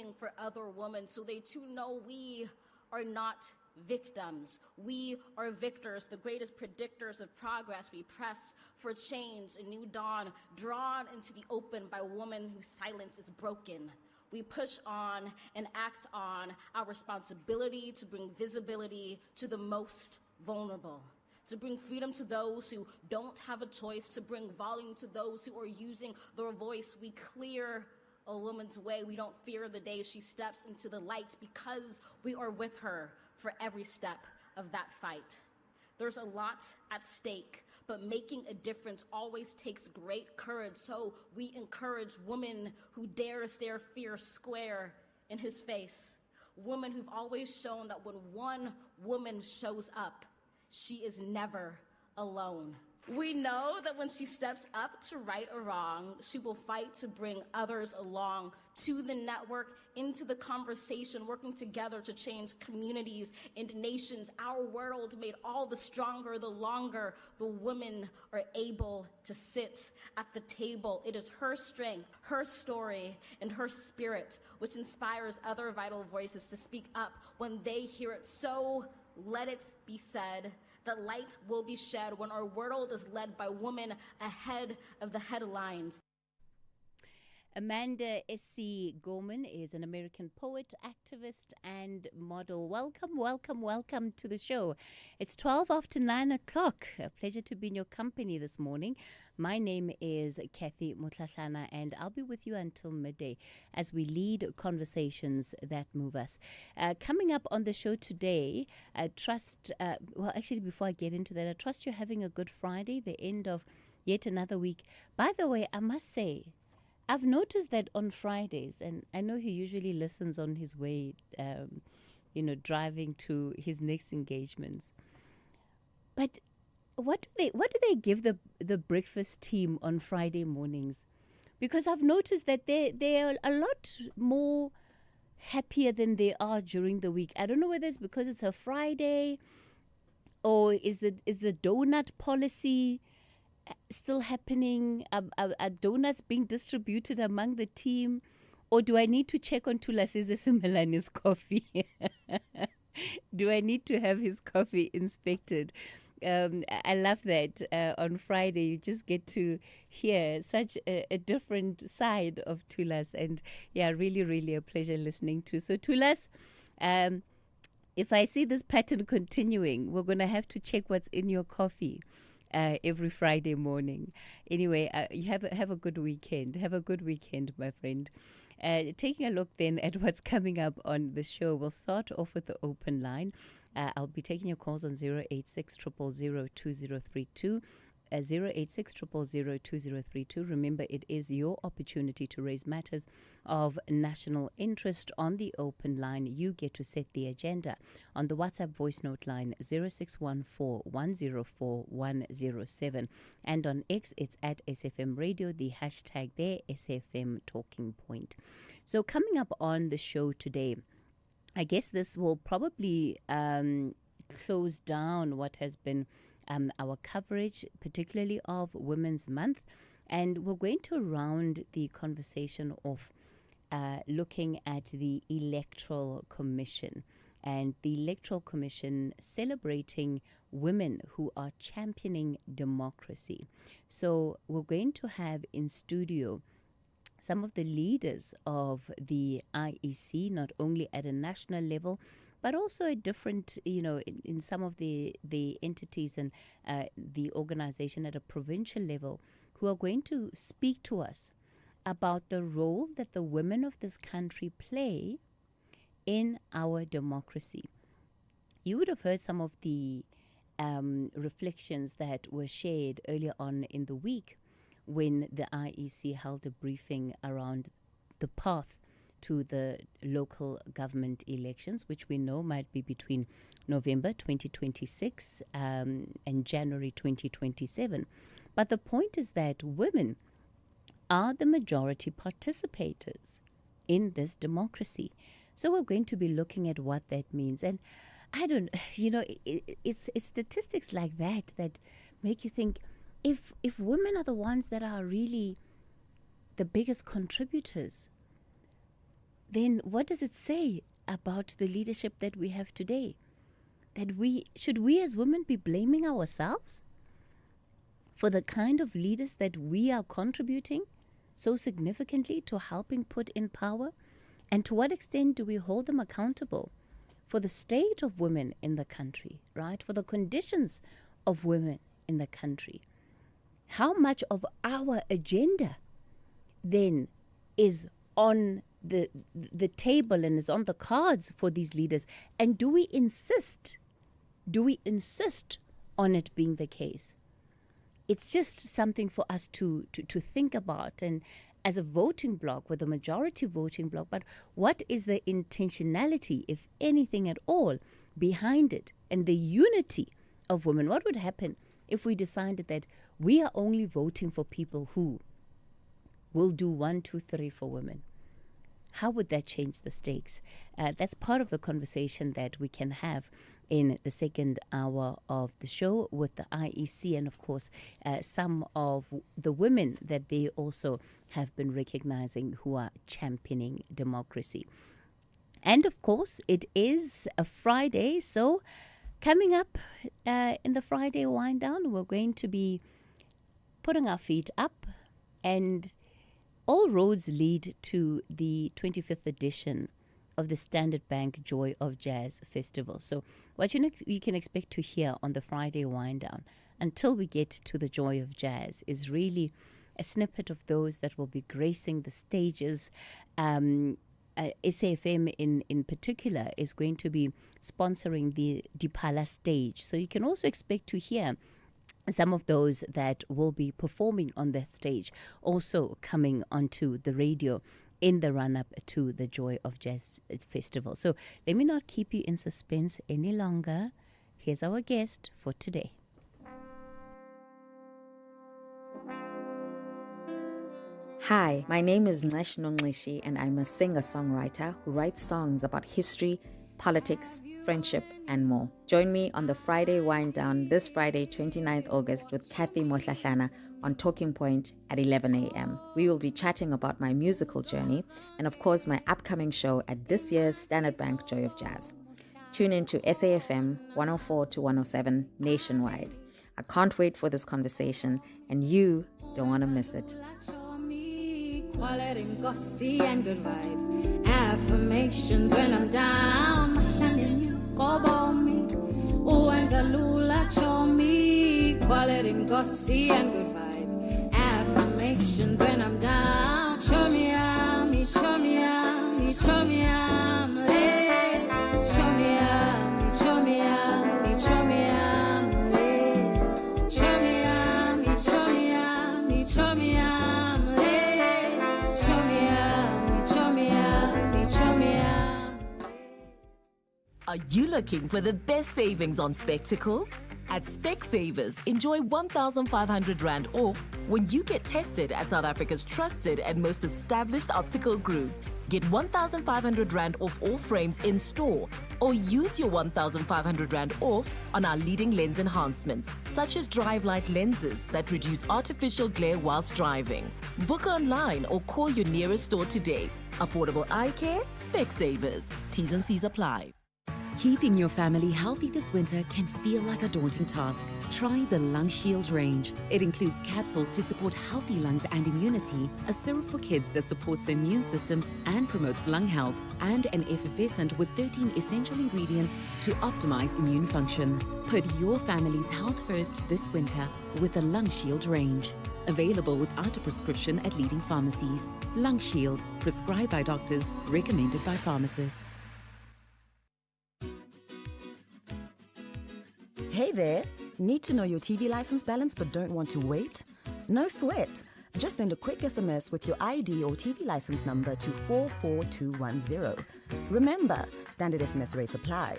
fighting for other women so they too know we are not victims. We are victors, the greatest predictors of progress. We press for change, a new dawn, drawn into the open by a woman whose silence is broken. We push on and act on our responsibility to bring visibility to the most vulnerable, to bring freedom to those who don't have a choice, to bring volume to those who are using their voice. We clear a woman's way. We don't fear the day she steps into the light because we are with her for every step of that fight. There's a lot at stake, but making a difference always takes great courage. So we encourage women who dare to stare fear square in his face. Women who've always shown that when one woman shows up, she is never alone. We know that when she steps up to right a wrong, she will fight to bring others along to the network, into the conversation, working together to change communities and nations. Our world made all the stronger the longer the women are able to sit at the table. It is her strength, her story, and her spirit which inspires other vital voices to speak up when they hear it. So let it be said that light will be shed when our world is led by women ahead of the headlines. Amanda S.C. Gorman is an American poet, activist, and model. Welcome, welcome, welcome to the show. It's 12 after 9 o'clock. A pleasure to be in your company this morning. My name is Cathy Mohlahlana, and I'll be with you until midday as we lead conversations that move us. Coming up on the show today, before I get into that, I trust you're having a good Friday, the end of yet another week. By the way, I must say, I've noticed that on Fridays, and I know he usually listens on his way, driving to his next engagements. But what do they give the breakfast team on Friday mornings? Because I've noticed that they are a lot more happier than they are during the week. I don't know whether it's because it's a Friday, or is the donut policy still happening? Are donuts being distributed among the team? Or do I need to check on Thulasizwe Simelani's coffee? Do I need to have his coffee inspected? I love that on Friday you just get to hear such a different side of Thulas, and really, really a pleasure listening to. So Thulas, if I see this pattern continuing, we're going to have to check what's in your coffee every Friday morning. Anyway, you have a good weekend. Have a good weekend, my friend. Taking a look then at what's coming up on the show, we'll start off with the open line. I'll be taking your calls on 086 000 2032. 086 000 2032. Remember, it is your opportunity to raise matters of national interest on the open line. You get to set the agenda. On the WhatsApp voice note line 0614 104 107. And on X, it's at SFM Radio, the hashtag there, SFM Talking Point. So coming up on the show today, I guess this will probably close down what has been our coverage, particularly of Women's Month. And we're going to round the conversation off looking at the Electoral Commission. And the Electoral Commission celebrating women who are championing democracy. So we're going to have in studio some of the leaders of the IEC, not only at a national level, but also at different, in some of the entities and the organization at a provincial level, who are going to speak to us about the role that the women of this country play in our democracy. You would have heard some of the reflections that were shared earlier on in the week when the IEC held a briefing around the path to the local government elections, which we know might be between November 2026 and January 2027. But the point is that women are the majority participators in this democracy. So we're going to be looking at what that means. And I don't, it's statistics like that make you think, if women are the ones that are really the biggest contributors, then what does it say about the leadership that we have today? That should we as women be blaming ourselves for the kind of leaders that we are contributing so significantly to helping put in power? And to what extent do we hold them accountable for the state of women in the country, right? For the conditions of women in the country? How much of our agenda then is on the table and is on the cards for these leaders? And do we insist on it being the case? It's just something for us to think about. And as a voting bloc, with a majority voting bloc, but what is the intentionality, if anything at all, behind it? And the unity of women. What would happen if we decided that we are only voting for people who will do 1, 2, 3 for women? How would that change the stakes? That's part of the conversation that we can have in the second hour of the show with the IEC and, of course, some of the women that they also have been recognizing who are championing democracy. And, of course, it is a Friday, so coming up in the Friday wind down, we're going to be putting our feet up, and all roads lead to the 25th edition of the Standard Bank Joy of Jazz Festival. So what you can expect to hear on the Friday wind down until we get to the Joy of Jazz is really a snippet of those that will be gracing the stages. SAFM in particular is going to be sponsoring the Dipala stage. So you can also expect to hear some of those that will be performing on that stage also coming onto the radio in the run-up to the Joy of Jazz Festival. So let me not keep you in suspense any longer. Here's our guest for today. Hi, my name is Nqesh Nongqeshi, and I'm a singer-songwriter who writes songs about history, politics, friendship, and more. Join me on the Friday Wind Down this Friday, 29th August, with Cathy Mohlahlana on Talking Point at 11 a.m. We will be chatting about my musical journey and, of course, my upcoming show at this year's Standard Bank Joy of Jazz. Tune in to SAFM 104 to 107 nationwide. I can't wait for this conversation, and you don't want to miss it. Quality, gossy, and good vibes. Affirmations when I'm down. Quality, gossy, and good vibes. Affirmations when I'm down. Show me am, show me am, show me am, show me am, show me am, show me am, show me am, show me am, show me am. Are you looking for the best savings on spectacles? At Specsavers, enjoy 1,500 Rand off when you get tested at South Africa's trusted and most established optical group. Get 1,500 Rand off all frames in store, or use your 1,500 Rand off on our leading lens enhancements, such as drive light lenses that reduce artificial glare whilst driving. Book online or call your nearest store today. Affordable eye care, Specsavers. T's and C's apply. Keeping your family healthy this winter can feel like a daunting task. Try the Lung Shield range. It includes capsules to support healthy lungs and immunity, a syrup for kids that supports the immune system and promotes lung health, and an effervescent with 13 essential ingredients to optimize immune function. Put your family's health first this winter with the Lung Shield range. Available without a prescription at leading pharmacies. Lung Shield, prescribed by doctors, recommended by pharmacists. Hey there! Need to know your TV license balance but don't want to wait? No sweat! Just send a quick SMS with your ID or TV license number to 44210. Remember, standard SMS rates apply.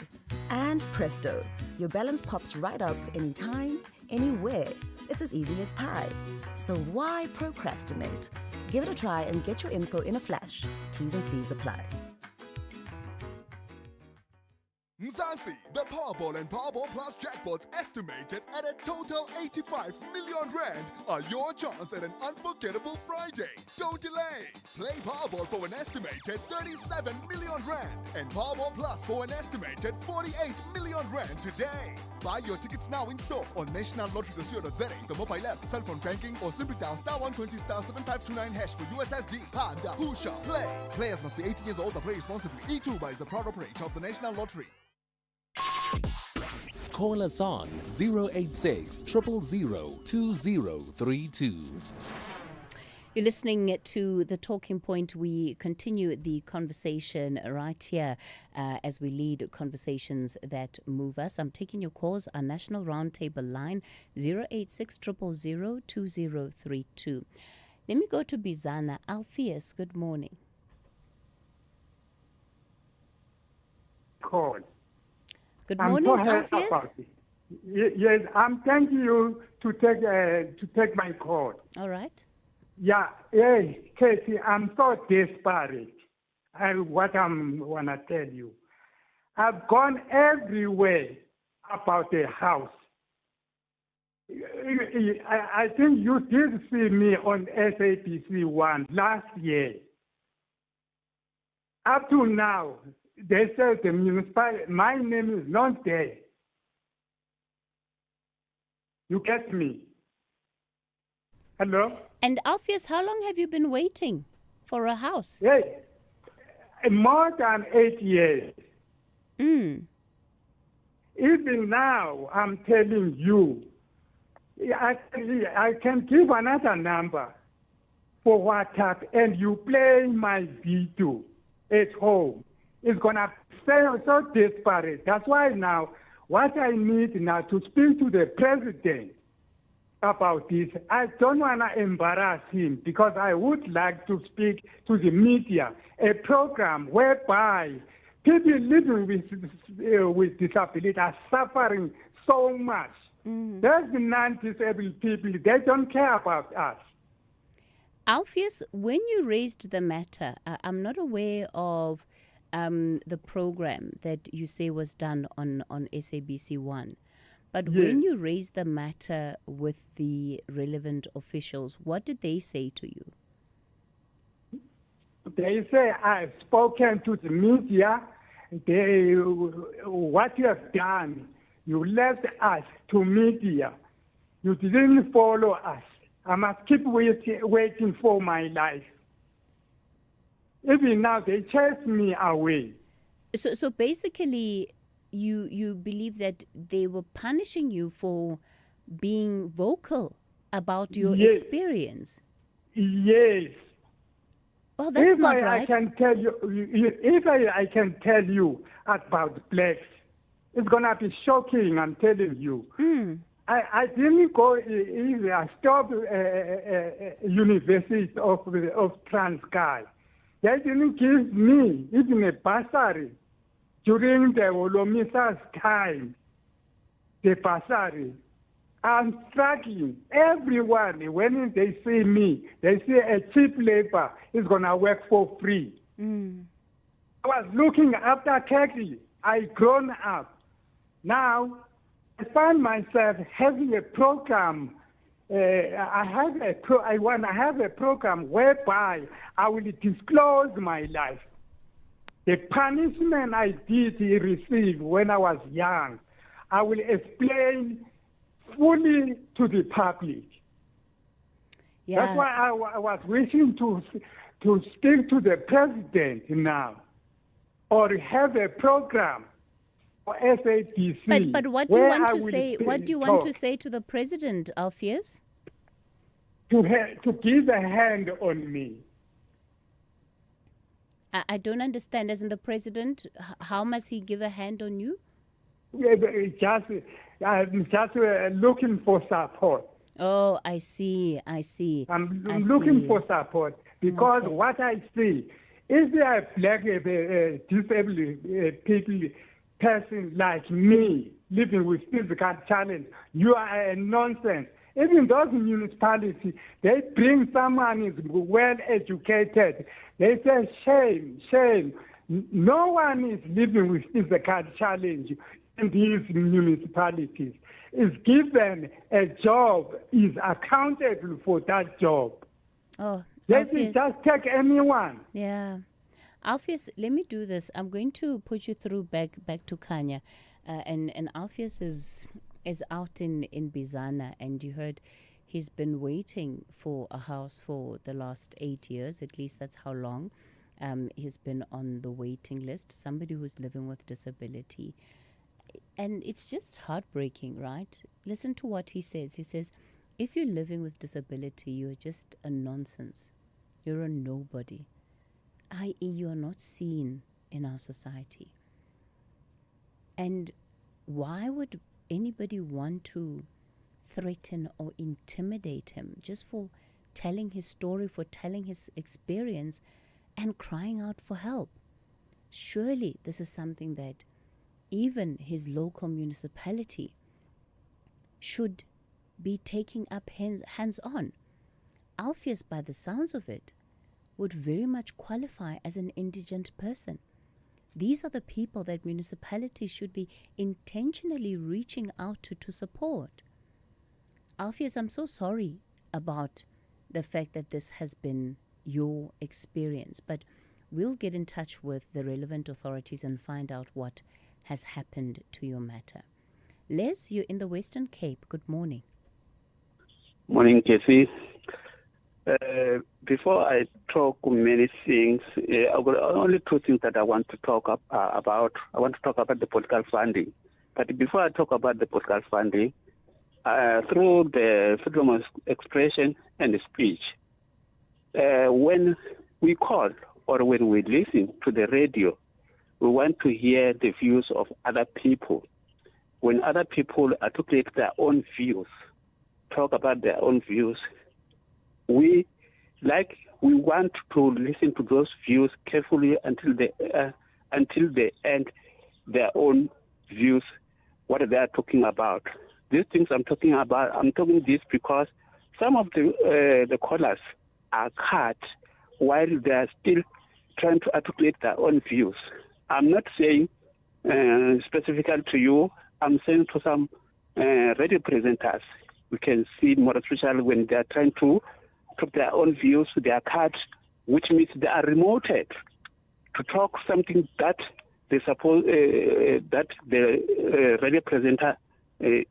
And presto, your balance pops right up anytime, anywhere. It's as easy as pie. So why procrastinate? Give it a try and get your info in a flash. T's and C's apply. Mzansi, the Powerball and Powerball Plus jackpots estimated at a total 85 million rand are your chance at an unforgettable Friday. Don't delay. Play Powerball for an estimated 37 million rand and Powerball Plus for an estimated 48 million rand today. Buy your tickets now in store on nationallottery.co.za, the mobile app, cell phone banking, or simply dial *120 *7529# for USSD. Panda, Pusha, play. Players must be 18 years old or play responsibly. E2 is the proud operator of the National Lottery. Call us on 086 000 2032. You're listening to The Talking Point. We continue the conversation right here as we lead conversations that move us. I'm taking your calls. Our National Roundtable line, 086 000 2032. Let me go to Bizana. Alpheus, good morning. Call. Good morning, Alpheus. Yes, I'm thanking you to take my call. All right. Yeah, hey, Cathy, I'm so desperate. What I'm wanna tell you, I've gone everywhere about the house. I think you did see me on SABC 1 last year. Up to now, they said the municipality, my name is not there. You get me? Hello? And Alpheus, how long have you been waiting for a house? Yes, more than 8 years. Mm. Even now, I'm telling you, I can give another number for WhatsApp, and you play my video at home. It's going to be so desperate. That's why now, what I need now to speak to the president about this, I don't want to embarrass him because I would like to speak to the media, a program whereby people living with disability are suffering so much. Mm-hmm. There's non-disabled people, they don't care about us. Alpheus, when you raised the matter, I'm not aware of the program that you say was done on SABC 1. But Yes. when you raised the matter with the relevant officials, what did they say to you? They say I've spoken to the media. What you have done, you left us to media. You didn't follow us. I must keep waiting for my life. Even now, they chase me away. So basically, you believe that they were punishing you for being vocal about your Yes. experience. Yes. Well, that's not I right. can tell you, if I can tell you about blacks, it's gonna be shocking. I'm telling you. Mm. I didn't go. I stopped University of Transkei. They didn't give me even a bursary during the Olomisa's time. The bursary. I'm struggling. Everyone, when they see me, they see a cheap labor is going to work for free. Mm. I was looking after Cathy. I grown up. Now, I find myself having a program. I want to have a program whereby I will disclose my life. The punishment I did receive when I was young, I will explain fully to the public. Yeah. That's why I was wishing to speak to the president now, or have a program for SABC. But what do you want I to will say? What do you want to say to the president, Alpheus? To give a hand on me. I don't understand. As in the president, how must he give a hand on you? I'm just looking for support. Oh, I see. I'm looking for support because Okay. what I see is there a black disabled person like me living with physical challenge. You are a nonsense. Even those municipalities, they bring someone who's well educated. They say shame. No one is living with physical challenge in these municipalities. Is given a job, is accountable for that job. Oh, Let me Alpheus. just take anyone. Yeah. Alpheus, let me do this. I'm going to put you through back to Kanya. And Alpheus is out in Bizana, and you heard he's been waiting for a house for the last 8 years. At least that's how long he's been on the waiting list. Somebody who's living with disability. And it's just heartbreaking, right? Listen to what he says. He says, if you're living with disability, you're just a nonsense. You're a nobody. I.e., you are not seen in our society. And why would anybody want to threaten or intimidate him just for telling his story, for telling his experience and crying out for help? Surely this is something that even his local municipality should be taking up hands-on. Alpheus, by the sounds of it, would very much qualify as an indigent person. These are the people that municipalities should be intentionally reaching out to support. Alpheus, I'm so sorry about the fact that this has been your experience, but we'll get in touch with the relevant authorities and find out what has happened to your matter. Les, you're in the Western Cape. Good morning. Morning, Cathy. Before I talk many things, I've got only two things that I want to talk about. I want to talk about the political funding. But before I talk about the political funding, through the freedom of expression and speech, when we call or when we listen to the radio, we want to hear the views of other people. When other people articulate their own views, talk about their own views, we want to listen to those views carefully until they end their own views, what they are talking about. These things I'm talking this because some of the callers are cut while they are still trying to articulate their own views. I'm not saying specifically to you. I'm saying to some radio presenters. We can see more especially when they are trying to talk their own views, they are cut, which means they are remoted to talk something that they suppose that the radio presenter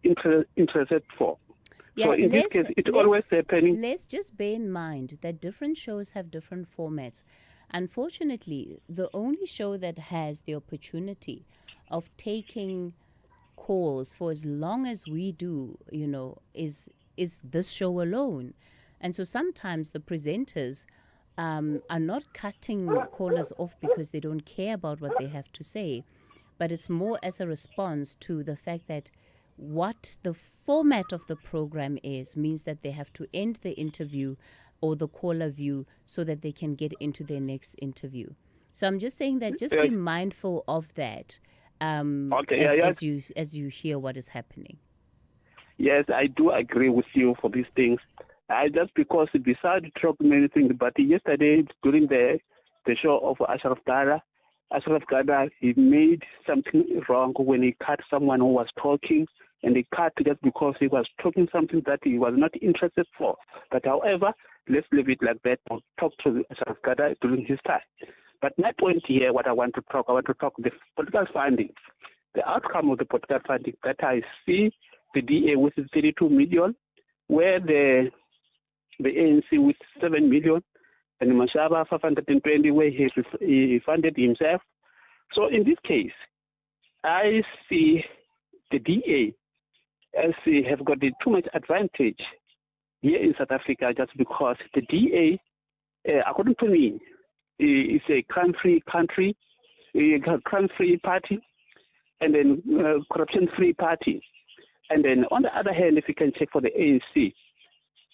interested for. Yeah, so in this case, it's always happening. Let's just bear in mind that different shows have different formats. Unfortunately, the only show that has the opportunity of taking calls for as long as we do, is this show alone. And so sometimes the presenters are not cutting callers off because they don't care about what they have to say, but it's more as a response to the fact that what the format of the program means that they have to end the interview or the caller view so that they can get into their next interview. So I'm just saying that just be mindful of that as you hear what is happening. Yes, I do agree with you for these things. Just because besides talking many things, but yesterday during the show of Ashraf Gada, he made something wrong when he cut someone who was talking, and he cut just because he was talking something that he was not interested for. But however, let's leave it like that. I'll talk to Ashraf Gada during his time. But my point here, what I want to talk the political funding, the outcome of the political funding that I see the DA with 32 million, where the ANC with 7 million, and Mashaba 520, where he funded himself. So in this case, I see the DA as they have got too much advantage here in South Africa just because the DA, according to me, is a crime-free country, a crime-free party, and then corruption-free party. And then on the other hand, if you can check for the ANC,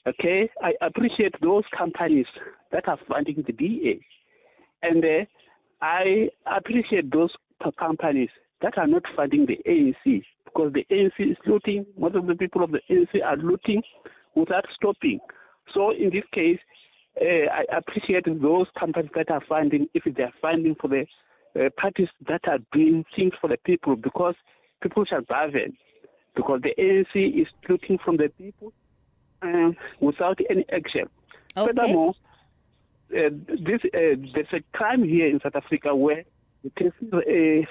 okay, I appreciate those companies that are funding the DA. And I appreciate those companies that are not funding the ANC, because the ANC is looting. Most of the people of the ANC are looting without stopping. So in this case, I appreciate those companies that are funding, if they are funding for the parties that are doing things for the people, because people shall govern. Because the ANC is looking from the people without any action. Okay. Furthermore, there's a crime here in South Africa where the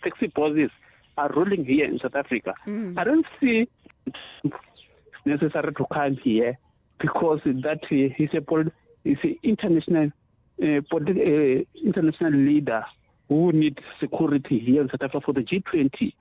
taxi bosses are ruling here in South Africa. I don't see it's necessary to come here because that he's an international international leader who needs security here in South Africa for the G20.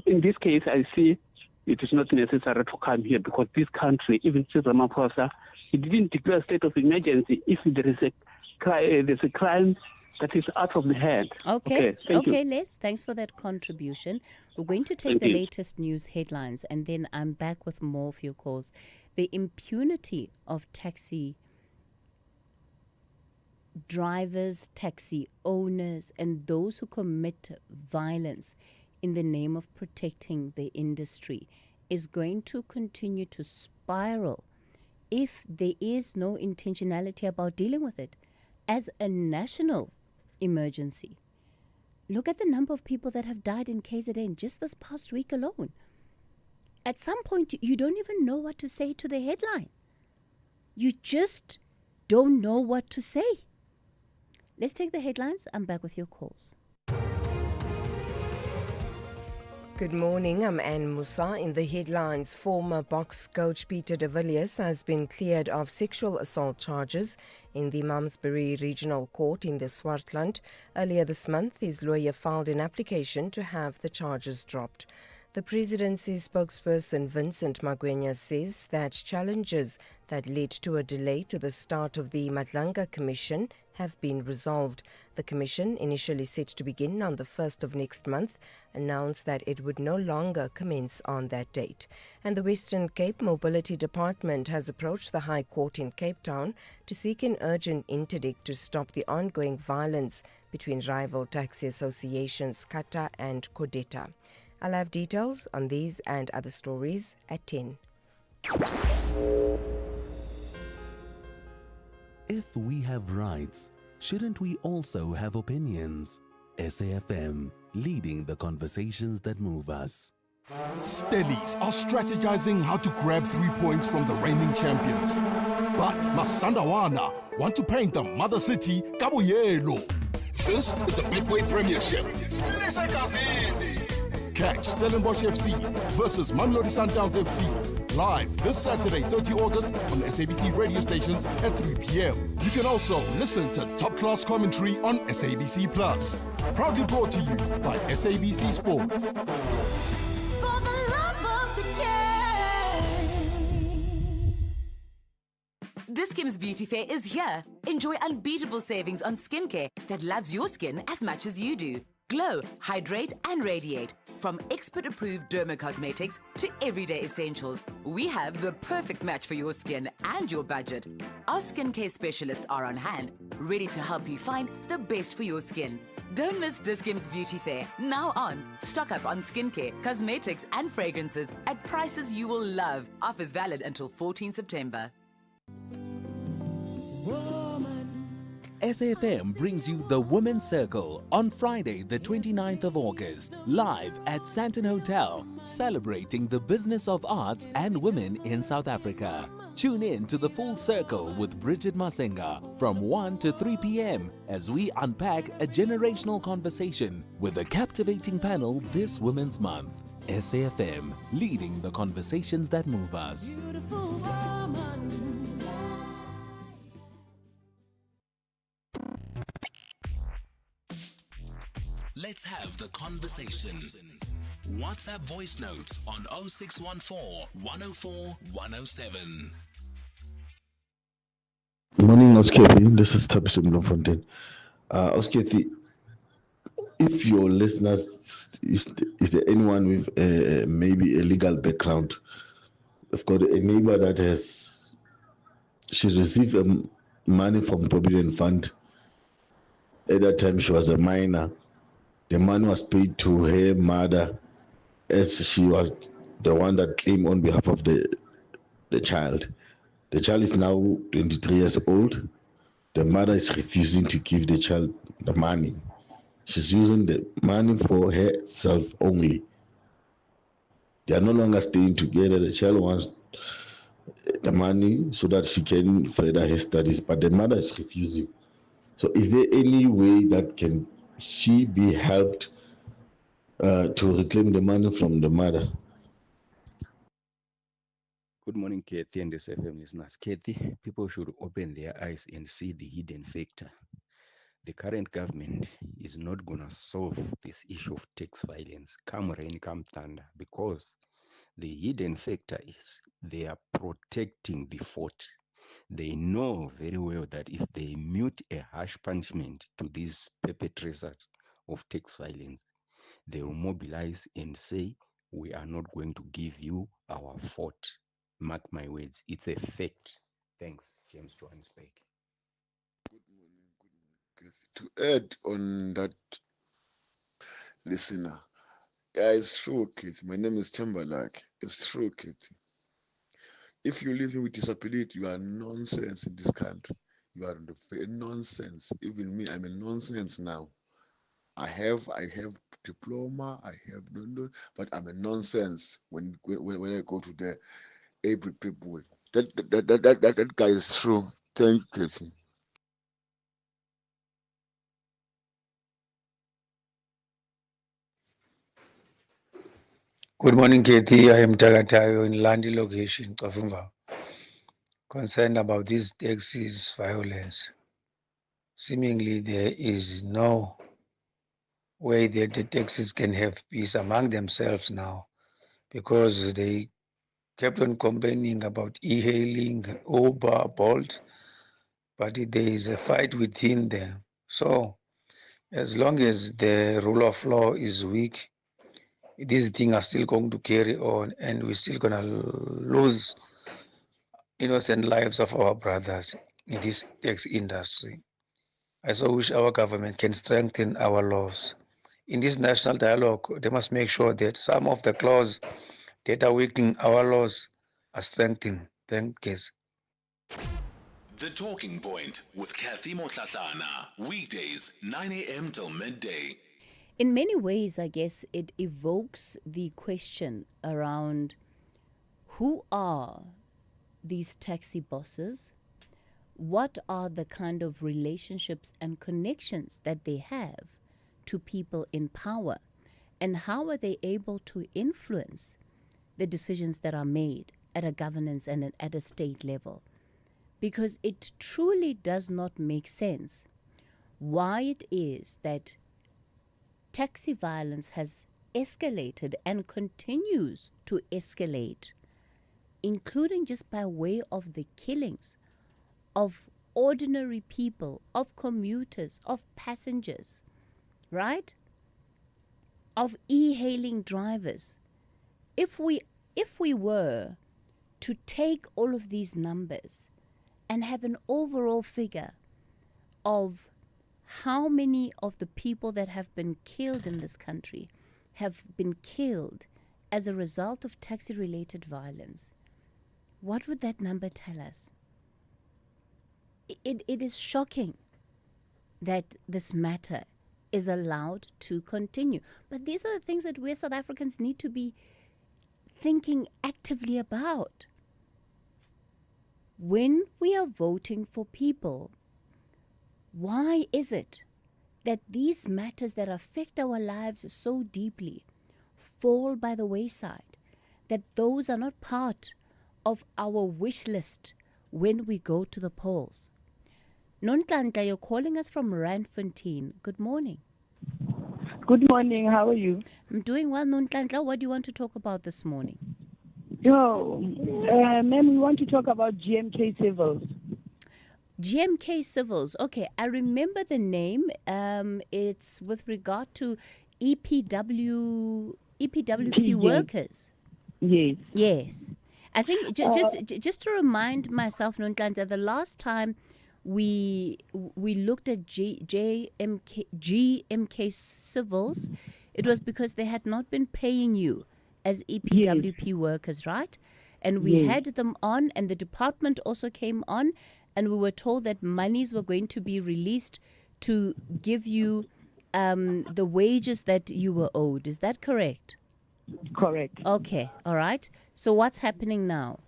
In this case, I see it is not necessary to come here because this country, even Ramaphosa, he didn't declare a state of emergency if there is a crime that is out of the hand. Okay, thank you. Les, thanks for that contribution. We're going to take the latest news headlines and then I'm back with more of your calls. The impunity of taxi drivers, taxi owners, and those who commit violence in the name of protecting the industry is going to continue to spiral if there is no intentionality about dealing with it as a national emergency. Look at the number of people that have died in KZN just this past week alone. At some point, you don't even know what to say to the headline. You just don't know what to say. Let's take the headlines. I'm back with your calls. Good morning, I'm Anne Musa. In the headlines, former box coach Peter de Villiers has been cleared of sexual assault charges in the Malmesbury Regional Court in the Swartland. Earlier this month, his lawyer filed an application to have the charges dropped. The presidency's spokesperson Vincent Magwenya says that challenges that led to a delay to the start of the Madlanga Commission have been resolved. The commission, initially set to begin on the 1st of next month, announced that it would no longer commence on that date. And the Western Cape Mobility Department has approached the High Court in Cape Town to seek an urgent interdict to stop the ongoing violence between rival taxi associations Kata and Kodeta. I'll have details on these and other stories at 10. If we have rights, shouldn't we also have opinions? SAFM, leading the conversations that move us. Stellies are strategizing how to grab 3 points from the reigning champions. But Masandawana want to paint the mother city Cabo Yellow. This is a Betway Premiership. Catch Stellenbosch FC versus Mamelodi Sundowns FC live this Saturday, 30 August on SABC radio stations at 3 p.m. You can also listen to top-class commentary on SABC Plus. Proudly brought to you by SABC Sport. For the love of the game. Dis-Chem's Beauty Fair is here. Enjoy unbeatable savings on skincare that loves your skin as much as you do. Glow, hydrate and radiate. From expert-approved dermacosmetics to everyday essentials, we have the perfect match for your skin and your budget. Our skincare specialists are on hand, ready to help you find the best for your skin. Don't miss Dis-Chem's Beauty Fair. Now on. Stock up on skincare, cosmetics and fragrances at prices you will love. Offers valid until 14 September. SAFM brings you the Women's Circle on Friday, the 29th of August, live at Santon Hotel, celebrating the business of arts and women in South Africa. Tune in to the Full Circle with Bridget Masenga from 1 to 3 p.m. as we unpack a generational conversation with a captivating panel this Women's Month. SAFM, leading the conversations that move us. Beautiful woman. Let's have the conversation. WhatsApp voice notes on 0614 104 107. Morning, Oskethy. This is Tabitha Bloemfontein. Oskethy, if your listeners, is there anyone with maybe a legal background? I've got a neighbor that she's received money from Provident Fund. At that time, she was a minor. The money was paid to her mother as she was the one that claimed on behalf of the child. The child is now 23 years old. the mother is refusing to give the child the money. She's using the money for herself only. They are no longer staying together. The child wants the money so that she can further her studies, but the mother is refusing. So, is there any way that can she be helped to reclaim the money from the mother? Good morning, Cathy and the SFM listeners. Cathy, people should open their eyes and see the hidden factor. The current government is not going to solve this issue of tax violence, come rain, come thunder, because the hidden factor is they are protecting the fort. They know very well that if they mute a harsh punishment to these perpetrators of tax violence, they will mobilize and say, we are not going to give you our fort. Mark my words, it's a fact. Thanks, James Johannesburg. To add on that listener, yeah, it's true, Katie. My name is Timberlake. It's true, Katie. If you're living with disability, you are nonsense in this country. You are nonsense. Even me, I'm a nonsense now. I have diploma, I have but I'm a nonsense when I go to the able people. That guy is true. Thank you, Katie. Good morning, Kathy. I am Tagatayo in Landi location, Kafumva. Concerned about this taxis violence. Seemingly, there is no way that the taxis can have peace among themselves now because they kept on complaining about e-hailing, Uber, Bolt, but there is a fight within them. So, as long as the rule of law is weak, these things are still going to carry on and we're still going to lose innocent lives of our brothers in this tax industry. I so wish our government can strengthen our laws. In this national dialogue, they must make sure that some of the clauses that are weakening our laws are strengthened. Thank you. The Talking Point with Cathy Mohlahlana. Weekdays, 9 a.m. till midday. In many ways, I guess it evokes the question around who are these taxi bosses? What are the kind of relationships and connections that they have to people in power? And how are they able to influence the decisions that are made at a governance and at a state level? Because it truly does not make sense why it is that taxi violence has escalated and continues to escalate, including just by way of the killings of ordinary people, of commuters, of passengers, right? Of e-hailing drivers. If we were to take all of these numbers and have an overall figure of how many of the people that have been killed in this country have been killed as a result of taxi-related violence, what would that number tell us? It is shocking that this matter is allowed to continue. But these are the things that we South Africans need to be thinking actively about. When we are voting for people, why is it that these matters that affect our lives so deeply fall by the wayside, that those are not part of our wish list when we go to the polls? Nonhlanhla, you're calling us from Randfontein. Good morning. Good morning. How are you? I'm doing well, Nonhlanhla. What do you want to talk about this morning? Ma'am, we want to talk about GMK Civils. GMK Civils. Okay, I remember the name. It's with regard to EPWP workers. Yes. Yes. I think just to remind myself, Nonhlanhla, the last time we looked at GMK Civils, it was because they had not been paying you as EPWP workers, right? And we had them on, and the department also came on, and we were told that monies were going to be released to give you the wages that you were owed. Is that correct? Correct. Okay, all right. So what's happening now?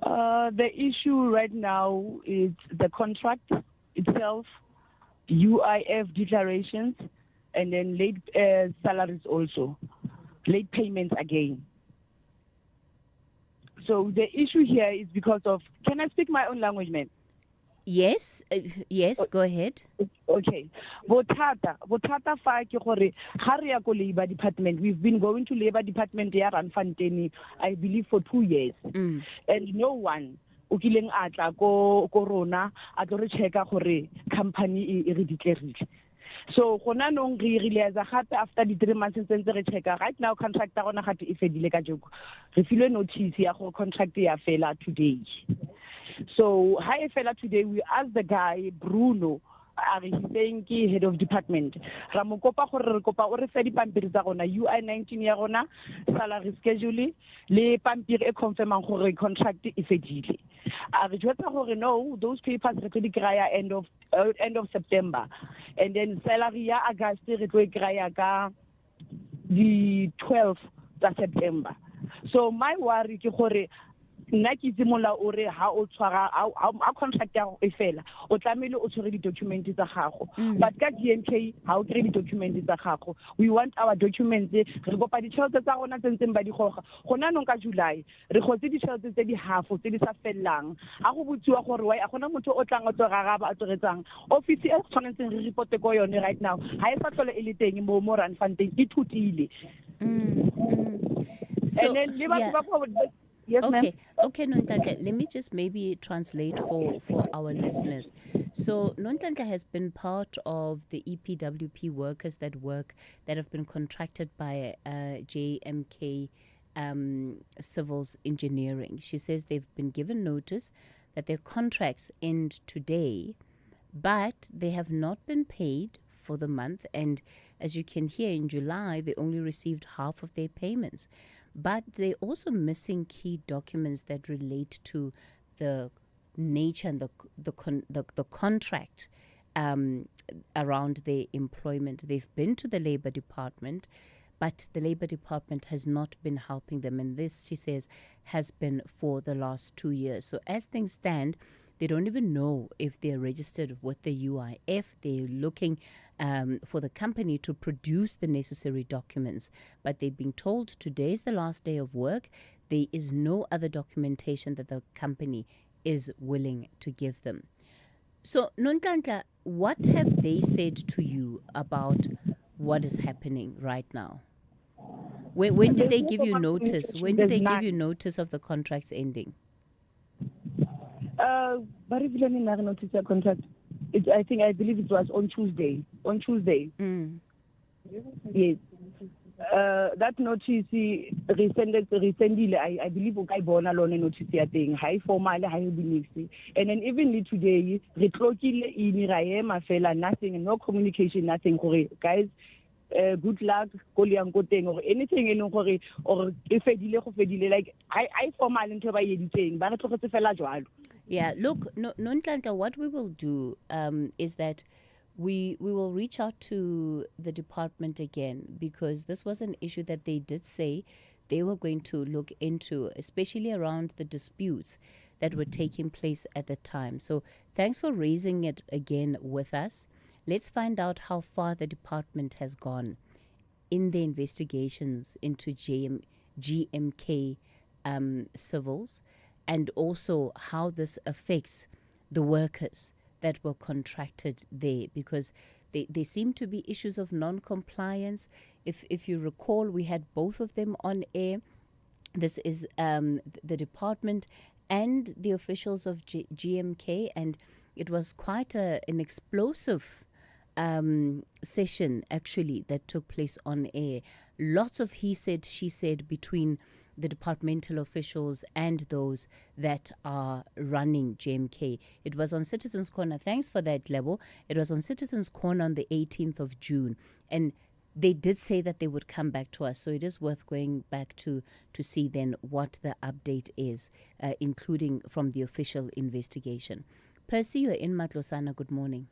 The issue right now is the contract itself, UIF declarations, and then late salaries also, late payments again. So the issue here is because of, can I speak my own language, ma'am? Yes, yes, go ahead. Okay. Bothata fa ke gore ga re ya ko Labor Department, we've been going to Labor Department ya Randfontein, I believe for 2 years. And no one o kileng a tla ko rona a tlo re checka gore company e re declareile. So gona nong re realize gape after the 3 months since re checka, right now contract ya rona gate e fedile ka joko. Re filwe notice ya go contract ya fela today. So hi fella today we asked the guy Bruno, he's saying ki head of department, ra mo kopa gore re kopa o re fe dipampiri tsa rona UI 19 ya rona, salary schedule le pampiri e confirmang gore contract e fedile. Re jwetsa gore no, those papers re tlo di kry-a end of September, and then salary ya August re tlo e kry-a ka the 12th of September. So my worry ke gore nna ke tsimola o re ha o tshwara a contract ya e fela o tlamele o tshwere di-documents tsa gago, but ka GMK ha o kry di-documents tsa gago. We want our documents. Re kopa ditšhelete tsa rona tse ntseng ba di goga gona nong ka July re gotse ditšhelete tse di half tse di sa fellang. Ha go botsiwa gore why a gona motho o tlang o tlo raraba a tsoretsang office e tshwanetseng re reporte ko yone right now ha e sa tlhole e le teng mo Randfontein e thutile. So, and then yeah. Yes, okay, ma'am. okay, Nonhlanhla, let me just maybe translate for our listeners. So Nonhlanhla has been part of the EPWP workers that have been contracted by JMK Civils Engineering. She says they've been given notice that their contracts end today, but they have not been paid for the month. And as you can hear, in July, they only received half of their payments. But they're also missing key documents that relate to the nature and the contract around their employment. They've been to the Labor Department, but the Labor Department has not been helping them. And this, she says, has been for the last 2 years. So as things stand, they don't even know if they're registered with the UIF. They're looking for the company to produce the necessary documents. But they're being told today is the last day of work. There is no other documentation that the company is willing to give them. So, Nonhlanhla, what have they said to you about what is happening right now? When did they give you notice? When did they give you notice of the contracts ending? But if you didn't notice a contract, I believe it was on Tuesday. Yes. That notice recently, I believe I born alone notice thing high formal high beliefs. And then even today, nothing, no communication, nothing. Guys, good luck, or anything or if like I formal into by editing, but yeah, look, Nonhlanhla, what we will do is that we will reach out to the department again, because this was an issue that they did say they were going to look into, especially around the disputes that were taking place at the time. So thanks for raising it again with us. Let's find out how far the department has gone in the investigations into GMK civils, and also how this affects the workers that were contracted there, because there seem to be issues of non-compliance. If you recall, we had both of them on air. This is the department and the officials of GMK, and it was quite an explosive session, actually, that took place on air. Lots of he said, she said between the departmental officials and those that are running JMK. It was on Citizens Corner. Thanks for that, Lebo. It was on Citizens Corner on the 18th of June. And they did say that they would come back to us. So it is worth going back to see then what the update is, including from the official investigation. Percy, you're in Matlosana. Good morning.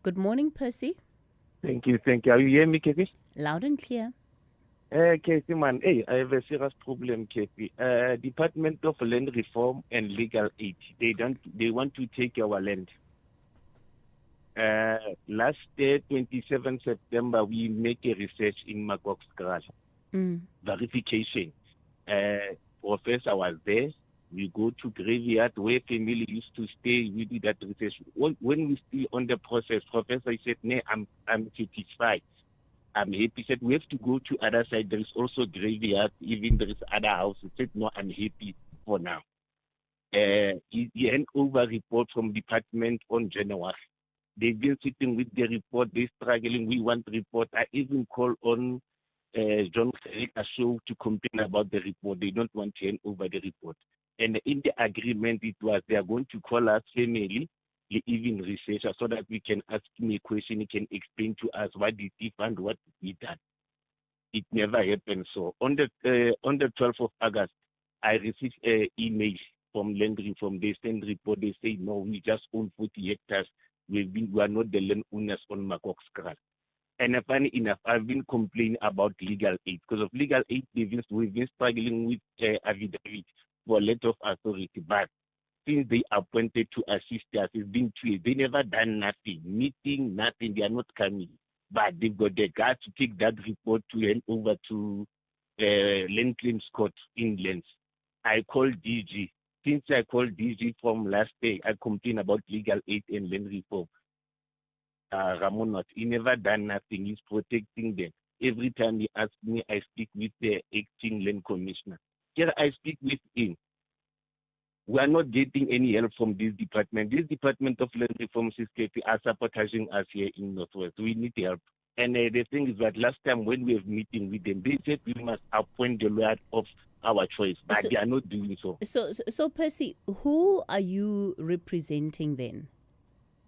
Good morning, Percy. Thank you. Are you hearing me, Kathy? Loud and clear. Kathy, man, hey, I have a serious problem, Kathy. Department of Land Reform and Legal Aid, they want to take our land. Last day, 27 September, we make a research in Makokskral. Verification. Professor was there. We go to graveyard where family used to stay. We did that research. When we still on the process, Professor said, "No, I'm satisfied. I'm happy." He said, "We have to go to other side. There is also graveyard. Even there is other house." He said, "No, I'm happy for now." He hand over report from department on January. They've been sitting with the report. They're struggling. We want report. I even call on John Gereka show to complain about the report. They don't want to hand over the report. And in the agreement, it was they are going to call us family, even researcher, so that we can ask him a question. He can explain to us what did he find, what he done. It never happened. So on the 12th of August, I received an email from Land Reform. They send report. They say, "No, we just own 40 hectares. We are not the land owners on Makokskral." And funny enough, I've been complaining about legal aid. Because of legal aid, we've been struggling with affidavit for letter of authority. But since they appointed to assist us, it's been 2 years. They never done nothing, meeting, nothing. They are not coming. But they've got the guts to take that report to hand over to Land Claims Court in Lens. I called DG. Since I called DG from last day, I complained about legal aid and land reform. Ramonot, he never done nothing. He's protecting them. Every time he asks me, I speak with the acting land commissioner. Here I speak with him. We are not getting any help from this department. This Department of Land Reform are sabotaging us here in Northwest. We need help. And the thing is that last time when we have meeting with them, they said we must appoint the lawyer of our choice, but they are not doing so. So Percy, who are you representing then?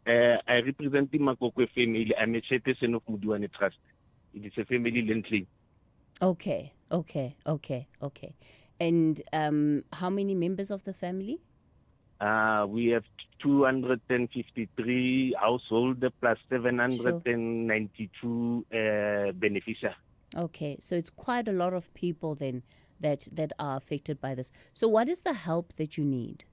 I represent the Makokwe family. I'm a chairperson of Muduane Trust. It is a family land claim. Okay. And how many members of the family? We have 253 households plus 792 beneficiaries. Okay, so it's quite a lot of people then that are affected by this. So what is the help that you need?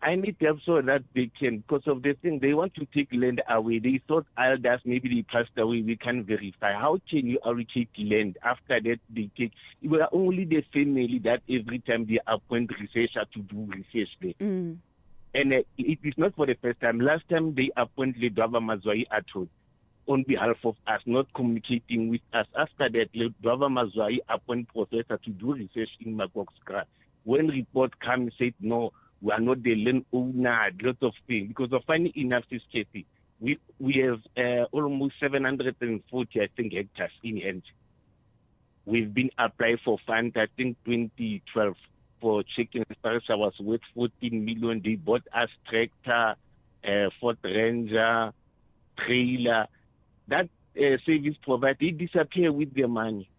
I need help so that they can, because of the thing, they want to take land away. They thought elders, maybe they passed away, we can verify. How can you allocate land? After that, they take, we are only the family that every time they appoint researcher to do research there. And it is not for the first time. Last time they appointed Dwava Mazwai Atod on behalf of us, not communicating with us. After that, Dwava Mazwai appointed professor to do research in Makokskral. When report comes, said no, we are not the land owner, lots of things. Because of funny enough, this Kathy, we have almost 740, I think, hectares in hand. We've been applied for fund, I think, 2012 for chicken stars. I was worth 14 million. They bought us tractor, Ford Ranger, trailer. That service provider, they disappear with their money.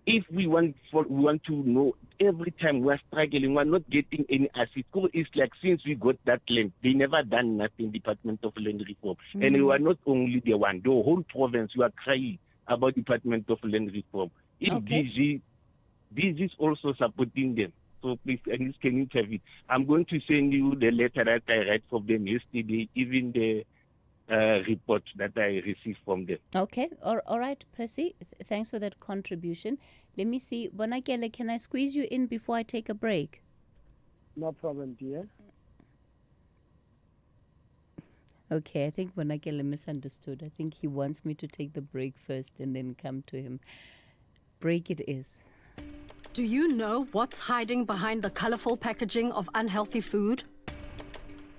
If we want to know, every time we're struggling, we're not getting any assist. It's like since we got that land, they never done nothing, Department of Land Reform. And we are not only the one, the whole province, we are crying about Department of Land Reform. In DG is also supporting them. So please, can you interview? I'm going to send you the letter that I read from them yesterday, even the report that I received from them. Okay, all right, Percy. Thanks for that contribution. Let me see. Bonakele, can I squeeze you in before I take a break? No problem, dear. Okay, I think Bonakele misunderstood. I think he wants me to take the break first and then come to him. Break it is. Do you know what's hiding behind the colorful packaging of unhealthy food?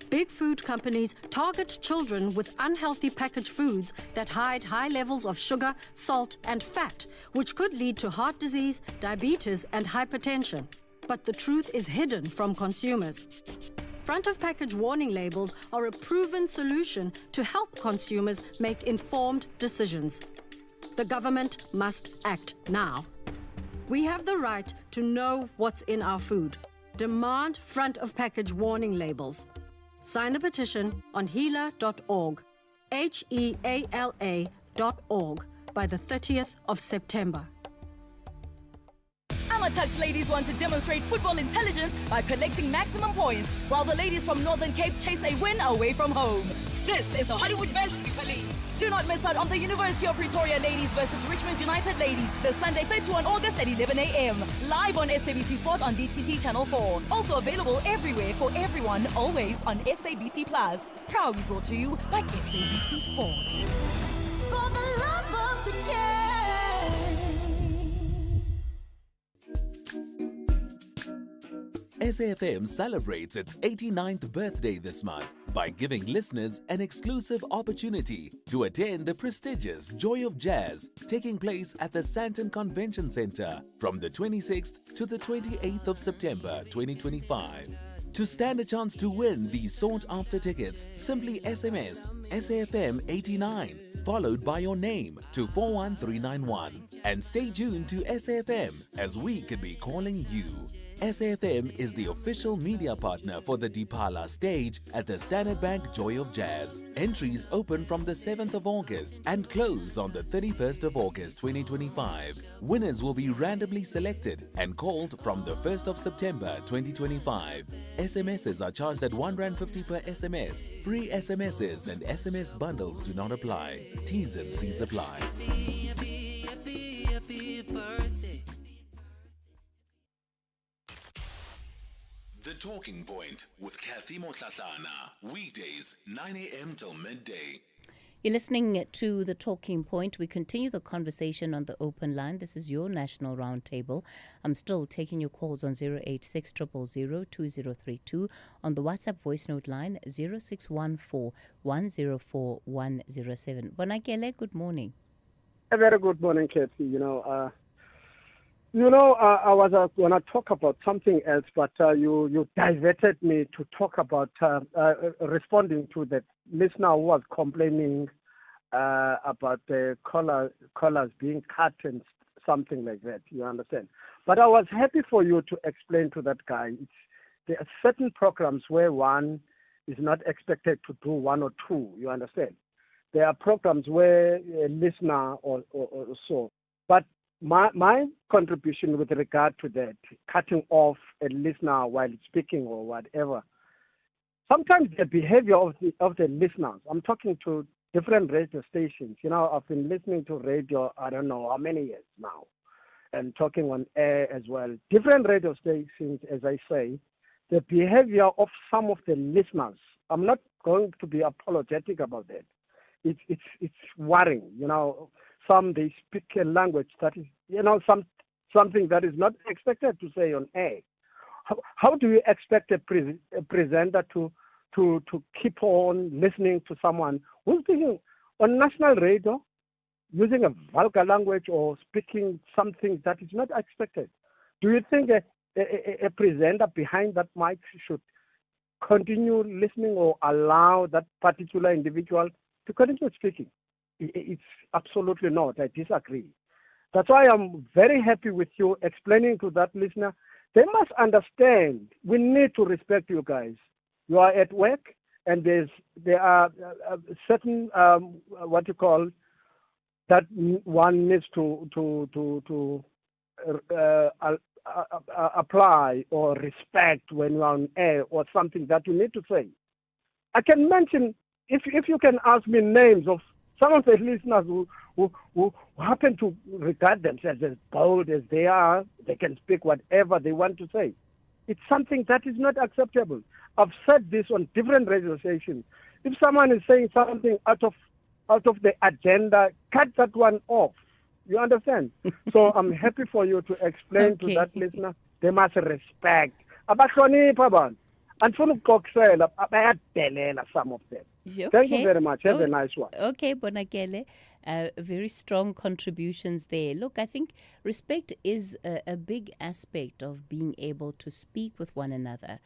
Big food companies target children with unhealthy packaged foods that hide high levels of sugar, salt, and fat, which could lead to heart disease, diabetes, and hypertension. But the truth is hidden from consumers. Front of package warning labels are a proven solution to help consumers make informed decisions. The government must act now. We have the right to know what's in our food. Demand front of package warning labels. Sign the petition on heala.org, HEALA.org, by the 30th of September. Amatax ladies want to demonstrate football intelligence by collecting maximum points, while the ladies from Northern Cape chase a win away from home. This is the Hollywood Men's Super League. Do not miss out on the University of Pretoria ladies versus Richmond United ladies this Sunday, 31 August at 11 a.m. Live on SABC Sport on DTT Channel 4. Also available everywhere for everyone, always on SABC Plus. Proudly brought to you by SABC Sport. For the love of the game. SAFM celebrates its 89th birthday this month by giving listeners an exclusive opportunity to attend the prestigious Joy of Jazz taking place at the Sandton Convention Centre from the 26th to the 28th of September 2025. To stand a chance to win these sought-after tickets, simply SMS SAFM 89 followed by your name to 41391 and stay tuned to SAFM as we could be calling you. SAFM is the official media partner for the Dipala stage at the Standard Bank Joy of Jazz. Entries open from the 7th of August and close on the 31st of August 2025. Winners will be randomly selected and called from the 1st of September 2025. SMSs are charged at R1.50 per SMS. Free SMSs and SMS bundles do not apply. T's and C's apply. The Talking Point with Cathy Mohlahlana. Weekdays, 9 a.m. till midday. You're listening to The Talking Point. We continue the conversation on the open line. This is your National Roundtable. I'm still taking your calls on 086 000 2032, on the WhatsApp voice note line 0614 104 107. Bonakele, good morning. A very good morning, Cathy. I was going to talk about something else, but you diverted me to talk about responding to the listener who was complaining about the collars being cut and something like that. You understand? But I was happy for you to explain to that guy. There are certain programs where one is not expected to do one or two. You understand? There are programs where a listener or so. But my contribution with regard to that, cutting off a listener while speaking or whatever, sometimes the behavior of the listeners, I'm talking to different radio stations. I've been listening to radio, I don't know how many years now, and talking on air as well. Different radio stations, as I say, the behavior of some of the listeners, I'm not going to be apologetic about that. It's worrying, Some, they speak a language that is, something that is not expected to say on air. How do you expect a presenter to keep on listening to someone who's speaking on national radio, using a vulgar language or speaking something that is not expected? Do you think a presenter behind that mic should continue listening or allow that particular individual to continue speaking? It's absolutely not. I disagree. That's why I'm very happy with you explaining to that listener. They must understand we need to respect you guys. You are at work, and there are certain what you call that one needs to apply or respect when you are on air or something that you need to say. I can mention, if you can ask me names of some of the listeners who happen to regard themselves as bold as they are, they can speak whatever they want to say. It's something that is not acceptable. I've said this on different radio stations. If someone is saying something out of the agenda, cut that one off. You understand? So I'm happy for you to explain to that listener, they must respect. Abahlonipha abantu. Andifuna ukuxoxela bayadelela some of them. Okay. Thank you very much. Have a nice one. Okay, Bonakele. Very strong contributions there. Look, I think respect is a big aspect of being able to speak with one another.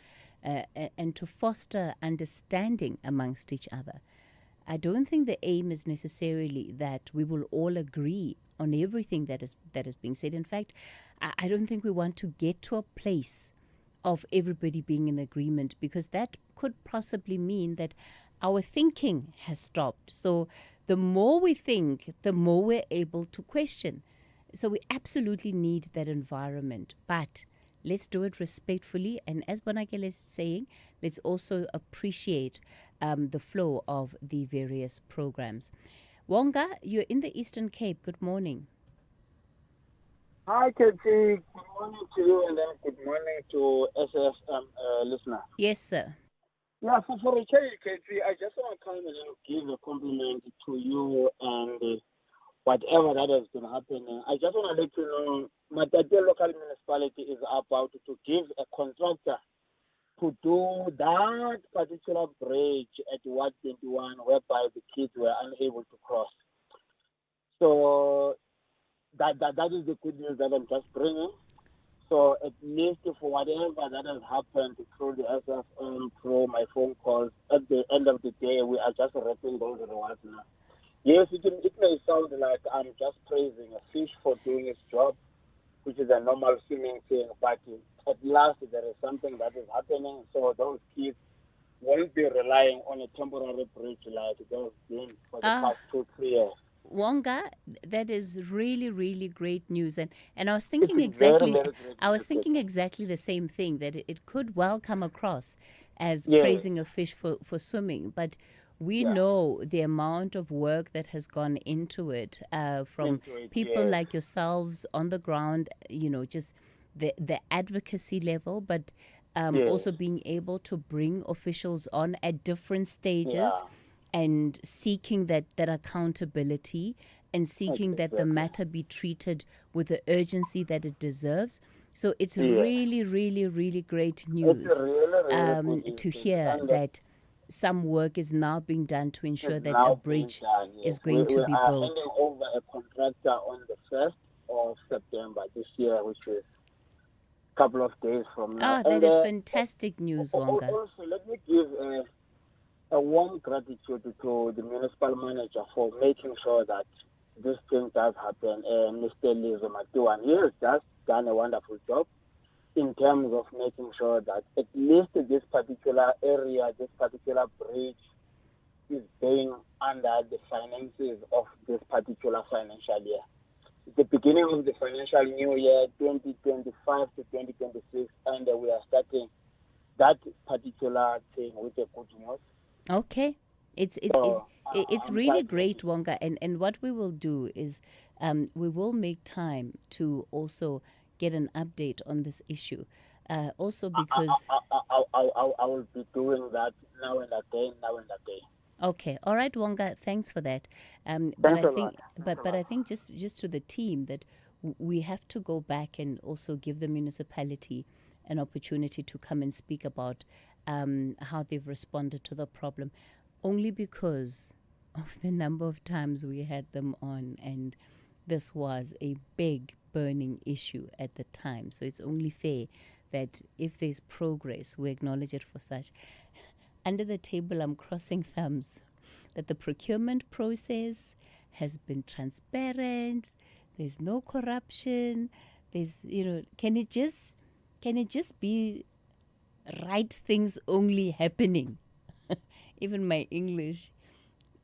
and to foster understanding amongst each other. I don't think the aim is necessarily that we will all agree on everything that is being said. In fact, I don't think we want to get to a place of everybody being in agreement, because that could possibly mean that our thinking has stopped. So the more we think, the more we're able to question. So we absolutely need that environment. But let's do it respectfully. And as Bonakele is saying, let's also appreciate the flow of the various programs. Wonga, you're in the Eastern Cape. Good morning. Hi, Cathy. Good morning to you, and then good morning to SFM listener. Yes, sir. Yeah, for a change, Cathy, I just want to come and give a compliment to you and whatever that has been happening. I just want to let you know, Matadele local municipality is about to give a contractor to do that particular bridge at Ward 21, whereby the kids were unable to cross. So that is the good news that I'm just bringing. So at least for whatever that has happened through the SFM, through my phone calls, at the end of the day, we are just reaping those rewards now. Yes, it may sound like I'm just praising a fish for doing its job, which is a normal swimming thing, but at last there is something that is happening, so those kids won't be relying on a temporary bridge like they've been for the past 2-3 years. Wonga, that is really, really great news, and I was thinking It's very, exactly, very great I was news, thinking exactly the same thing, that it could well come across as Yes. praising a fish for swimming, but we know the amount of work that has gone into it from people yes. like yourselves on the ground, just the advocacy level, but Yes. also being able to bring officials on at different stages and seeking that accountability and seeking that the matter be treated with the urgency that it deserves. So it's really, really, really great news really good to news, hear and that some work is now being done to ensure it's that now a being bridge done, yes. is going to we be are built. handing over a contractor on the 1st of September this year, which is a couple of days from now. That And is fantastic news, Wonga. also, let me give a warm gratitude to the municipal manager for making sure that this thing does happen. Mr. Lizo Matiwan, he has just done a wonderful job in terms of making sure that at least this particular area, this particular bridge is being under the finances of this particular financial year. It's the beginning of the financial new year, 2025 to 2026, and we are starting that particular thing with a good news. Okay. It's really great, Wonga, and what we will do is we will make time to also get an update on this issue. Also because I will be doing that now and again. Okay, all right, Wonga. Thanks for that. But Thanks I a think, lot. but I think just to the team that we have to go back and also give the municipality an opportunity to come and speak about how they've responded to the problem, only because of the number of times we had them on, and this was a big burning issue at the time. So it's only fair that if there's progress, we acknowledge it for such. Under the table, I'm crossing thumbs that the procurement process has been transparent. There's no corruption. There's, can it just be right things only happening? Even my English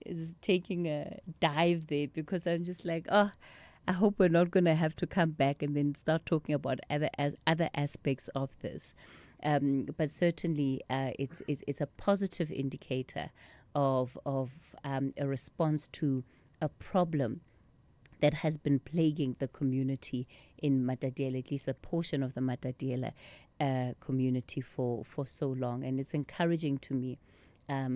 is taking a dive there, because I'm just like, I hope we're not going to have to come back and then start talking about other aspects of this. But certainly, it's a positive indicator of a response to a problem that has been plaguing the community in Matadele, at least a portion of the Matadele community for so long. And it's encouraging to me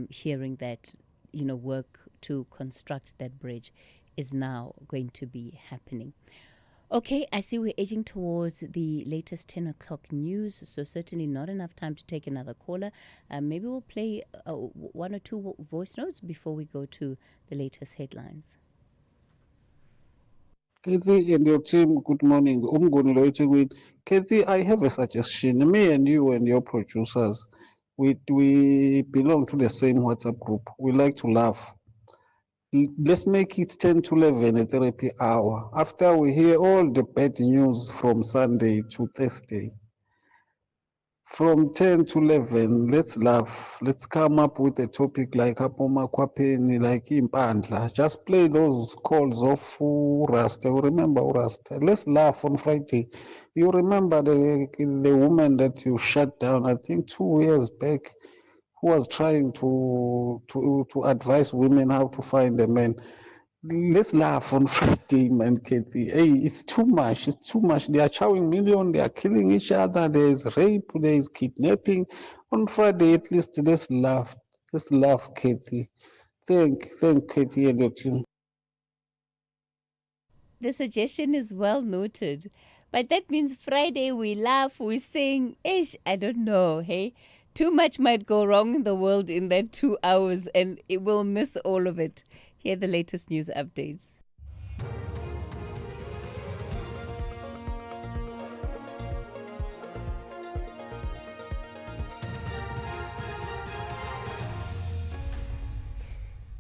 hearing that work to construct that bridge is now going to be happening. Okay, I see we're edging towards the latest 10 o'clock news, so certainly not enough time to take another caller. Maybe we'll play one or two voice notes before we go to the latest headlines. Kathy and your team, good morning. Kathy, I have a suggestion. Me and you and your producers, we belong to the same WhatsApp group. We like to laugh. Let's make it 10 to 11 a therapy hour. After we hear all the bad news from Sunday to Thursday, from 10 to 11, let's laugh. Let's come up with a topic like Apoma Kwapeni, like Impandla. Just play those calls of Rasta. You remember Rasta. Let's laugh on Friday. You remember the woman that you shut down, I think 2 years back, who was trying to advise women how to find a man. Let's laugh on Friday, man, Kathy. Hey, it's too much. It's too much. They are chowing million. They are killing each other. There is rape. There is kidnapping. On Friday, at least, let's laugh. Let's laugh, Kathy. Thank Kathy and your team. The suggestion is well noted. But that means Friday we laugh, we sing. I don't know, hey? Too much might go wrong in the world in that 2 hours and it will miss all of it. Here are the latest news updates.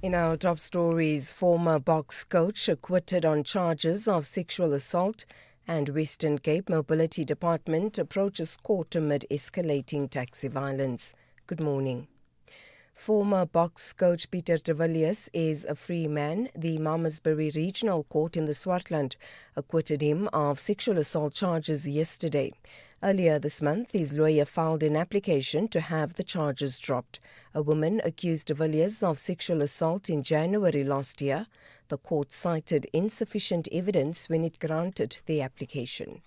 In our top stories, former box coach acquitted on charges of sexual assault, and Western Cape Mobility Department approaches court amid escalating taxi violence. Good morning. Former box coach Pieter de Villiers is a free man. The Malmesbury Regional Court in the Swartland acquitted him of sexual assault charges yesterday. Earlier this month, his lawyer filed an application to have the charges dropped. A woman accused de Villiers of sexual assault in January last year. The court cited insufficient evidence when it granted the application.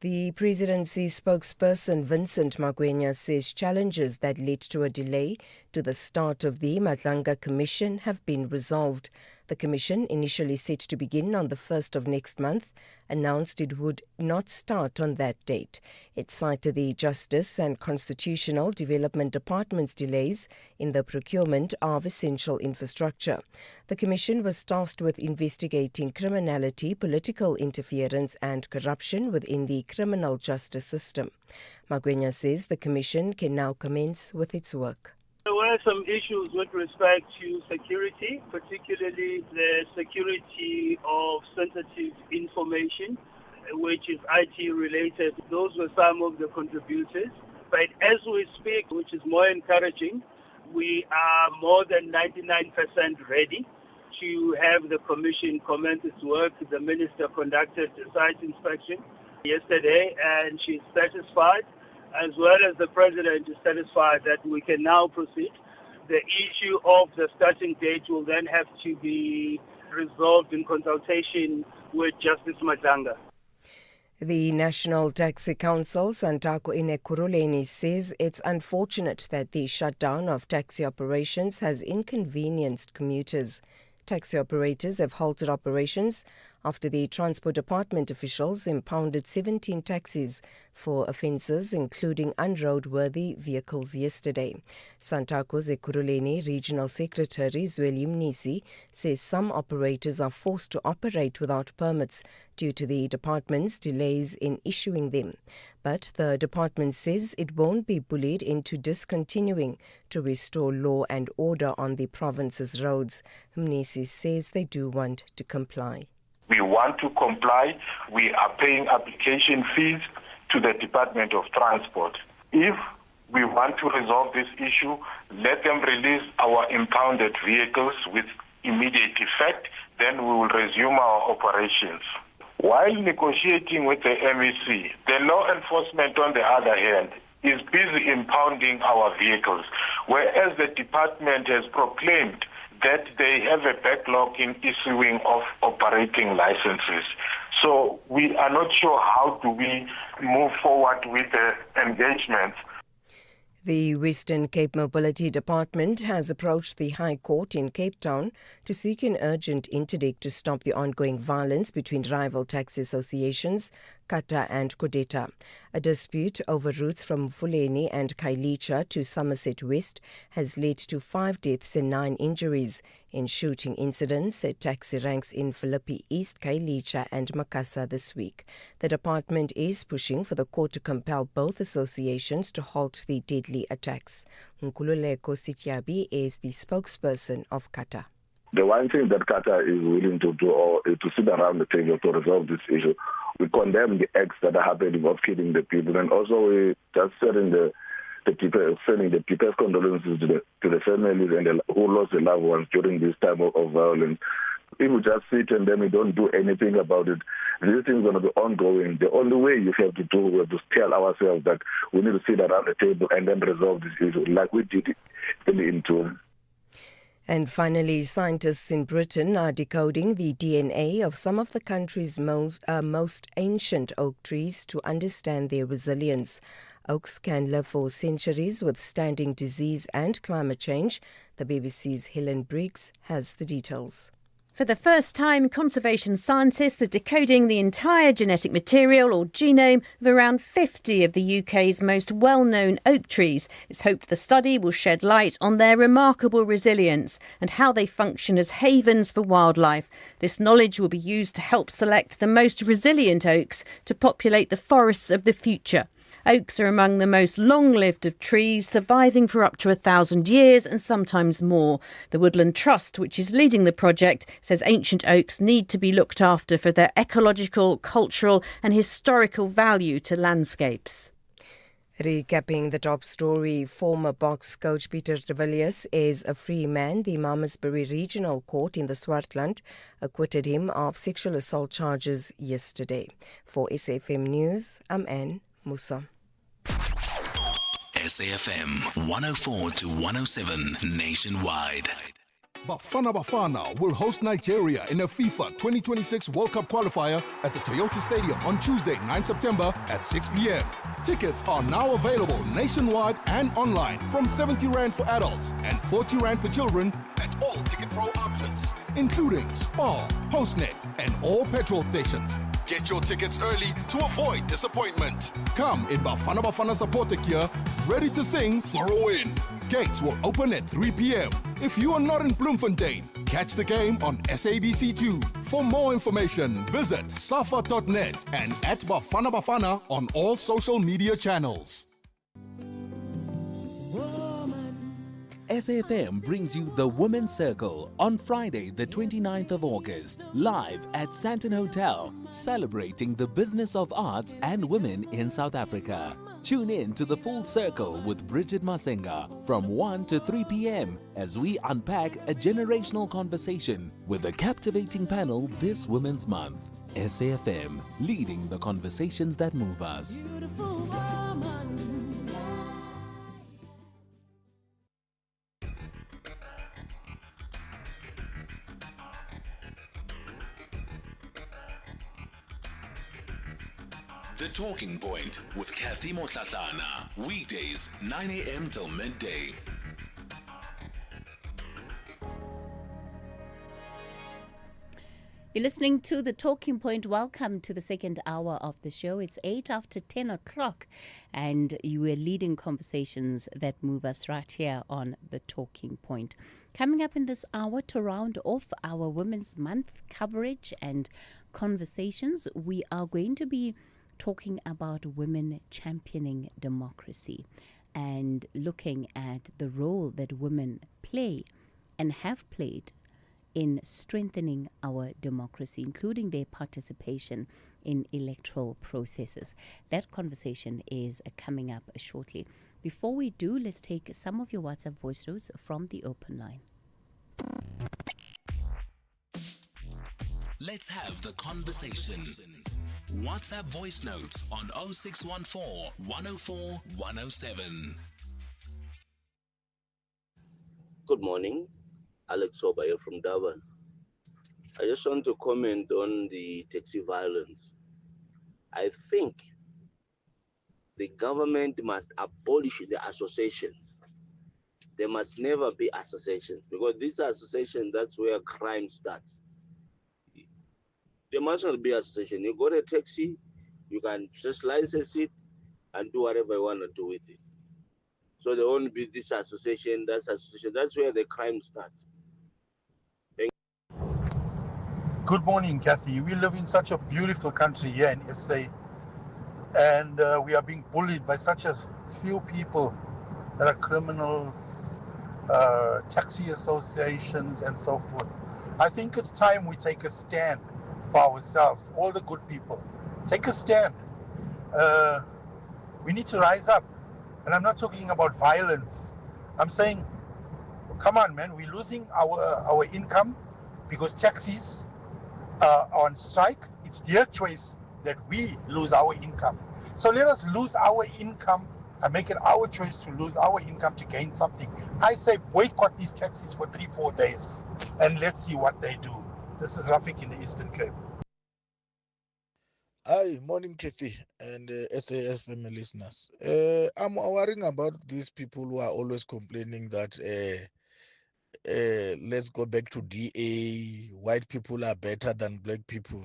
The presidency spokesperson Vincent Magwenya says challenges that led to a delay to the start of the Madlanga Commission have been resolved. The commission, initially set to begin on the 1st of next month, announced it would not start on that date. It cited the Justice and Constitutional Development Department's delays in the procurement of essential infrastructure. The commission was tasked with investigating criminality, political interference and corruption within the criminal justice system. Magwenya says the commission can now commence with its work. There were some issues with respect to security, particularly the security of sensitive information, which is IT related. Those were some of the contributors. But as we speak, which is more encouraging, we are more than 99% ready to have the commission commence its work. The minister conducted a site inspection yesterday and she's satisfied, as well as the president is satisfied that we can now proceed. The issue of the starting date will then have to be resolved in consultation with Justice Madlanga. The National Taxi Council, Santako Inekuruleni, says it's unfortunate that the shutdown of taxi operations has inconvenienced commuters. Taxi operators have halted operations after the Transport Department officials impounded 17 taxis for offences including unroadworthy vehicles yesterday. Santako Zekuruleni Regional Secretary Zweli Mnisi says some operators are forced to operate without permits due to the department's delays in issuing them. But the department says it won't be bullied into discontinuing to restore law and order on the province's roads. Mnisi says they do want to comply. We want to comply. We are paying application fees to the Department of Transport. If we want to resolve this issue, let them release our impounded vehicles with immediate effect, then we will resume our operations. While negotiating with the MEC, the law enforcement, on the other hand, is busy impounding our vehicles, whereas the department has proclaimed that they have a backlog in issuing of operating licenses. So we are not sure how do we move forward with the engagement. The Western Cape Mobility Department has approached the High Court in Cape Town to seek an urgent interdict to stop the ongoing violence between rival taxi associations, Kata and Kudeta. A dispute over routes from Fuleni and Kailicha to Somerset West has led to 5 deaths and 9 injuries in shooting incidents at taxi ranks in Philippi East, Kailicha and Makassar this week. The department is pushing for the court to compel both associations to halt the deadly attacks. Nkululeko Sityabi is the spokesperson of Kata. The one thing that Qatar is willing to do is to sit around the table to resolve this issue. We condemn the acts that are happening of killing the people, and also we just sending the deepest condolences to the families and who lost their loved ones during this time of violence. If we just sit and then we don't do anything about it, this thing is going to be ongoing. The only way you have to do is to tell ourselves that we need to sit around the table and then resolve this issue, like we did in June. And finally, scientists in Britain are decoding the DNA of some of the country's most ancient oak trees to understand their resilience. Oaks can live for centuries withstanding disease and climate change. The BBC's Helen Briggs has the details. For the first time, conservation scientists are decoding the entire genetic material or genome of around 50 of the UK's most well-known oak trees. It's hoped the study will shed light on their remarkable resilience and how they function as havens for wildlife. This knowledge will be used to help select the most resilient oaks to populate the forests of the future. Oaks are among the most long-lived of trees, surviving for up to 1,000 years and sometimes more. The Woodland Trust, which is leading the project, says ancient oaks need to be looked after for their ecological, cultural and historical value to landscapes. Recapping the top story, former box coach Peter de Villiers is a free man. The Malmesbury Regional Court in the Swartland acquitted him of sexual assault charges yesterday. For SAFM News, I'm Anne Musa. SAFM 104 to 107 nationwide. Bafana Bafana will host Nigeria in a FIFA 2026 World Cup qualifier at the Toyota Stadium on Tuesday, 9 September at 6 p.m. Tickets are now available nationwide and online from 70 Rand for adults and 40 Rand for children at all Ticket Pro outlets, including Spar, Postnet, and all petrol stations. Get your tickets early to avoid disappointment. Come in Bafana Bafana supporter gear, ready to sing for a win. Gates will open at 3 p.m. If you are not in Bloemfontein, catch the game on SABC2. For more information, visit safa.net and at Bafana Bafana on all social media channels. SAFM brings you the Women's Circle on Friday, the 29th of August, live at Sandton Hotel, celebrating the business of arts and women in South Africa. Tune in to the Full Circle with Bridget Masenga from 1 to 3 p.m. as we unpack a generational conversation with a captivating panel this Women's Month. SAFM, leading the conversations that move us. The Talking Point with Cathy Mohlahlana. Weekdays, 9 a.m. till midday. You're listening to The Talking Point. Welcome to the second hour of the show. It's 8 after 10 o'clock, and you are leading conversations that move us right here on The Talking Point. Coming up in this hour to round off our Women's Month coverage and conversations, we are going to be talking about women championing democracy and looking at the role that women play and have played in strengthening our democracy, including their participation in electoral processes. That conversation is coming up shortly. Before we do, let's take some of your WhatsApp voice notes from the open line. Let's have the conversation. WhatsApp voice notes on 0614 104 107. Good morning, Alex Obayo from Durban. I just want to comment on the taxi violence. I think the government must abolish the associations. There must never be associations, because these associations, that's where crime starts. There must not be association. You got a taxi, You can just license it and do whatever you want to do with it. So there won't be this association, that association. That's where the crime starts. Good morning, Cathy. We live in such a beautiful country here in SA, and we are being bullied by such a few people that are criminals, taxi associations, and so forth. I think it's time we take a stand for ourselves, all the good people. Take a stand. We need to rise up. And I'm not talking about violence. I'm saying, come on, man, we're losing our income because taxis are on strike. It's their choice that we lose our income. So let us lose our income and make it our choice to lose our income to gain something. I say boycott these taxis for 3-4 days and let's see what they do. This is Rafik in the Eastern Cape. Hi, morning, Cathy and SAFM listeners. I'm worrying about these people who are always complaining that let's go back to DA, white people are better than black people.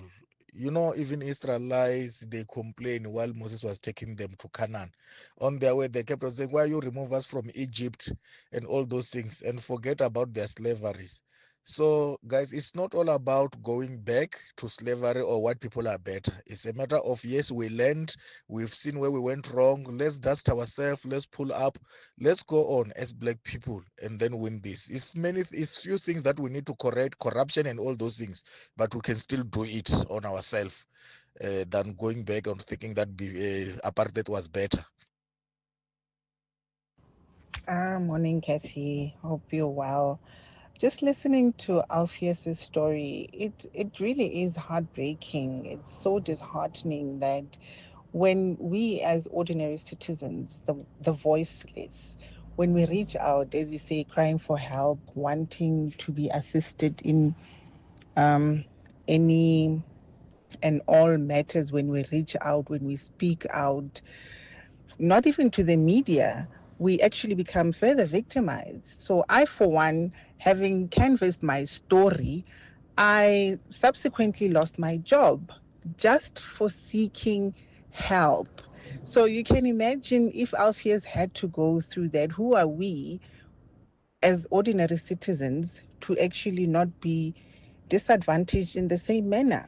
You know, even Israelites, they complain while Moses was taking them to Canaan. On their way, they kept on saying, why you remove us from Egypt and all those things and forget about their slaveries. So, guys, it's not all about going back to slavery or white people are better. It's a matter of, yes, we learned, we've seen where we went wrong. Let's dust ourselves, let's pull up, let's go on as black people and then win this. It's few things that we need to correct, corruption and all those things, but we can still do it on ourselves than going back and thinking that apartheid was better. Morning, Cathy. Hope you're well. Just listening to Alpheus's story, it really is heartbreaking. It's so disheartening that when we as ordinary citizens, the voiceless, when we reach out, as you say, crying for help, wanting to be assisted in any and all matters, when we reach out, when we speak out, not even to the media, we actually become further victimized. So I, for one, having canvassed my story, I subsequently lost my job just for seeking help. So you can imagine if Alpheus had to go through that, who are we as ordinary citizens to actually not be disadvantaged in the same manner?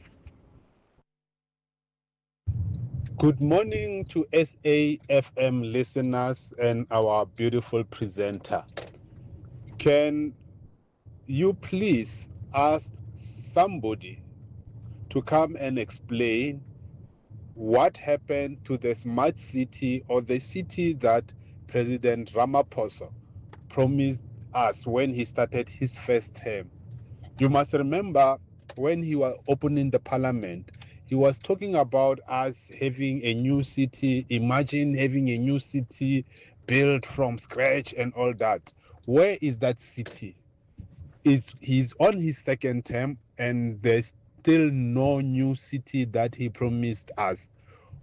Good morning to SAFM listeners and our beautiful presenter. Can you please ask somebody to come and explain what happened to the smart city or the city that President Ramaphosa promised us when he started his first term? You must remember when he was opening the parliament, he was talking about us having a new city. Imagine having a new city built from scratch and all that. Where is that city? He's on his second term and there's still no new city that he promised us.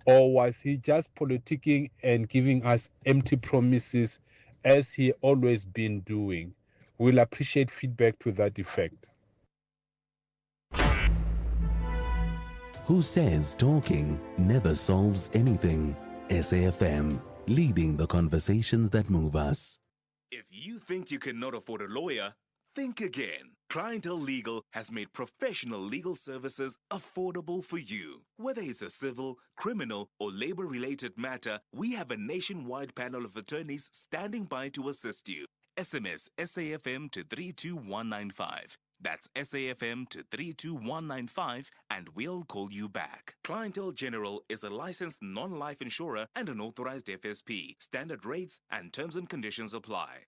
Or was he just politicking and giving us empty promises as he always been doing? We'll appreciate feedback to that effect. Who says talking never solves anything? SAFM, leading the conversations that move us. If you think you cannot afford a lawyer, think again. Clientele Legal has made professional legal services affordable for you. Whether it's a civil, criminal, or labor-related matter, we have a nationwide panel of attorneys standing by to assist you. SMS SAFM to 32195. That's SAFM to 32195 and we'll call you back. Clientele General is a licensed non-life insurer and an authorized FSP. Standard rates and terms and conditions apply.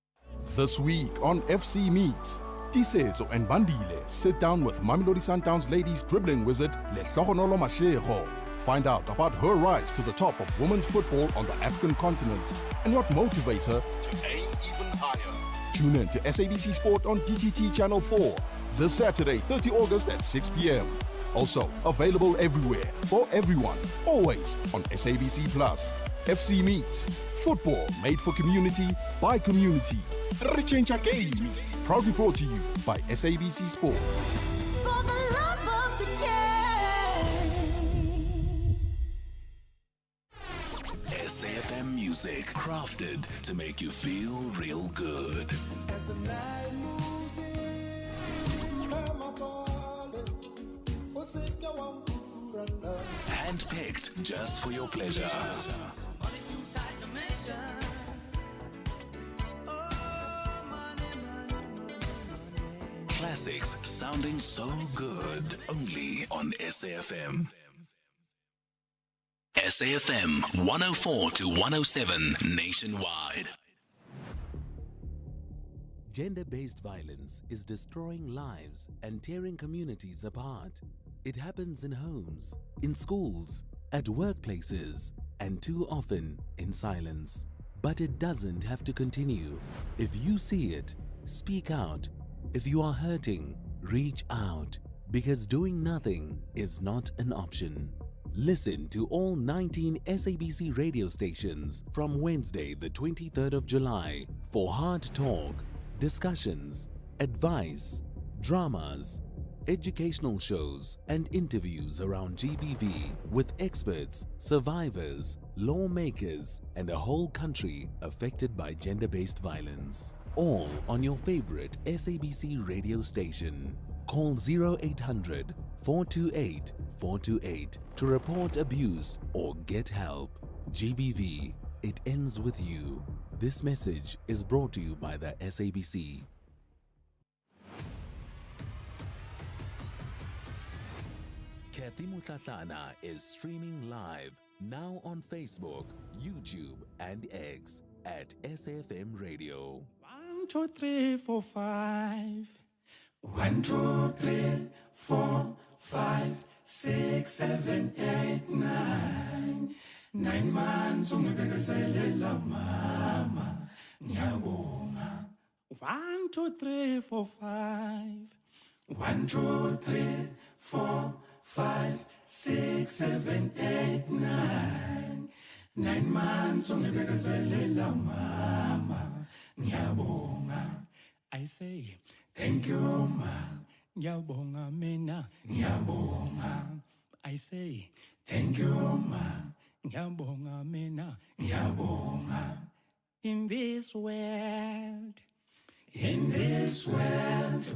This week on FC Meets, Tisetso and Bandile sit down with Mamelodi Sundowns ladies dribbling wizard Lehlohonolo Mashego. Find out about her rise to the top of women's football on the African continent and what motivates her to aim even higher. Tune in to SABC Sport on DTT Channel 4 this Saturday, 30 August at 6 p.m. Also available everywhere for everyone, always on SABC Plus. FC Meets, football made for community by community. Rechencha Game, proudly brought to you by SABC Sport. For the love of the game. music crafted to make you feel real good. Handpicked just for your pleasure. Classics sounding so good only on SAFM. SAFM 104 to 107 nationwide. Gender-based violence is destroying lives and tearing communities apart. It happens in homes, in schools, at workplaces, and too often in silence. But it doesn't have to continue. If you see it, speak out. If you are hurting, reach out, because doing nothing is not an option. Listen to all 19 SABC radio stations from Wednesday, the 23rd of July for hard talk, discussions, advice, dramas, educational shows, and interviews around GBV with experts, survivors, lawmakers, and a whole country affected by gender-based violence. All on your favorite SABC radio station. Call 0800 428 428 to report abuse or get help. GBV, it ends with you. This message is brought to you by the SABC. Cathy Mohlahlana is streaming live now on Facebook, YouTube, and X at SAFM Radio. 1, 2, 3, 4, 5. 1, 2, 3, 4, 5, 6, 7, 8, 9. 9 months ungibekezelela mama ngiyabonga. 1, 2, 3, 4, 5. 1, 2, 3, 4, 5, 6, 7, 8, 9. 9 months ungibekezelela mama ngiyabonga. I say thank you ma ngiyabonga mina ngiyabonga. I say thank you ma ngiyabonga mina ngiyabonga. In this world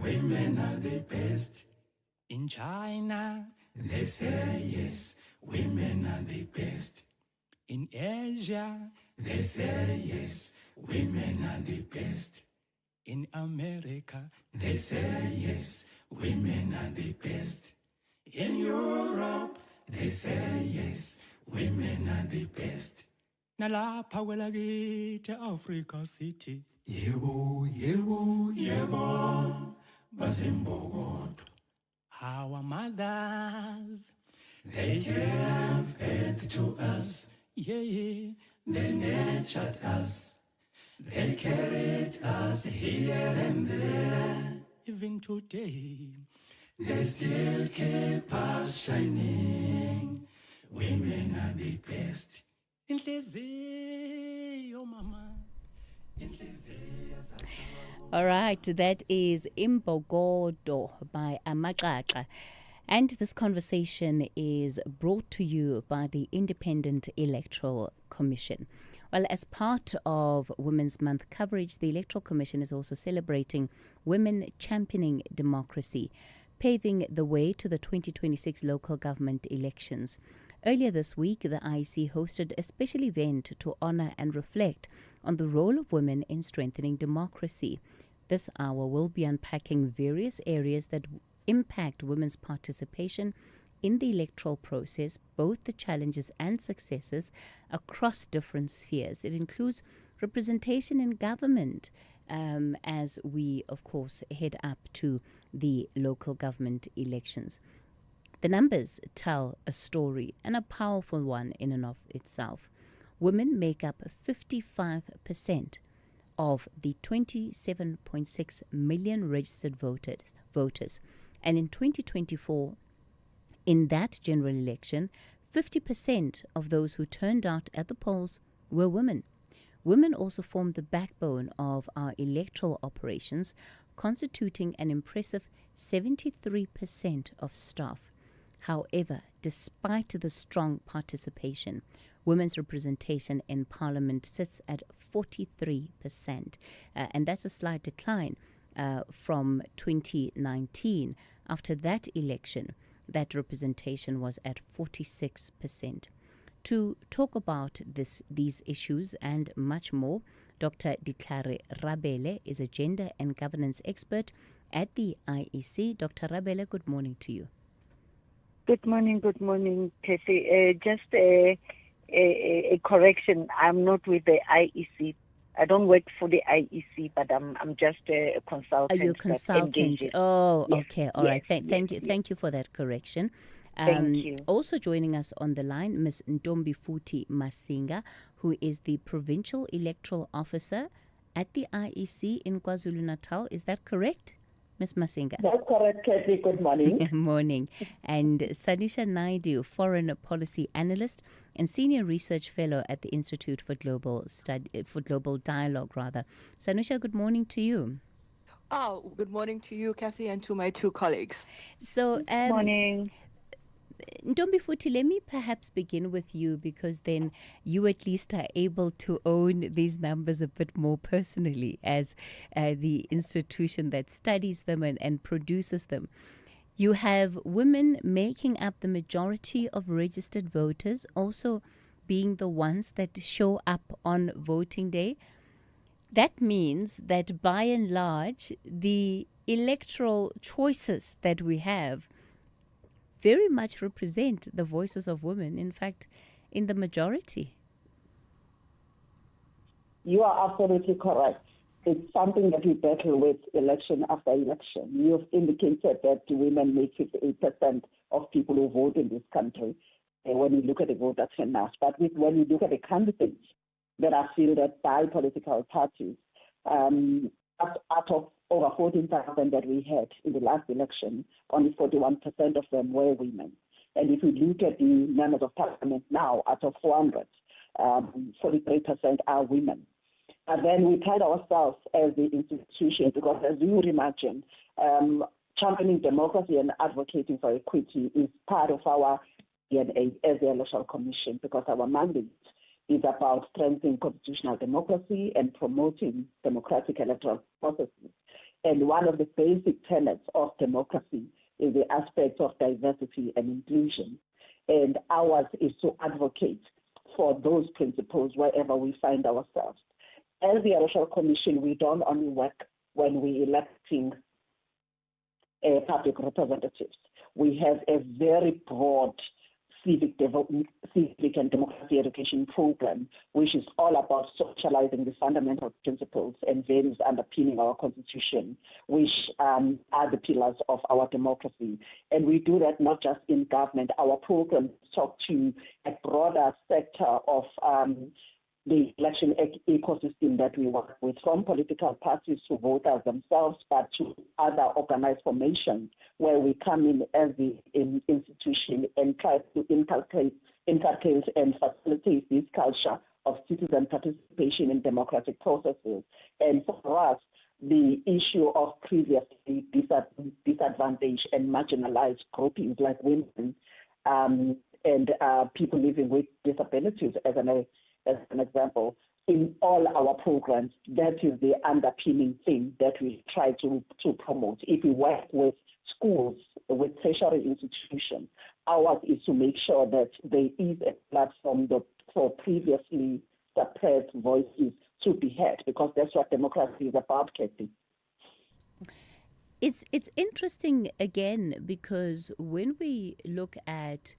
women are the best. In China they say yes, women are the best. In Asia they say yes, women are the best. In America they say yes, women are the best. In Europe they say yes, women are the best. Nalapha kwelakithi Africa City yebo yebo yebo bazimbokodo. Our mothers they gave birth to us, yeah, they nurtured us. They carried us here and there. Even today, they still keep us shining. Women are the best. Inhliziyo mama. All right, that is Imbogodo by Amaqaqa. And this conversation is brought to you by the Independent Electoral Commission. Well, as part of Women's Month coverage, the Electoral Commission is also celebrating women championing democracy, paving the way to the 2026 local government elections. Earlier this week, the IEC hosted a special event to honor and reflect on the role of women in strengthening democracy. This hour will be unpacking various areas that impact women's participation in the electoral process, both the challenges and successes across different spheres. It includes representation in government as we, of course, head up to the local government elections. The numbers tell a story, and a powerful one in and of itself. Women make up 55% of the 27.6 million registered voters. And in 2024, in that general election, 50% of those who turned out at the polls were women. Women also form the backbone of our electoral operations, constituting an impressive 73% of staff. However, despite the strong participation, women's representation in parliament sits at 43%, and that's a slight decline from 2019. After that election, that representation was at 46%. To talk about these issues and much more, Dr. Ditlhare Rabele is a gender and governance expert at the IEC. Dr. Rabele, good morning to you. Good morning, Cathy. Just a correction. I'm not with the IEC. I don't work for the IEC, but I'm just a consultant. Are you a consultant? Oh, yes. Okay. All right. Thank you. Thank you for that correction. Thank you. Also joining us on the line, Ms. Ntombifuthi Masinga, who is the Provincial Electoral Officer at the IEC in KwaZulu-Natal. Is that correct, Ms. Masinga? That's correct, Cathy. Good morning. Good morning. And Sanusha Naidu, Foreign Policy Analyst and Senior Research Fellow at the Institute for Global Dialogue. Sanusha, good morning to you. Oh, good morning to you, Cathy, and to my two colleagues. So, morning. Ntombifuthi, let me perhaps begin with you, because then you at least are able to own these numbers a bit more personally as the institution that studies them and produces them. You have women making up the majority of registered voters, also being the ones that show up on voting day. That means that by and large, the electoral choices that we have very much represent the voices of women, in fact, in the majority. You are absolutely correct. It's something that we battle with election after election. You've indicated that women make 58% of people who vote in this country when you look at the voter turnout. But when you look at the candidates that are fielded by political parties, out of over 14,000 that we had in the last election, only 41% of them were women. And if we look at the members of parliament now, out of 400, 43% are women. And then we pride ourselves as the institution because, as you would imagine, championing democracy and advocating for equity is part of our DNA as the Electoral Commission, because our mandate is about strengthening constitutional democracy and promoting democratic electoral processes. And one of the basic tenets of democracy is the aspect of diversity and inclusion. And ours is to advocate for those principles wherever we find ourselves. As the Electoral Commission, we don't only work when we're electing public representatives. We have a very broad civic and democracy education program, which is all about socializing the fundamental principles and values underpinning our constitution, which are the pillars of our democracy. And we do that not just in government. Our programs talk to a broader sector of the election ecosystem that we work with, from political parties to voters themselves, but to other organized formations where we come in as the institution and try to inculcate and facilitate this culture of citizen participation in democratic processes. And for us, the issue of previously disadvantaged and marginalized groupings like women and people living with disabilities, as an example, in all our programs, that is the underpinning thing that we try to promote. If we work with schools, with tertiary institutions, ours is to make sure that there is a platform for previously suppressed voices to be heard, because that's what democracy is about, Cathy. It's interesting, again, because when we look at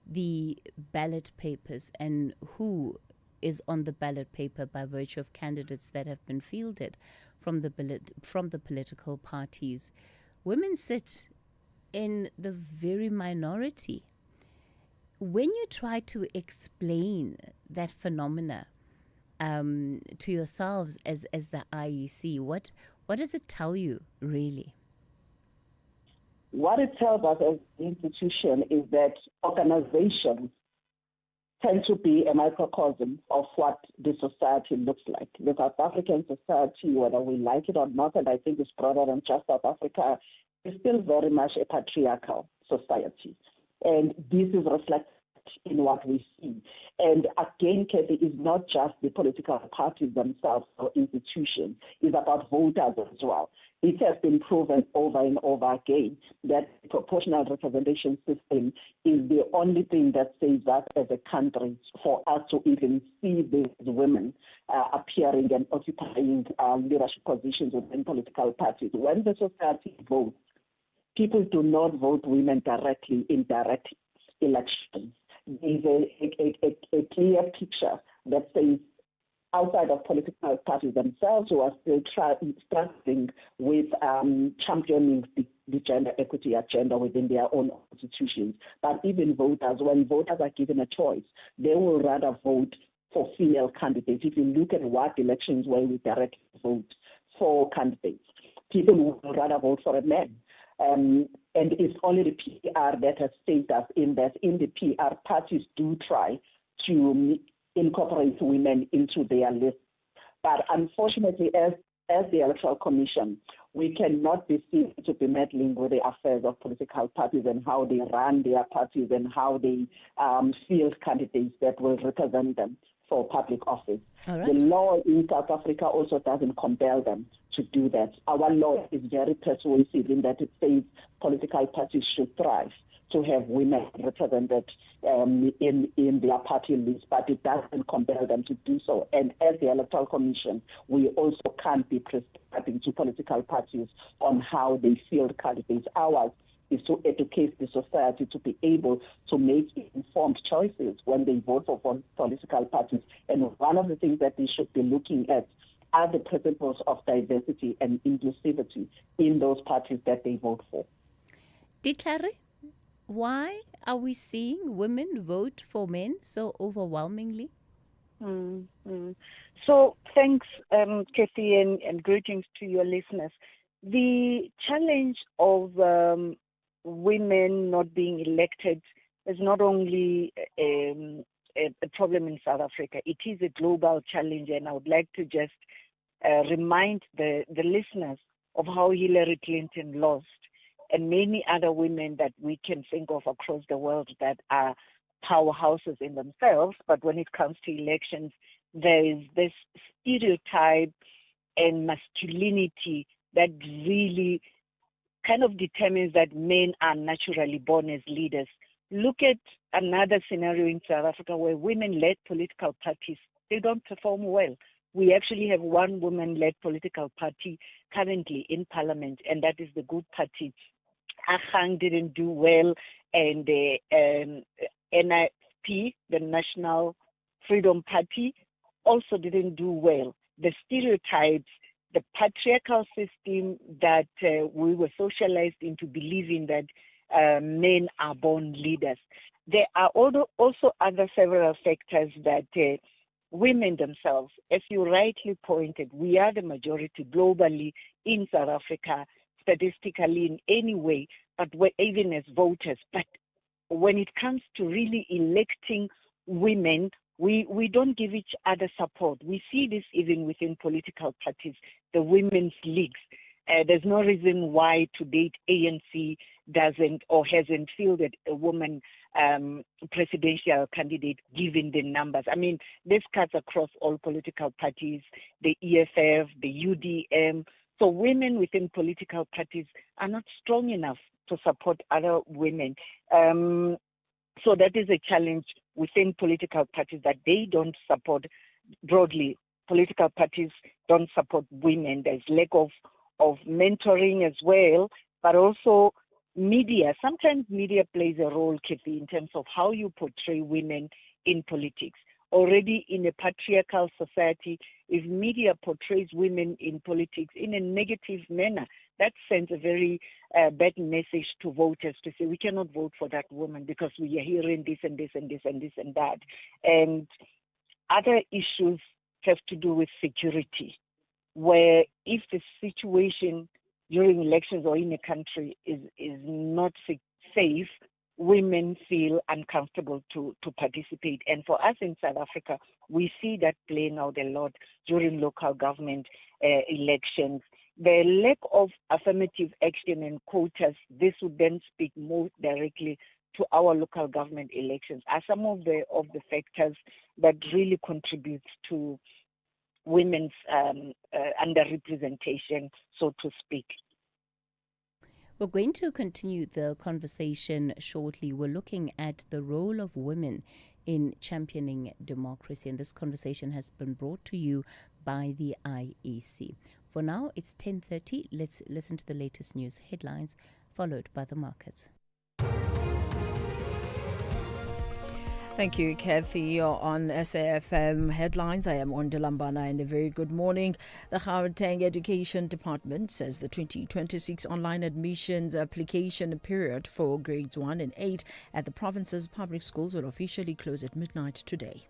the ballot papers and who is on the ballot paper by virtue of candidates that have been fielded from the political parties, women sit in the very minority. When you try to explain that phenomena to yourselves as the IEC, what does it tell you, really? What it tells us as an institution is that organizations tend to be a microcosm of what the society looks like. The South African society, whether we like it or not, and I think it's broader than just South Africa, is still very much a patriarchal society. And this is reflected in what we see. And again, Cathy, is not just the political parties themselves or institutions, it's about voters as well. It has been proven over and over again that the proportional representation system is the only thing that saves us as a country for us to even see these women appearing and occupying leadership positions within political parties. When the society votes, people do not vote women directly in direct elections. There's a clear picture that says outside of political parties themselves who are still struggling with championing the gender equity agenda within their own institutions. But even voters, when voters are given a choice, they will rather vote for female candidates. If you look at what elections where we directly vote for candidates, people will rather vote for a man. And it's only the PR that has stayed us in that. In the PR, parties do try to incorporate women into their list. But unfortunately, as the Electoral Commission, we cannot be seen to be meddling with the affairs of political parties and how they run their parties and how they field candidates that will represent them for public office. All right. The law in South Africa also doesn't compel them to do that. Our law is very persuasive in that it says political parties should thrive to have women represented in their party list, but it doesn't compel them to do so. And as the Electoral Commission, we also can't be prescribing to political parties on how they field candidates. Ours is to educate the society to be able to make informed choices when they vote for political parties. And one of the things that they should be looking at are the principles of diversity and inclusivity in those parties that they vote for. Ditlhare, why are we seeing women vote for men so overwhelmingly? So thanks, Cathy, and greetings to your listeners. The challenge of women not being elected is not only a problem in South Africa, it is a global challenge, and I would like to just remind the listeners of how Hillary Clinton lost, and many other women that we can think of across the world that are powerhouses in themselves, but when it comes to elections, there is this stereotype and masculinity that really kind of determines that men are naturally born as leaders. Look at another scenario in South Africa where women-led political parties, they don't perform well. We actually have one woman-led political party currently in parliament, and that is the Good Party. Ahang didn't do well, and the NIP, the National Freedom Party, also didn't do well. The stereotypes, the patriarchal system that we were socialized into believing that men are born leaders. There are also other several factors that women themselves, as you rightly pointed, we are the majority globally in South Africa, statistically in any way, but even as voters. But when it comes to really electing women, we don't give each other support. We see this even within political parties, the women's leagues. There's no reason why to date ANC doesn't or hasn't fielded a woman presidential candidate given the numbers. I mean, this cuts across all political parties, the EFF, the UDM. So women within political parties are not strong enough to support other women. So that is a challenge within political parties that they don't support broadly. Political parties don't support women. There's lack of mentoring as well, but also media. Sometimes media plays a role, Cathy, in terms of how you portray women in politics. Already in a patriarchal society, if media portrays women in politics in a negative manner, that sends a very bad message to voters to say we cannot vote for that woman because we are hearing this and this and this and this and that. And other issues have to do with security, where if the situation during elections or in a country is not safe, women feel uncomfortable to participate. And for us in South Africa, we see that playing out a lot during local government elections. The lack of affirmative action and quotas, this would then speak more directly to our local government elections are some of the factors that really contribute to women's underrepresentation, so to speak. We're going to continue the conversation shortly. We're looking at the role of women in championing democracy, and this conversation has been brought to you by the IEC. For now, it's 10:30. Let's listen to the latest news headlines, followed by the markets. Thank you, Cathy. You're on SAFM Headlines. I am Wanda Lambana, and a very good morning. The Gauteng Education Department says the 2026 online admissions application period for grades 1 and 8 at the province's public schools will officially close at midnight today.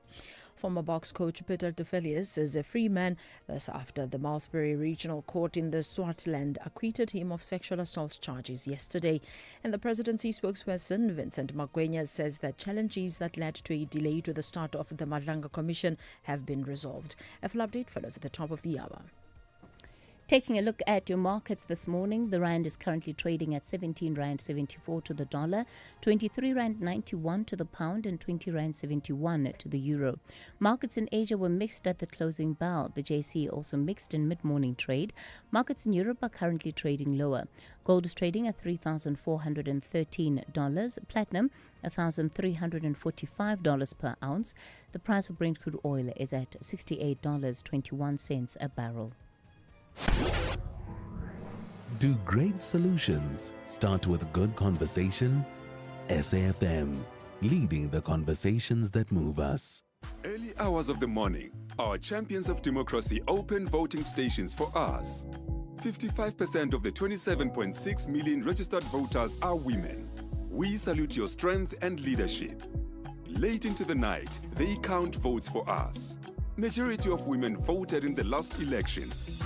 Former box coach Peter de Villiers is a free man. This after the Malmesbury Regional Court in the Swartland acquitted him of sexual assault charges yesterday. And the presidency spokesperson Vincent Magwenya says that challenges that led to a delay to the start of the Madlanga Commission have been resolved. A full update follows at the top of the hour. Taking a look at your markets this morning, the rand is currently trading at 17 rand 74 to the dollar, 23 rand 91 to the pound, and 20 rand 71 to the euro. Markets in Asia were mixed at the closing bell. The JSE also mixed in mid-morning trade. Markets in Europe are currently trading lower. Gold is trading at $3,413. Platinum, $1,345 per ounce. The price of Brent crude oil is at $68.21 a barrel. Do great solutions start with good conversation? SAFM, leading the conversations that move us. Early hours of the morning, our champions of democracy open voting stations for us. 55% of the 27.6 million registered voters are women. We salute your strength and leadership. Late into the night, they count votes for us. Majority of women voted in the last elections.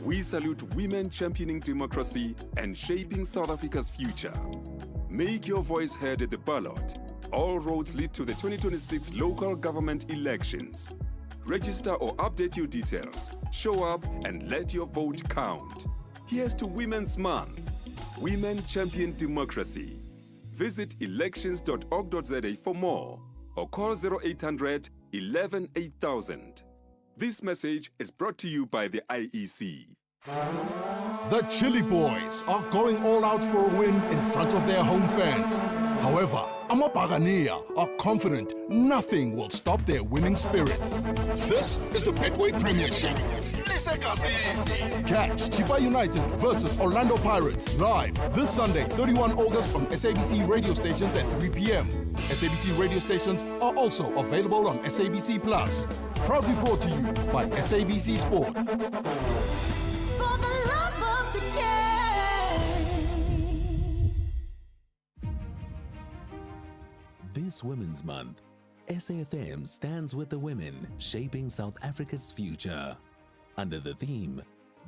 We salute women championing democracy and shaping South Africa's future. Make your voice heard at the ballot. All roads lead to the 2026 local government elections. Register or update your details. Show up and let your vote count. Here's to Women's Month. Women champion democracy. Visit elections.org.za for more or call 0800 11 8000. This message is brought to you by the IEC. The Chili Boys are going all out for a win in front of their home fans. However, Amapagania are confident nothing will stop their winning spirit. This is the Betway Premiership. Catch Chipa United versus Orlando Pirates live this Sunday, 31 August from SABC radio stations at 3 p.m. SABC radio stations are also available on SABC Plus. Proudly brought to you by SABC Sport. For the love of the game. This Women's Month, SAFM stands with the women shaping South Africa's future. Under the theme,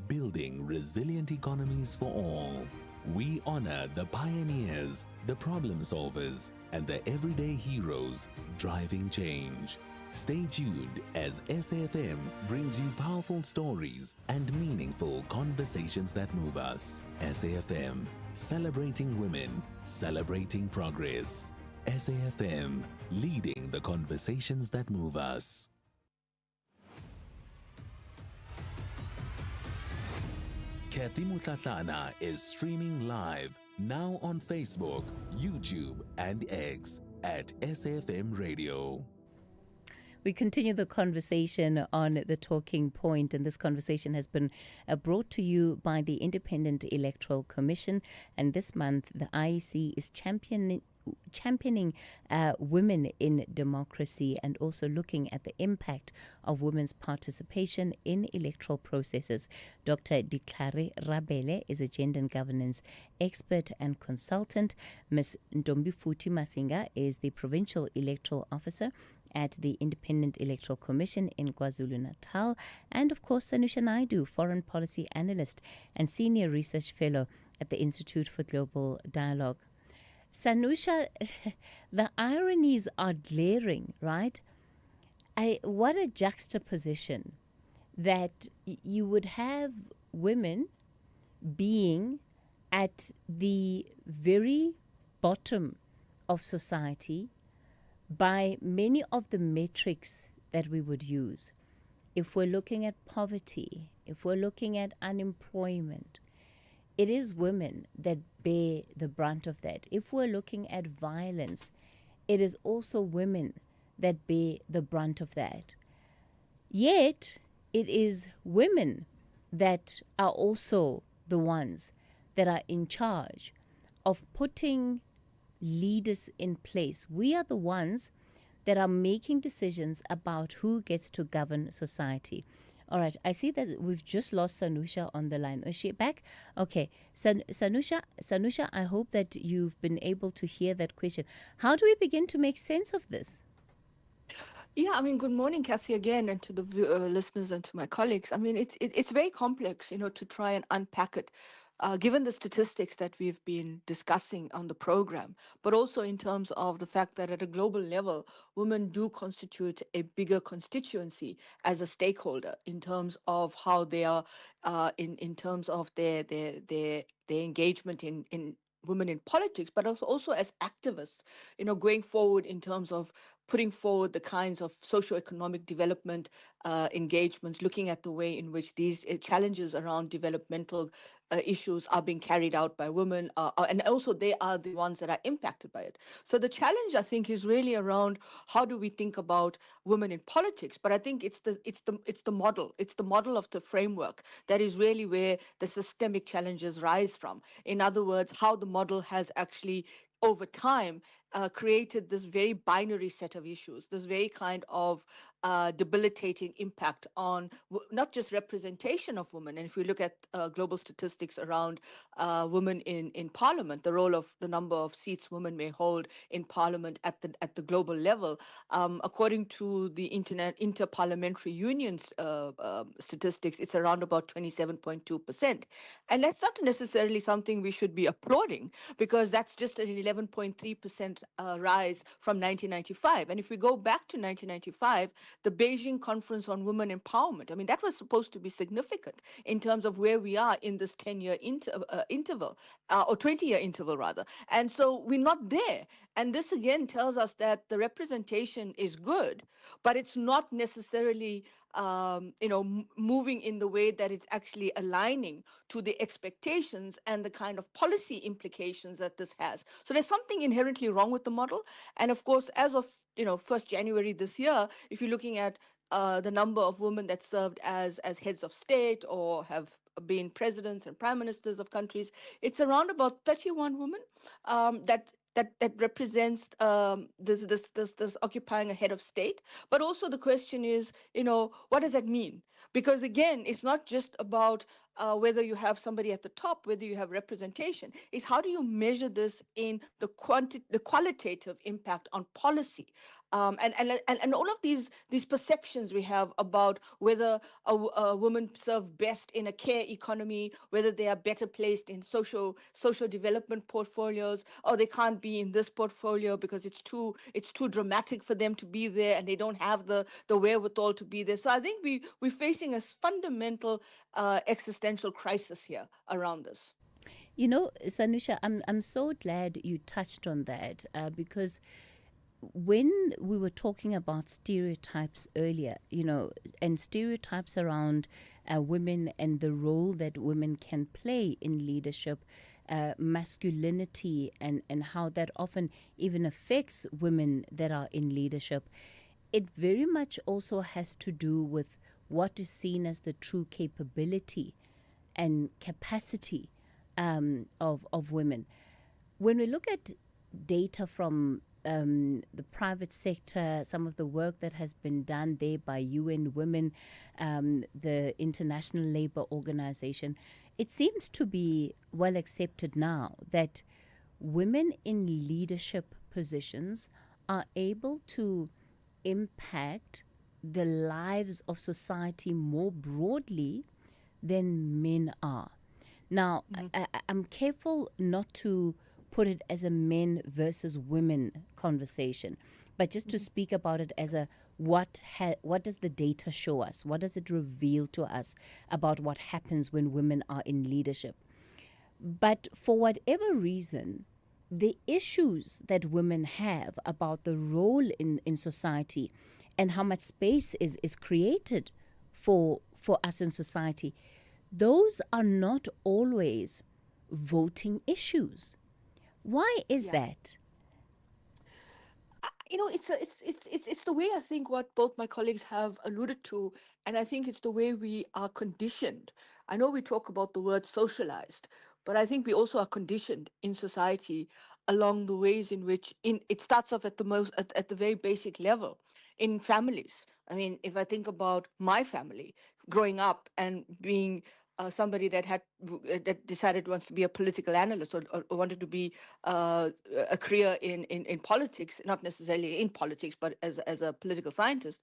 Building Resilient Economies for All, we honor the pioneers, the problem solvers, and the everyday heroes driving change. Stay tuned as SAFM brings you powerful stories and meaningful conversations that move us. SAFM, celebrating women, celebrating progress. SAFM, leading the conversations that move us. Cathy Mohlahlana is streaming live now on Facebook, YouTube, and X at SAFM Radio. We continue the conversation on the talking point, and this conversation has been brought to you by the Independent Electoral Commission. And this month, the IEC is championing women in democracy and also looking at the impact of women's participation in electoral processes. Dr. Ditlhare Rabele is a gender and governance expert and consultant. Ms. Ntombifuthi Masinga is the provincial electoral officer at the Independent Electoral Commission in KwaZulu-Natal. And of course, Sanusha Naidu, foreign policy analyst and senior research fellow at the Institute for Global Dialogue. Sanusha, the ironies are glaring, right? What a juxtaposition that you would have women being at the very bottom of society by many of the metrics that we would use. If we're looking at poverty, if we're looking at unemployment, it is women that bear the brunt of that. If we're looking at violence, it is also women that bear the brunt of that. Yet, it is women that are also the ones that are in charge of putting leaders in place. We are the ones that are making decisions about who gets to govern society. All right, I see that we've just lost Sanusha on the line. Is she back? Okay, Sanusha, I hope that you've been able to hear that question. How do we begin to make sense of this? Yeah, I mean, good morning, Cathy, again, and to the listeners and to my colleagues. I mean, it's very complex, to try and unpack it, given the statistics that we've been discussing on the program, but also in terms of the fact that at a global level, women do constitute a bigger constituency as a stakeholder in terms of how they are, in terms of their engagement in women in politics, but also as activists, going forward in terms of putting forward the kinds of socio-economic development engagements, looking at the way in which these challenges around developmental issues are being carried out by women, and also they are the ones that are impacted by it. So the challenge, I think, is really around how do we think about women in politics. But I think it's the model of the framework that is really where the systemic challenges rise from. In other words, how the model has actually over time created this very binary set of issues, this very kind of debilitating impact on not just representation of women. And if we look at global statistics around women in parliament, the role of the number of seats women may hold in parliament at the global level, according to the Interparliamentary Union's statistics, it's around about 27.2%. And that's not necessarily something we should be applauding, because that's just an 11.3% rise from 1995. And if we go back to 1995, the Beijing Conference on Women Empowerment, I mean, that was supposed to be significant in terms of where we are in this 10-year interval, or 20-year interval, rather. And so we're not there. And this, again, tells us that the representation is good, but it's not necessarily moving in the way that it's actually aligning to the expectations and the kind of policy implications that this has. So there's something inherently wrong with the model. And of course, as of 1st January this year, if you're looking at the number of women that served as heads of state or have been presidents and prime ministers of countries, it's around about 31 women that represents this occupying a head of state. But also the question is, what does that mean? Because again, it's not just about whether you have somebody at the top, whether you have representation. It's how do you measure this in the qualitative impact on policy, and all of these perceptions we have about whether a woman serve best in a care economy, whether they are better placed in social development portfolios, or they can't be in this portfolio because it's too dramatic for them to be there, and they don't have the wherewithal to be there. So I think we're facing a fundamental existential crisis here around this. Sanusha, I'm so glad you touched on that, because when we were talking about stereotypes earlier, and stereotypes around women and the role that women can play in leadership, masculinity, and how that often even affects women that are in leadership, it very much also has to do with what is seen as the true capability and capacity of women. When we look at data from the private sector, some of the work that has been done there by UN Women, the International Labour Organization, it seems to be well accepted now that women in leadership positions are able to impact the lives of society more broadly than men are. Now, I'm careful not to put it as a men versus women conversation, but just to speak about it as a what does the data show us? What does it reveal to us about what happens when women are in leadership? But for whatever reason, the issues that women have about the role in society and how much space is created for us in society, those are not always voting issues. Why is that? It's the way I think what both my colleagues have alluded to, and I think it's the way we are conditioned. I know we talk about the word socialized, but I think we also are conditioned in society along the ways in which it starts off at the very basic level in families. I mean, if I think about my family growing up and being somebody that decided wants to be a political analyst or wanted to be a career in politics, not necessarily in politics, but as a political scientist.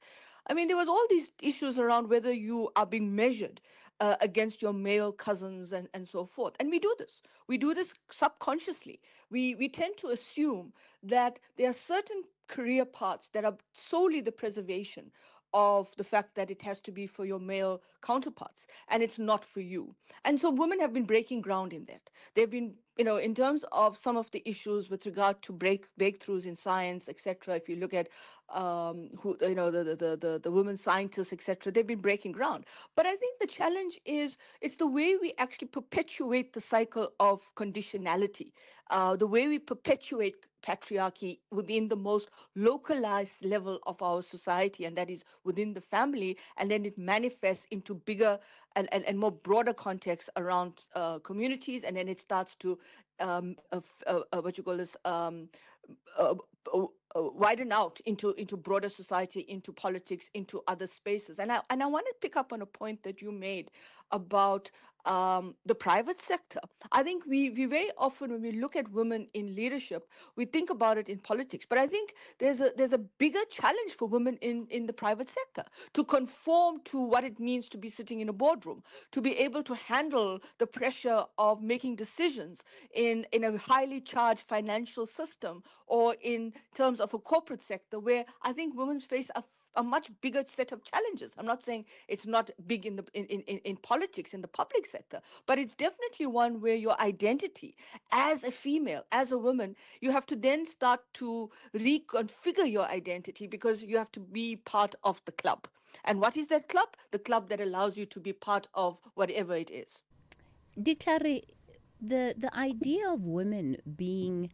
I mean, there was all these issues around whether you are being measured against your male cousins and so forth. And we do this. We do this subconsciously. We tend to assume that there are certain career paths that are solely the preservation of the fact that it has to be for your male counterparts and it's not for you. And so women have been breaking ground in that. They've been, in terms of some of the issues with regard to breakthroughs in science, etc. If you look at the women scientists, etc., they've been breaking ground. But I think the challenge is it's the way we actually perpetuate the cycle of conditionality, the way we perpetuate patriarchy within the most localized level of our society, and that is within the family, and then it manifests into bigger and more broader contexts around communities, and then it starts to widen out into broader society, into politics, into other spaces. And I want to pick up on a point that you made about the private sector. I think we very often, when we look at women in leadership, we think about it in politics. But I think there's a bigger challenge for women in the private sector to conform to what it means to be sitting in a boardroom, to be able to handle the pressure of making decisions in a highly charged financial system, or in terms of a corporate sector where I think women face a much bigger set of challenges. I'm not saying it's not big in politics, in the public sector, but it's definitely one where your identity as a female, as a woman, you have to then start to reconfigure your identity because you have to be part of the club. And what is that club? The club that allows you to be part of whatever it is. Ditlhare, the idea of women being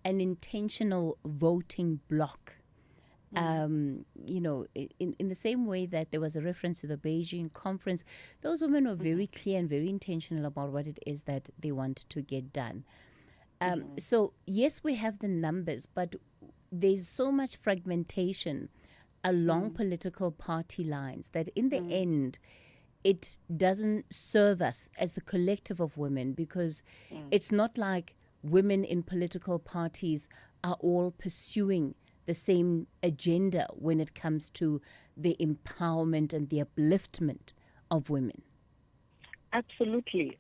an intentional voting bloc, in the same way that there was a reference to the Beijing conference, those women were very clear and very intentional about what it is that they wanted to get done. So yes, we have the numbers, but there's so much fragmentation along political party lines that in the end, it doesn't serve us as the collective of women, because it's not like women in political parties are all pursuing the same agenda when it comes to the empowerment and the upliftment of women. Absolutely,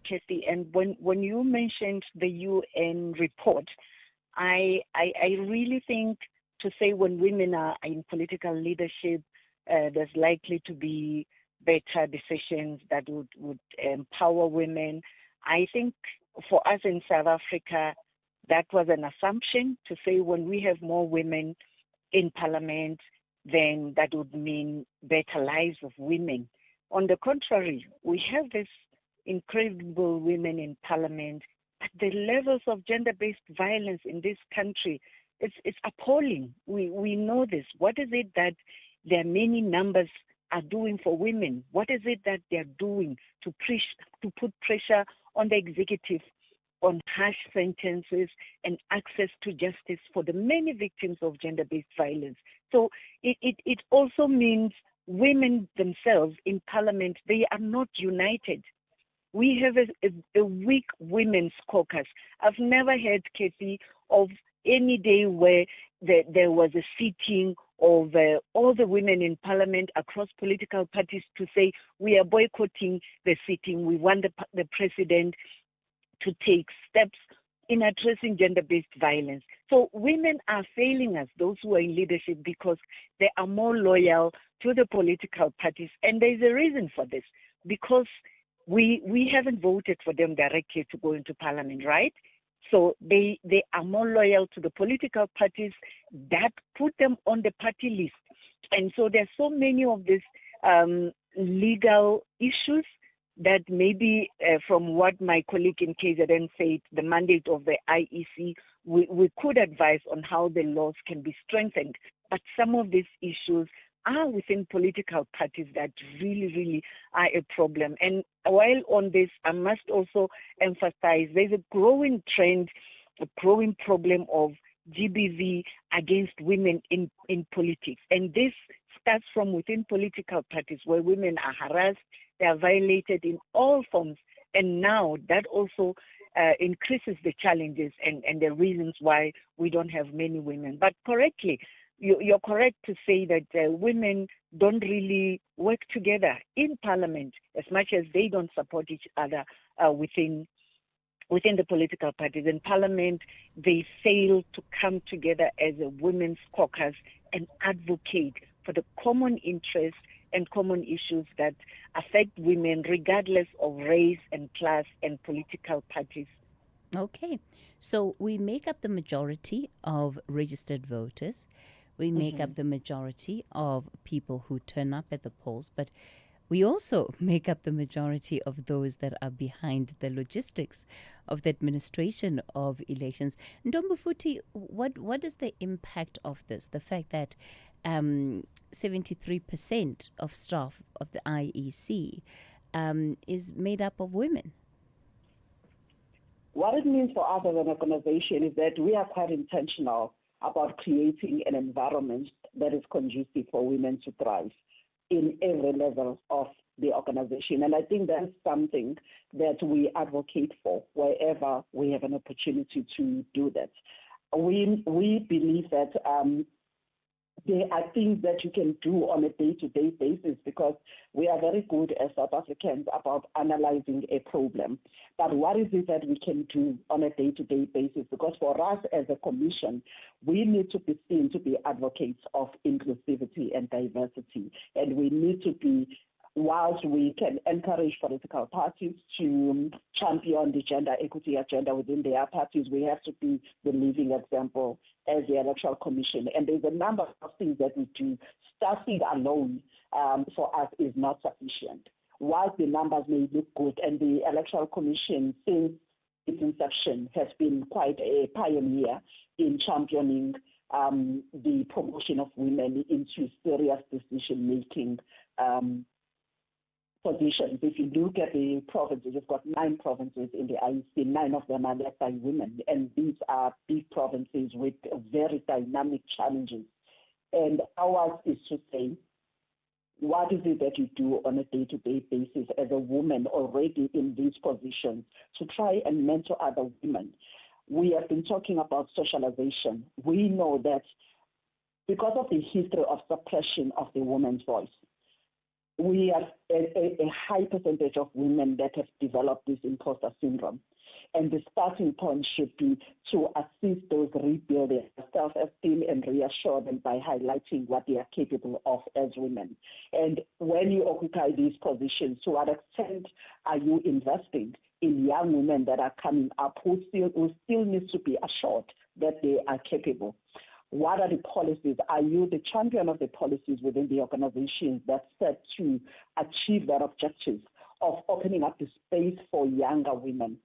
Cathy. And when you mentioned the UN report, I really think to say when women are in political leadership, there's likely to be better decisions that would empower women. I think for us in South Africa, that was an assumption to say when we have more women in parliament, then that would mean better lives of women. On the contrary, we have this incredible women in parliament, but the levels of gender-based violence in this country, it's appalling. We know this. What is it that their many numbers are doing for women? What is it that they're doing to put pressure on the executive on harsh sentences and access to justice for the many victims of gender-based violence? So it also means women themselves in parliament, they are not united. We have a weak women's caucus. I've never heard, Cathy, of any day where there was a sitting of all the women in parliament across political parties to say, we are boycotting the sitting. We want the president to take steps in addressing gender-based violence. So women are failing us, those who are in leadership, because they are more loyal to the political parties. And there's a reason for this, because we haven't voted for them directly to go into parliament, right? So they are more loyal to the political parties that put them on the party list. And so there's so many of these legal issues that maybe from what my colleague in KZN said, the mandate of the IEC, we could advise on how the laws can be strengthened. But some of these issues are within political parties that really, really are a problem. And while on this, I must also emphasize there's a growing trend, a growing problem of GBV against women in politics. And this starts from within political parties where women are harassed, they are violated in all forms. And now that also increases the challenges and the reasons why we don't have many women. But correctly, you're correct to say that women don't really work together in parliament as much as they don't support each other within the political parties. In parliament, they fail to come together as a women's caucus and advocate for the common interests and common issues that affect women regardless of race and class and political parties. Okay, so we make up the majority of registered voters. We make up the majority of people who turn up at the polls, but we also make up the majority of those that are behind the logistics of the administration of elections. Ndombufuti, what is the impact of this? The fact that 73% of staff of the IEC is made up of women. What it means for us as an organization is that we are quite intentional about creating an environment that is conducive for women to thrive in every level of the organization. And I think that's something that we advocate for wherever we have an opportunity to do that. We believe that there are things that you can do on a day-to-day basis because we are very good as South Africans about analyzing a problem. But what is it that we can do on a day-to-day basis? Because for us as a commission, we need to be seen to be advocates of inclusivity and diversity. And we need to be, whilst we can encourage political parties to champion the gender equity agenda within their parties, we have to be the living example as the Electoral Commission. And there's a number of things that we do. Staffing alone for us is not sufficient. While the numbers may look good, and the Electoral Commission, since its inception, has been quite a pioneer in championing the promotion of women into serious decision-making positions. If you look at the provinces, you've got 9 provinces in the IEC, 9 of them are led by women, and these are big provinces with very dynamic challenges. And ours is to say, what is it that you do on a day-to-day basis as a woman already in these positions to try and mentor other women? We have been talking about socialization. We know that because of the history of suppression of the woman's voice, we have a high percentage of women that have developed this imposter syndrome. And the starting point should be to assist those rebuild their self-esteem and reassure them by highlighting what they are capable of as women. And when you occupy these positions, to what extent are you investing in young women that are coming up who still need to be assured that they are capable? What are the policies? Are you the champion of the policies within the organizations that set to achieve that objective of opening up the space for younger women?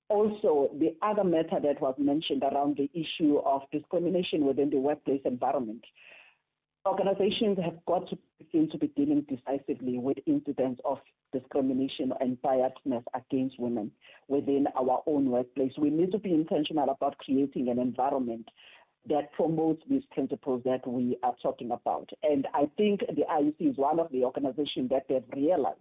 Also, the other matter that was mentioned around the issue of discrimination within the workplace environment. Organizations have got to begin to be dealing decisively with incidents of discrimination and biasness against women within our own workplace. We need to be intentional about creating an environment that promotes these principles that we are talking about. And I think the IEC is one of the organizations that have realized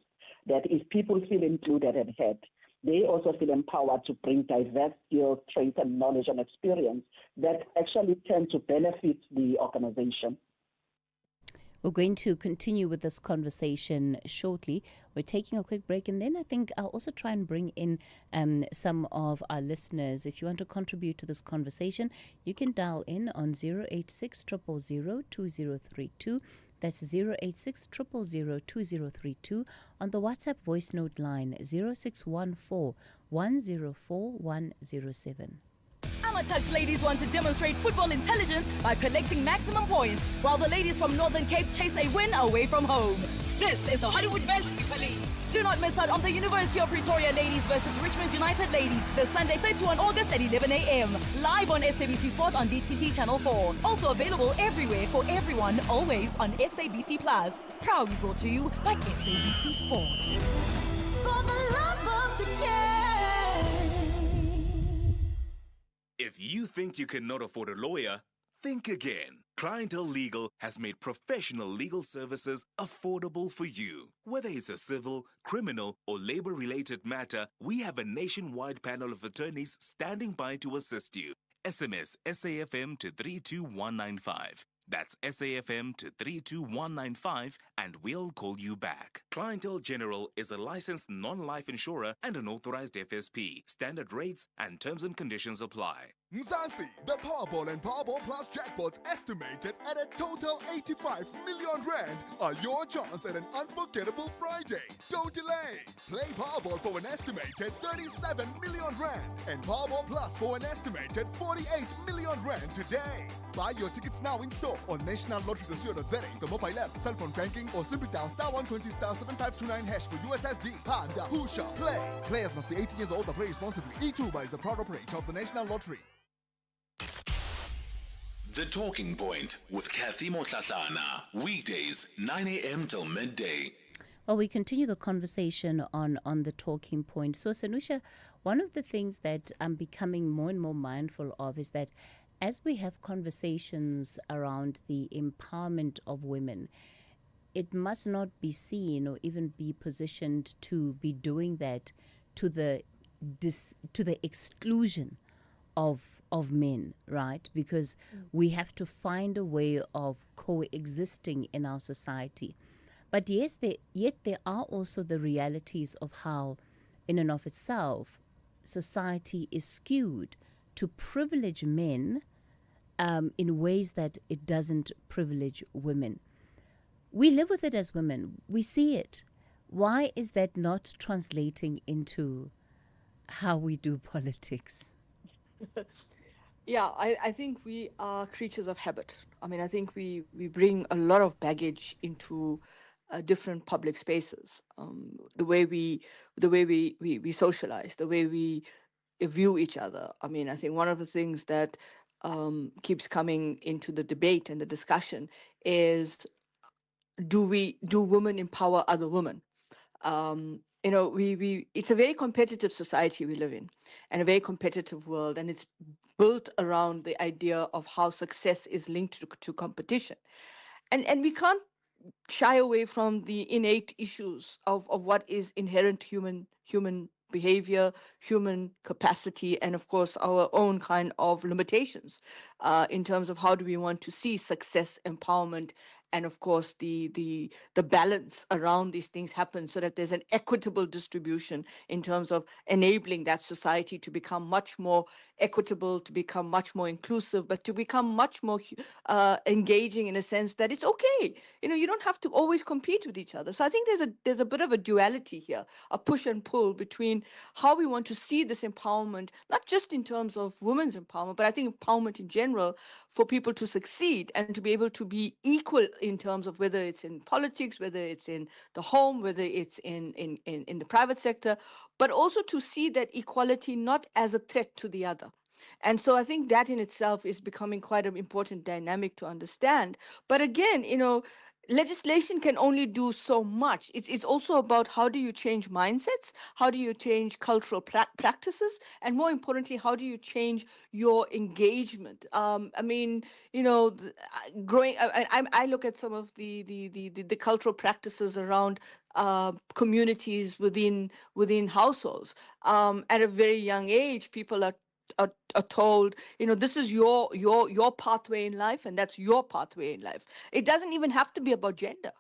that if people feel included and heard, they also feel empowered to bring diverse skills, traits, and knowledge and experience that actually tend to benefit the organization. We're going to continue with this conversation shortly. We're taking a quick break, and then I think I'll also try and bring in some of our listeners. If you want to contribute to this conversation, you can dial in on 086 000 2032. That's 086 000 2032 on the WhatsApp voice note line 0614 104 107. Tuks ladies want to demonstrate football intelligence by collecting maximum points, while the ladies from Northern Cape chase a win away from home. This is the Hollywood Men's Super League. Do not miss out on the University of Pretoria ladies versus Richmond United ladies this Sunday 31 August at 11 a.m. Live on SABC Sport on DTT Channel 4. Also available everywhere for everyone, always on SABC Plus. Proudly brought to you by SABC Sport. For the love of the game. If you think you cannot afford a lawyer, think again. Clientele Legal has made professional legal services affordable for you. Whether it's a civil, criminal, or labor-related matter, we have a nationwide panel of attorneys standing by to assist you. SMS SAFM to 32195. That's SAFM to 32195 and we'll call you back. Clientele General is a licensed non-life insurer and an authorized FSP. Standard rates and terms and conditions apply. Mzansi, the Powerball and Powerball Plus jackpots estimated at a total 85 million rand are your chance at an unforgettable Friday. Don't delay. Play Powerball for an estimated 37 million rand and Powerball Plus for an estimated 48 million rand today. Buy your tickets now in store on nationallottery.co.za, the mobile app, cell phone banking, or simply dial *120 *7529# for USSD. Panda, Pusha, play. Players must be 18 years old or play responsibly. E2 is the proud operator of the National Lottery. The Talking Point with Cathy Mohlahlana. Weekdays, 9 a.m. till midday. Well, we continue the conversation on the talking point. So, Sanusha, one of the things that I'm becoming more and more mindful of is that as we have conversations around the empowerment of women, it must not be seen or even be positioned to be doing that to the exclusion of men, right? Because we have to find a way of coexisting in our society. But yes, yet there are also the realities of how, in and of itself, society is skewed to privilege men in ways that it doesn't privilege women. We live with it as women. We see it. Why is that not translating into how we do politics? Yeah, I think we are creatures of habit. I mean, I think we bring a lot of baggage into different public spaces. The way we socialize, the way we view each other. I mean, I think one of the things that keeps coming into the debate and the discussion is, do women empower other women? It's a very competitive society we live in, and a very competitive world, and it's built around the idea of how success is linked to competition. And we can't shy away from the innate issues of what is inherent human behavior, human capacity, and of course our own kind of limitations in terms of how do we want to see success, empowerment, and of course the balance around these things happen so that there's an equitable distribution in terms of enabling that society to become much more equitable, to become much more inclusive, but to become much more engaging in a sense that it's okay. You don't have to always compete with each other. So I think there's a bit of a duality here, a push and pull between how we want to see this empowerment, not just in terms of women's empowerment, but I think empowerment in general for people to succeed and to be able to be equal in terms of whether it's in politics, whether it's in the home, whether it's in the private sector, but also to see that equality not as a threat to the other. And so I think that in itself is becoming quite an important dynamic to understand. But again, legislation can only do so much. It's also about how do you change mindsets, how do you change cultural practices, and more importantly, how do you change your engagement? I look at some of the cultural practices around communities within households. At a very young age, people are told, this is your pathway in life, and that's your pathway in life. It doesn't even have to be about gender.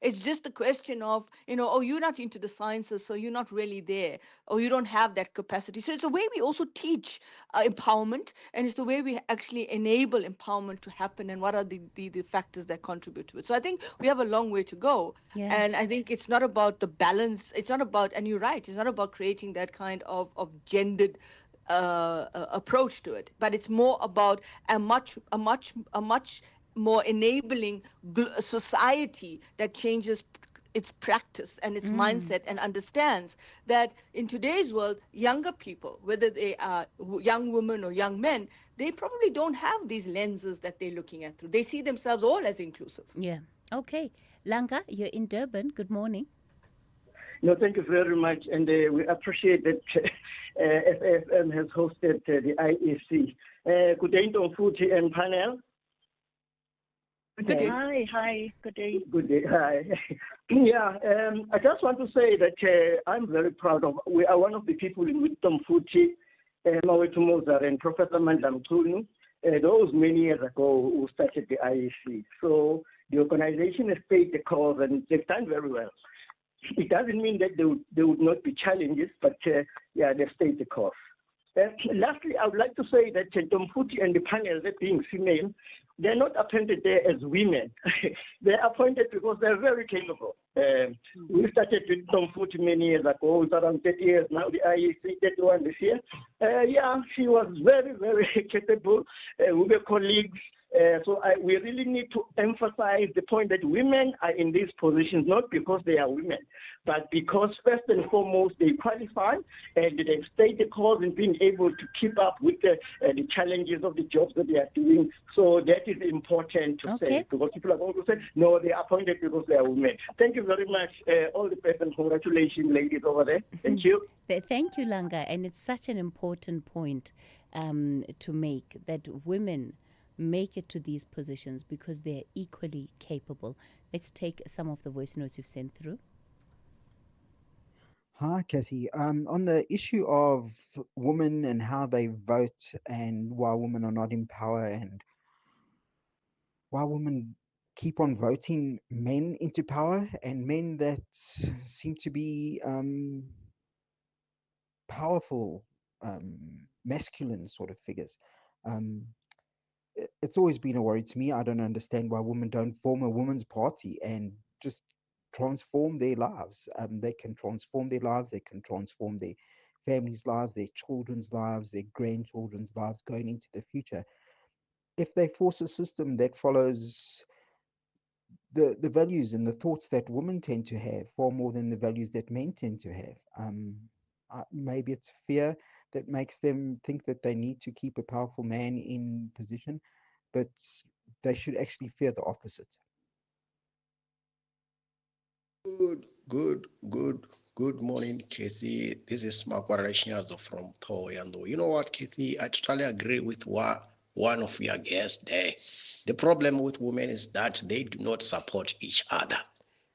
It's just the question of, you're not into the sciences, so you're not really there, or you don't have that capacity. So it's a way we also teach empowerment, and it's the way we actually enable empowerment to happen, and what are the factors that contribute to it. So I think we have a long way to go. Yeah. And I think it's not about the balance. It's not about, and you're right, it's not about creating that kind of gendered approach to it, but it's more about a much more enabling society that changes its practice and its mindset and understands that in today's world, younger people, whether they are young women or young men, they probably don't have these lenses that they're looking at through. They see themselves all as inclusive. Yeah. Okay. Langa, you're in Durban. Good morning. No, thank you very much, and we appreciate that FFM has hosted the IEC. Good day, Futhi and panel. Good day. Hi. Good day. Good day. Hi. Yeah, I just want to say that I'm very proud of. We are one of the people in Wisdom Futhi, Mawethu Mozar and Professor Mandla Mchunu, those many years ago who started the IEC. So the organization has stayed the course and they've done very well. It doesn't mean that there would not be challenges, but yeah, they've stayed the course. Lastly, I would like to say that Futhi and the panel, that being female, they're not appointed there as women. They're appointed because they're very capable. We started with Futhi many years ago. It's around 30 years now, the IEC, 31 this year. Yeah, she was very, very capable. We were colleagues. So we really need to emphasize the point that women are in these positions not because they are women, but because first and foremost they qualify and they've stayed the course in being able to keep up with the challenges of the jobs that they are doing. So that is important to say, because people are going to say, no, they are appointed because they are women. Thank you very much, all the persons. Congratulations, ladies over there. Thank you. Thank you, Langa. And it's such an important point to make, that women make it to these positions because they're equally capable. Let's take some of the voice notes you've sent through. Hi, Cathy. On the issue of women and how they vote and why women are not in power and why women keep on voting men into power and men that seem to be powerful, masculine sort of figures. It's always been a worry to me. I don't understand why women don't form a women's party and just transform their lives. They can transform their lives. They can transform their families' lives, their children's lives, their grandchildren's lives going into the future. If they force a system that follows the values and the thoughts that women tend to have far more than the values that men tend to have, maybe it's fear that makes them think that they need to keep a powerful man in position, but they should actually fear the opposite. Good morning, Cathy. This is Makwarashiazo from Thoyando. You know what, Cathy? I totally agree with one of your guests there. The problem with women is that they do not support each other.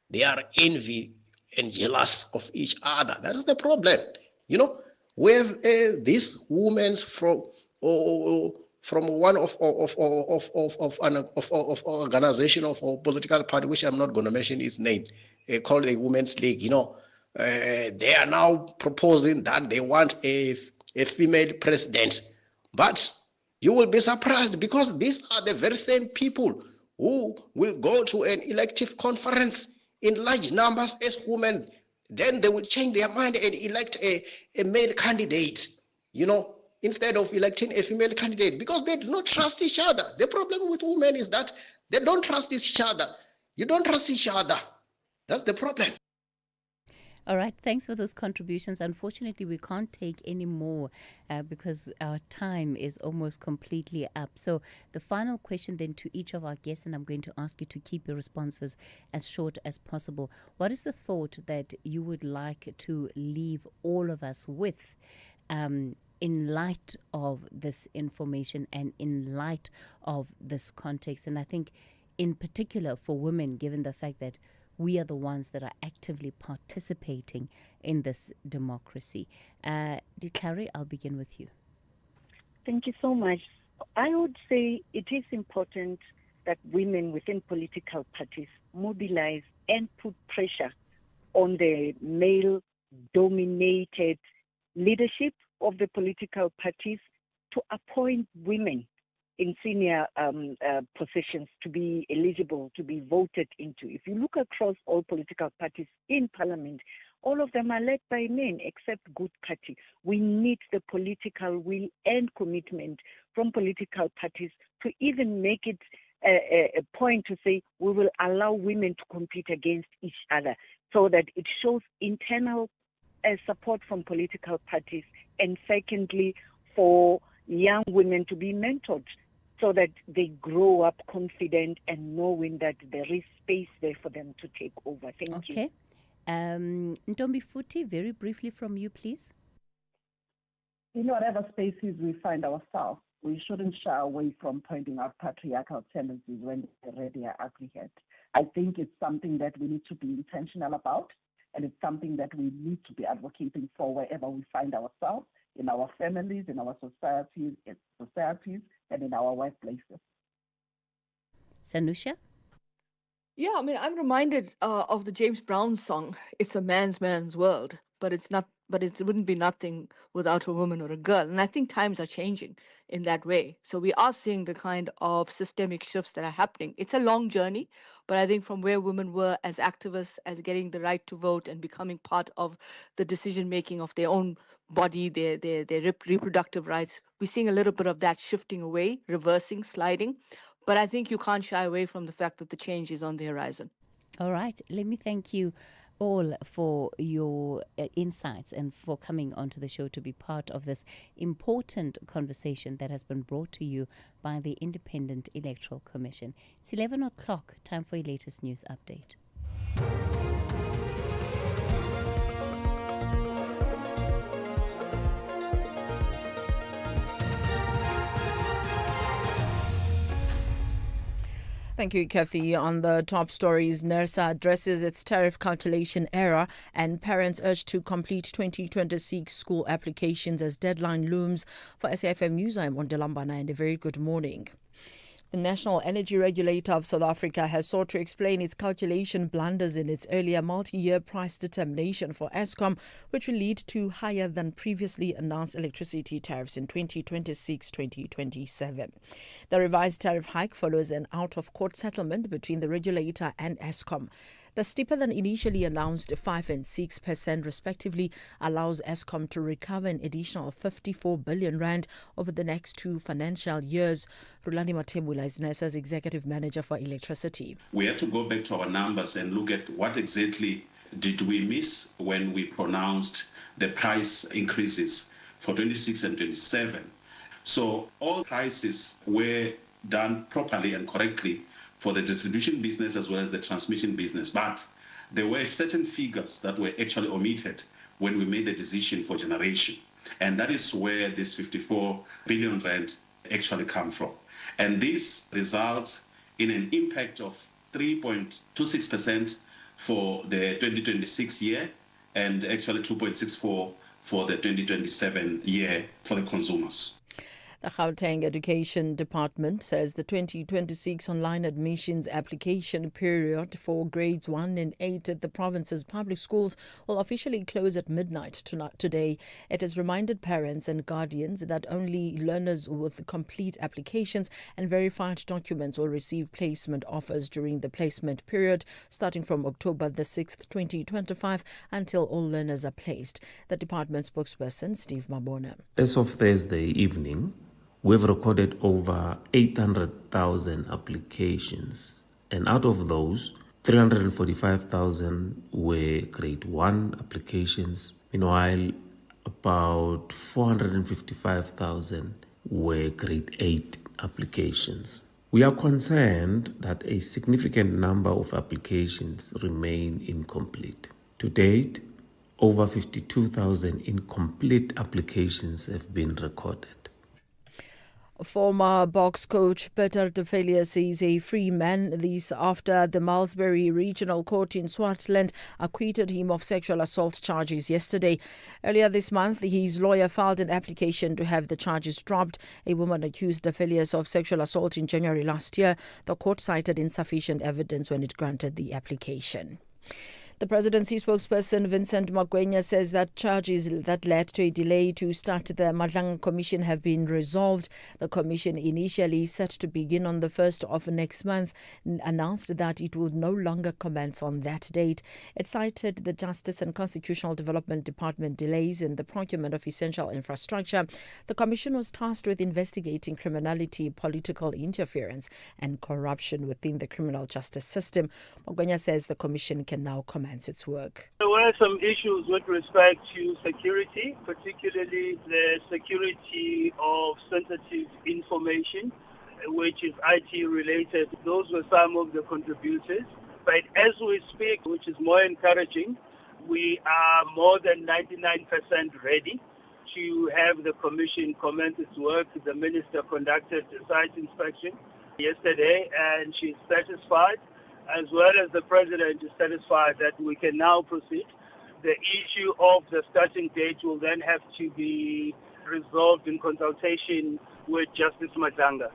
They are envy and jealous of each other. That is the problem. You know, we have these women from one of organization of a political party, which I'm not going to mention its name, called a Women's League. You know, they are now proposing that they want a female president, but you will be surprised because these are the very same people who will go to an elective conference in large numbers as women. Then they will change their mind and elect a male candidate, you know, instead of electing a female candidate, because they do not trust each other. The problem with women is that they don't trust each other. You don't trust each other. That's the problem. All right, thanks for those contributions. Unfortunately, we can't take any more because our time is almost completely up. So the final question then to each of our guests, and I'm going to ask you to keep your responses as short as possible. What is the thought that you would like to leave all of us with in light of this information and in light of this context? And I think in particular for women, given the fact that we are the ones that are actively participating in this democracy. Clary, I'll begin with you. Thank you so much. I would say it is important that women within political parties mobilize and put pressure on the male-dominated leadership of the political parties to appoint women in senior positions to be eligible to be voted into. If you look across all political parties in parliament, all of them are led by men, except Good Party. We need the political will and commitment from political parties to even make it a point to say we will allow women to compete against each other, so that it shows internal support from political parties, and secondly, for young women to be mentored so that they grow up confident and knowing that there is space there for them to take over. Thank you. Okay. Ntombi Futi, very briefly from you, please. In whatever spaces we find ourselves, we shouldn't shy away from pointing out patriarchal tendencies when they already are ugly head. I think it's something that we need to be intentional about, and it's something that we need to be advocating for wherever we find ourselves, in our families, in our societies, and in our workplaces. Sanusha? Yeah, I mean, I'm reminded of the James Brown song, "It's a man's world," but it's not. But it wouldn't be nothing without a woman or a girl. And I think times are changing in that way. So we are seeing the kind of systemic shifts that are happening. It's a long journey, but I think from where women were as activists, as getting the right to vote and becoming part of the decision making of their own body, their reproductive rights, we're seeing a little bit of that shifting away, reversing, sliding. But I think you can't shy away from the fact that the change is on the horizon. All right. Let me thank you all for your insights and for coming onto the show to be part of this important conversation that has been brought to you by the Independent Electoral Commission. It's 11 o'clock, time for your latest news update. Thank you, Cathy. On the top stories, NERSA addresses its tariff calculation error and parents urged to complete 2026 school applications as deadline looms. For SAFM News, I'm Mondelambana and a very good morning. The National Energy Regulator of South Africa has sought to explain its calculation blunders in its earlier multi-year price determination for Eskom, which will lead to higher than previously announced electricity tariffs in 2026-2027. The revised tariff hike follows an out-of-court settlement between the regulator and Eskom. The steeper than initially announced 5% and 6% respectively allows Eskom to recover an additional 54 billion rand over the next 2 financial years. Rulani Matebula is NERSA's executive manager for electricity. We had to go back to our numbers and look at what exactly did we miss when we pronounced the price increases for 26 and 27. So all prices were done properly and correctly for the distribution business as well as the transmission business. But there were certain figures that were actually omitted when we made the decision for generation. And that is where this 54 billion rand actually come from. And this results in an impact of 3.26% for the 2026 year and actually 2.64% for the 2027 year for the consumers. The Gauteng Education Department says the 2026 online admissions application period for grades 1 and 8 at the province's public schools will officially close at midnight today. It has reminded parents and guardians that only learners with complete applications and verified documents will receive placement offers during the placement period, starting from October the 6th, 2025, until all learners are placed. The department spokesperson, Steve Mabona. As of Thursday evening, we've recorded over 800,000 applications, and out of those, 345,000 were grade 1 applications. Meanwhile, about 455,000 were grade 8 applications. We are concerned that a significant number of applications remain incomplete. To date, over 52,000 incomplete applications have been recorded. Former box coach Peter de Villiers is a free man. This after the Malmesbury Regional Court in Swartland acquitted him of sexual assault charges yesterday. Earlier this month, his lawyer filed an application to have the charges dropped. A woman accused de Villiers of sexual assault in January last year. The court cited insufficient evidence when it granted the application. The presidency spokesperson Vincent Magwenya says that charges that led to a delay to start the Madlang Commission have been resolved. The commission, initially set to begin on the 1st of next month, announced that it would no longer commence on that date. It cited the Justice and Constitutional Development Department delays in the procurement of essential infrastructure. The commission was tasked with investigating criminality, political interference and corruption within the criminal justice system. Magwenya says the commission can now commence its work. There were some issues with respect to security, particularly the security of sensitive information, which is IT related. Those were some of the contributors. But as we speak, which is more encouraging, we are more than 99% ready to have the commission commence its work. The minister conducted a site inspection yesterday and she's satisfied, as well as the president is satisfied that we can now proceed. The issue of the starting date will then have to be resolved in consultation with Justice Madanga.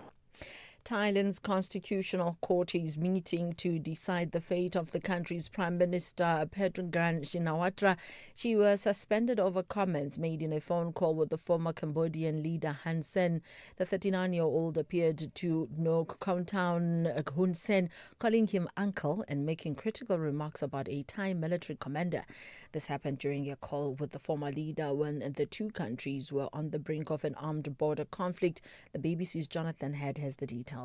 Thailand's constitutional court is meeting to decide the fate of the country's Prime Minister Paetongtarn Shinawatra. She was suspended over comments made in a phone call with the former Cambodian leader Hun Sen. The 39-year-old appeared to Nok Countdown Hun Sen, calling him uncle and making critical remarks about a Thai military commander. This happened during a call with the former leader when the two countries were on the brink of an armed border conflict. The BBC's Jonathan Head has the details.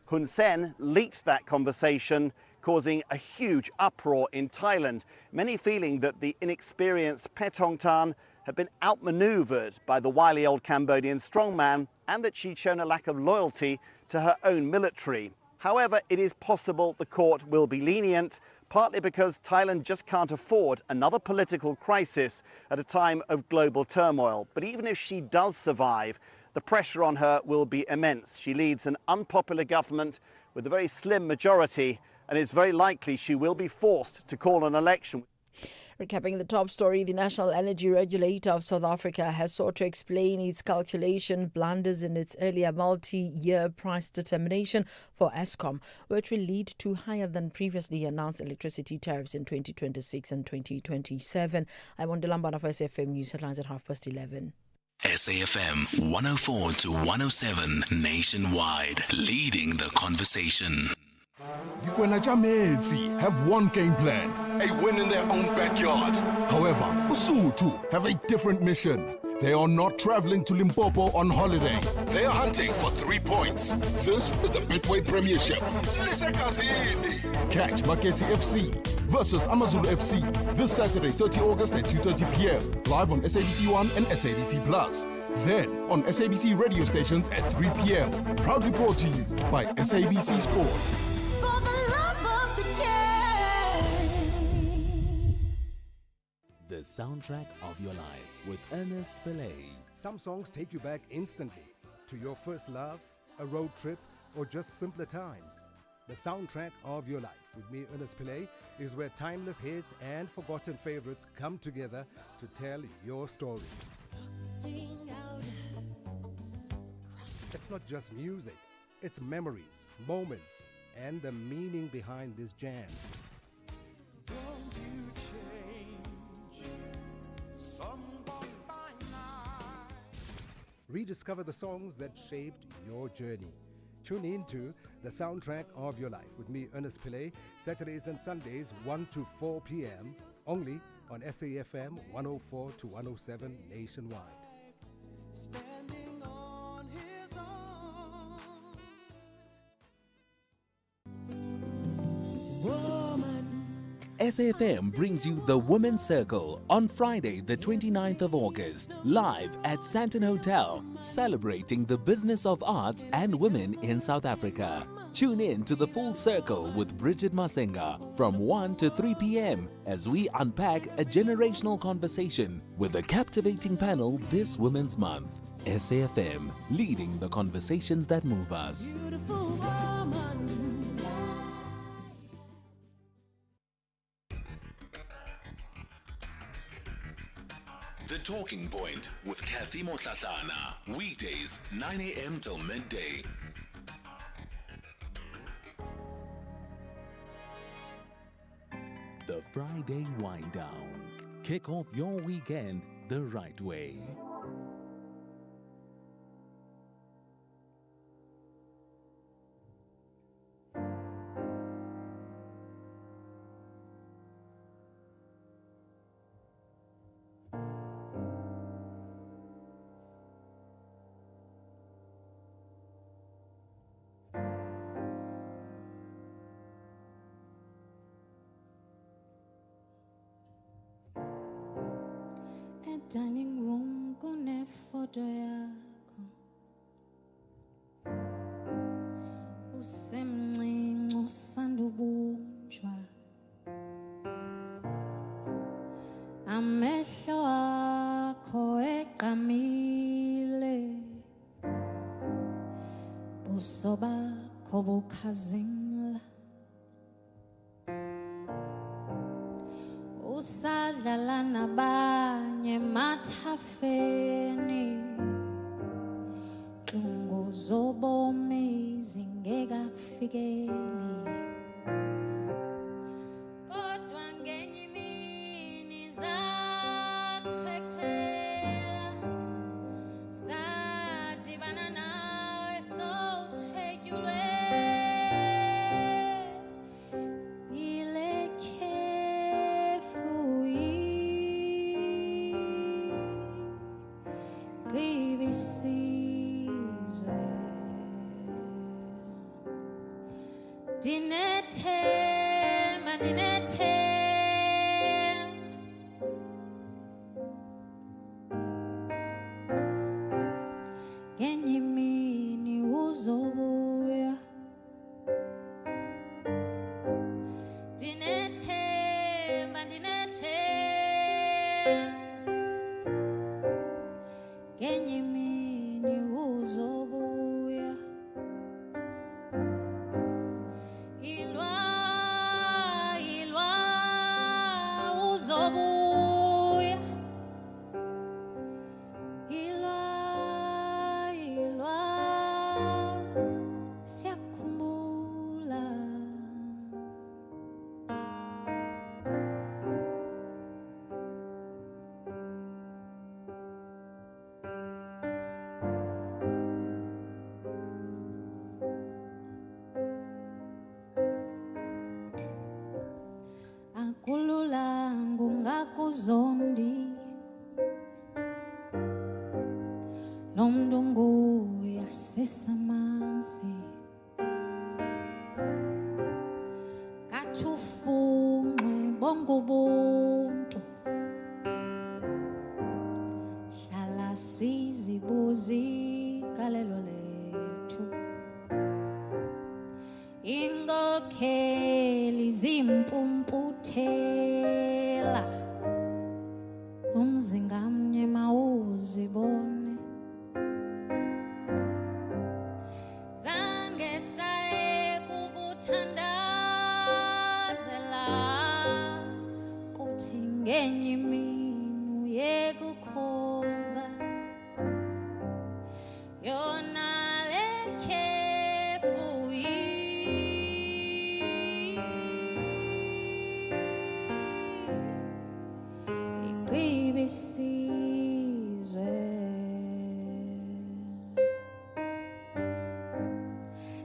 Hun Sen leaked that conversation, causing a huge uproar in Thailand, many feeling that the inexperienced Paetongtarn had been outmaneuvered by the wily old Cambodian strongman and that she'd shown a lack of loyalty to her own military. However, it is possible the court will be lenient, partly because Thailand just can't afford another political crisis at a time of global turmoil. But even if she does survive, the pressure on her will be immense. She leads an unpopular government with a very slim majority, and it's very likely she will be forced to call an election. Recapping the top story, the National Energy Regulator of South Africa has sought to explain its calculation blunders in its earlier multi-year price determination for Eskom, which will lead to higher than previously announced electricity tariffs in 2026 and 2027. I'm on Delambana for SFM News Headlines at 11:30. SAFM 104 to 107 nationwide, leading the conversation. Dikwena Jametsi have one game plan. A win in their own backyard. However, Usuthu have a different mission. They are not traveling to Limpopo on holiday. They are hunting for 3 points. This is the Betway Premiership. Catch Makesi FC versus Amazulu FC this Saturday, 30 August at 2:30 p.m. Live on SABC 1 and SABC Plus. Then on SABC radio stations at 3 p.m. Proudly brought to you by SABC Sport. The soundtrack of your life with Ernest Pillay. Some songs take you back instantly to your first love, a road trip, or just simpler times. The soundtrack of your life with me, Ernest Pillay, is where timeless hits and forgotten favorites come together to tell your story. It's not just music, it's memories, moments, and the meaning behind this jam. Rediscover the songs that shaped your journey. Tune in to The Soundtrack of Your Life with me, Ernest Pillay, Saturdays and Sundays, 1 to 4 p.m., only on SAFM 104 to 107 nationwide. SAFM brings you the Women's Circle on Friday, the 29th of August, live at Santon Hotel, celebrating the business of arts and women in South Africa. Tune in to the Full Circle with Bridget Masenga from 1 to 3 p.m. as we unpack a generational conversation with a captivating panel this Women's Month. SAFM, leading the conversations that move us. The Talking Point with Cathy Mohlahlana. Weekdays, 9 a.m. till midday. The Friday Wind Down. Kick off your weekend the right way. Dining room kunefoto yakho usemncinci usandubunjwa amehlo akho eqamile buso bakho bukhazimla usadlala nabanye mathafeni xungu zobomi zingeka kufikeli kodwa ngenye imini zakuqheqhela sadibana nawe sowuthwetyulwe isizwe ndinethemba ngenye imini uzobuya ndinethemba ngenye imini uzobuya ilwa uzobuya ilwa siyakhumbula akululanga ungakuzondi lo mntu nguye asisamazi kathi ufunxwe bonke ubuntu hlala sizibuzi igalelo lethu inkokheli zimpumputhela umzi ngamnye mawuzibone zange saye kukuthandazela kuthi ngenye imini uyeke ukhonza yona le khefu igqiba isizwe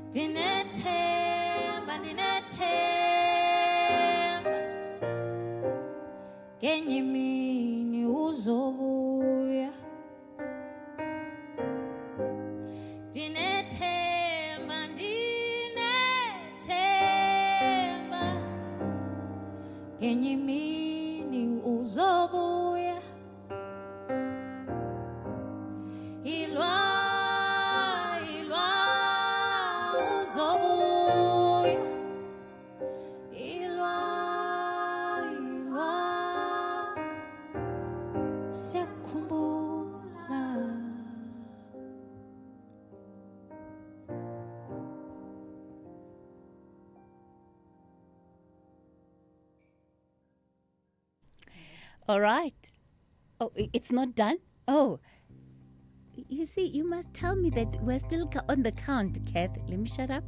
ndinethemba ngenye imini uzobuya ndinethemba ngenye imini uzobuya ilwa uzobuya ilwa siyakhumbula All right. Oh, it's not done? Oh. You see, you must tell me that we're still on the count, Kath. Let me shut up.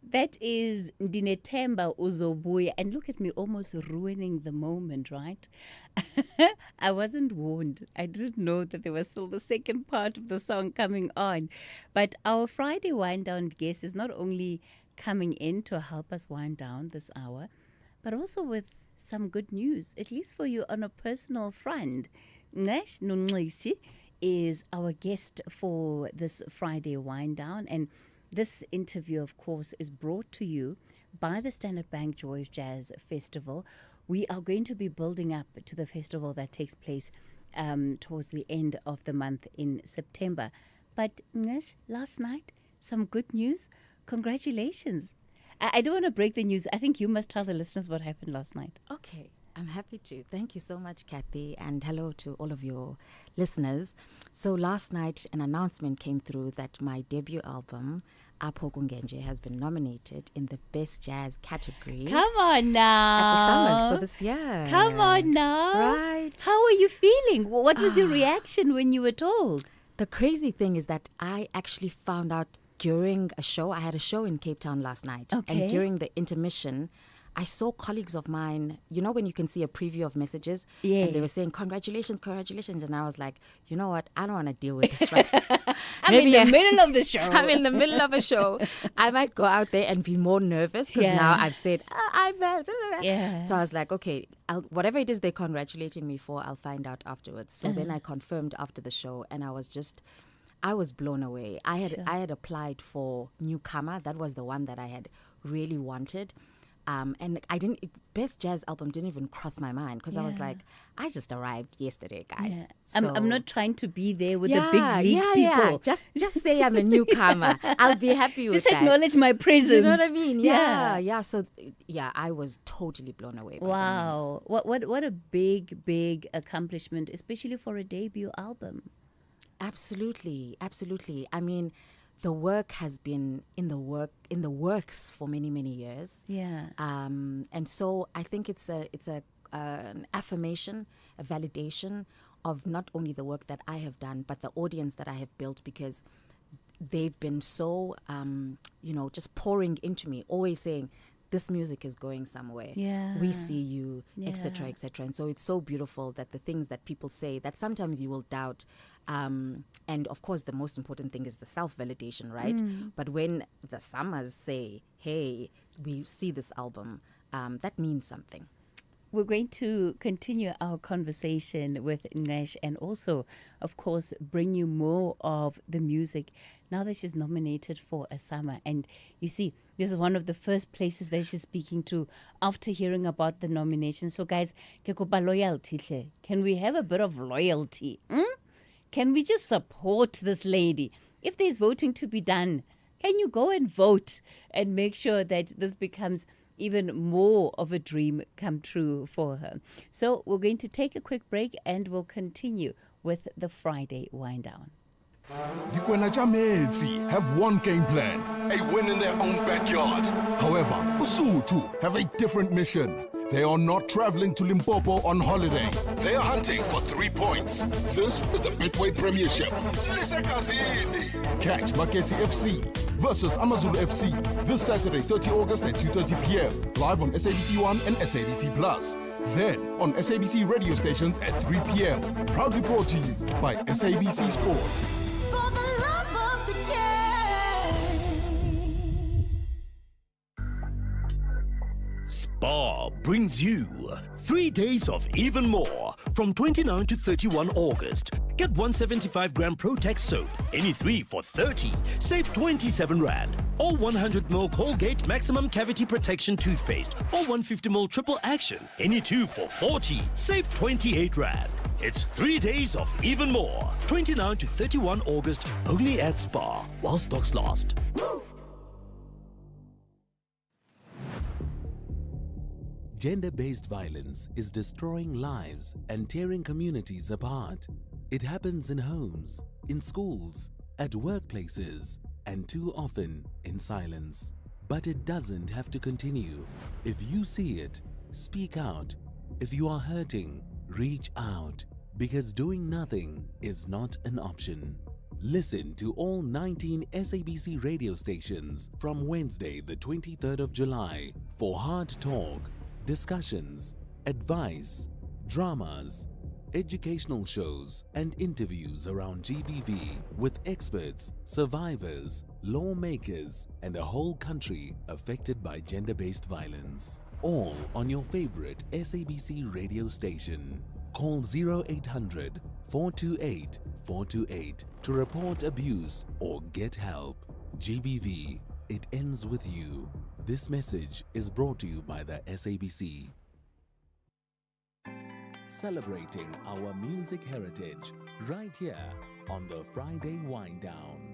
That is Ndinetemba Uzobuya. And look at me almost ruining the moment, right? I wasn't warned. I didn't know that there was still the second part of the song coming on. But our Friday wind down guest is not only coming in to help us wind down this hour, but also with some good news, at least for you on a personal front. Nesh Nunglishi is our guest for this Friday wind down. And this interview, of course, is brought to you by the Standard Bank Joy Jazz Festival. We are going to be building up to the festival that takes place towards the end of the month in September. But Nesh, last night, some good news. Congratulations. I don't want to break the news. I think you must tell the listeners what happened last night. Okay, I'm happy to. Thank you so much, Cathy, and hello to all of your listeners. So last night, an announcement came through that my debut album, Apho Kungenje, has been nominated in the Best Jazz category. Come on now. At the Summers for this year. Come on now. Right. How are you feeling? What was your reaction when you were told? The crazy thing is that I actually found out during a show. I had a show in Cape Town last night. Okay. And during the intermission, I saw colleagues of mine, you know, when you can see a preview of messages, Yes. and they were saying, congratulations, congratulations. And I was like, you know what? I don't want to deal with this right I'm in the middle of the show. I'm in the middle of a show. I might go out there and be more nervous because now I've said, Yeah. So I was like, okay, whatever it is they're congratulating me for, I'll find out afterwards. So then I confirmed after the show, and I was blown away. I had applied for newcomer. That was the one that I had really wanted. And Best Jazz Album didn't even cross my mind because I was like, I just arrived yesterday, guys. Yeah. So I'm not trying to be there with the big league people. Just say I'm a newcomer. I'll be happy with Just that. acknowledge my presence. You know what I mean? Yeah. So I was totally blown away. By Wow. What a big accomplishment, especially for a debut album. Absolutely. I mean, the work has been in the works for many years. Yeah. And so I think it's an affirmation, a validation of not only the work that I have done, but the audience that I have built, because they've been so just pouring into me, always saying, this music is going somewhere. Yeah. We see you, Yeah. etc., etc. And so it's so beautiful that the things that people say that sometimes you will doubt, and of course the most important thing is the self-validation, right? Mm. But when the Summers say, hey, we see this album, that means something. We're going to continue our conversation with Nesh and also, of course, bring you more of the music now that she's nominated for a summer. And you see, this is one of the first places that she's speaking to after hearing about the nomination. So guys, ke kopa loyalty hle. Can we have a bit of loyalty? Can we just support this lady? If there's voting to be done, can you go and vote and make sure that this becomes even more of a dream come true for her? So we're going to take a quick break and we'll continue with the Friday wind down. Dikwena Chametsi have one game plan, a win in their own backyard. However, Usuthu have a different mission. They are not traveling to Limpopo on holiday. They are hunting for 3 points. This is the Betway Premiership. Catch Makesi FC versus Amazulu FC this Saturday, 30 August at 2:30 p.m. live on SABC 1 and SABC Plus. Then on SABC radio stations at 3 p.m. Proudly brought to you by SABC Sport. Spa brings you 3 days of even more from 29 to 31 August. Get 175 gram Protex soap, any 3 for 30, save 27 Rand. Or 100ml Colgate Maximum Cavity Protection toothpaste, or 150ml Triple Action, any 2 for 40, save 28 Rand. It's 3 days of even more, 29 to 31 August, only at Spa, while stocks last. Gender-based violence is destroying lives and tearing communities apart. It happens in homes, in schools, at workplaces, and too often in silence. But it doesn't have to continue. If you see it, speak out. If you are hurting, reach out. Because doing nothing is not an option. Listen to all 19 SABC radio stations from Wednesday, the 23rd of July for hard talk, discussions, advice, dramas, educational shows, and interviews around GBV with experts, survivors, lawmakers, and a whole country affected by gender-based violence. All on your favorite SABC radio station. Call 0800 428 428 to report abuse or get help. GBV, it ends with you. This message is brought to you by the SABC. Celebrating our music heritage right here on the Friday Wind Down.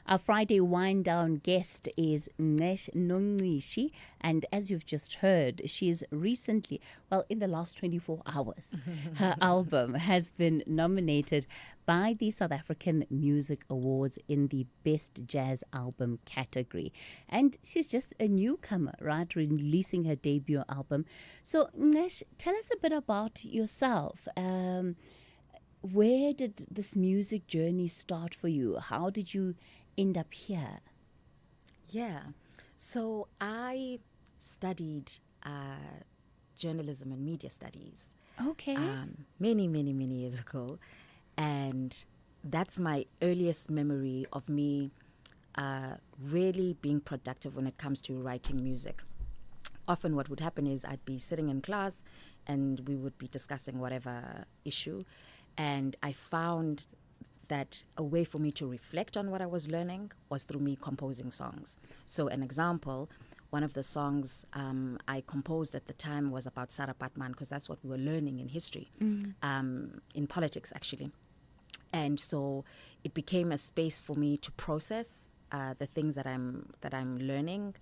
Our Friday wind down guest is Nesh Nongishi, and as you've just heard, she's recently, well, in the last 24 hours, her album has been nominated by the South African Music Awards in the Best Jazz Album category. And she's just a newcomer, right, releasing her debut album. So, Nesh, tell us a bit about yourself. Where did this music journey start for you? How did you end up here? Yeah, so I studied journalism and media studies. Okay. Many years ago, and that's my earliest memory of me really being productive when it comes to writing music. Often what would happen is I'd be sitting in class and we would be discussing whatever issue, and I found that a way for me to reflect on what I was learning was through me composing songs. So an example, one of the songs I composed at the time was about Sarah Patman, because that's what we were learning in history, in politics actually. And so it became a space for me to process the things that I'm learning,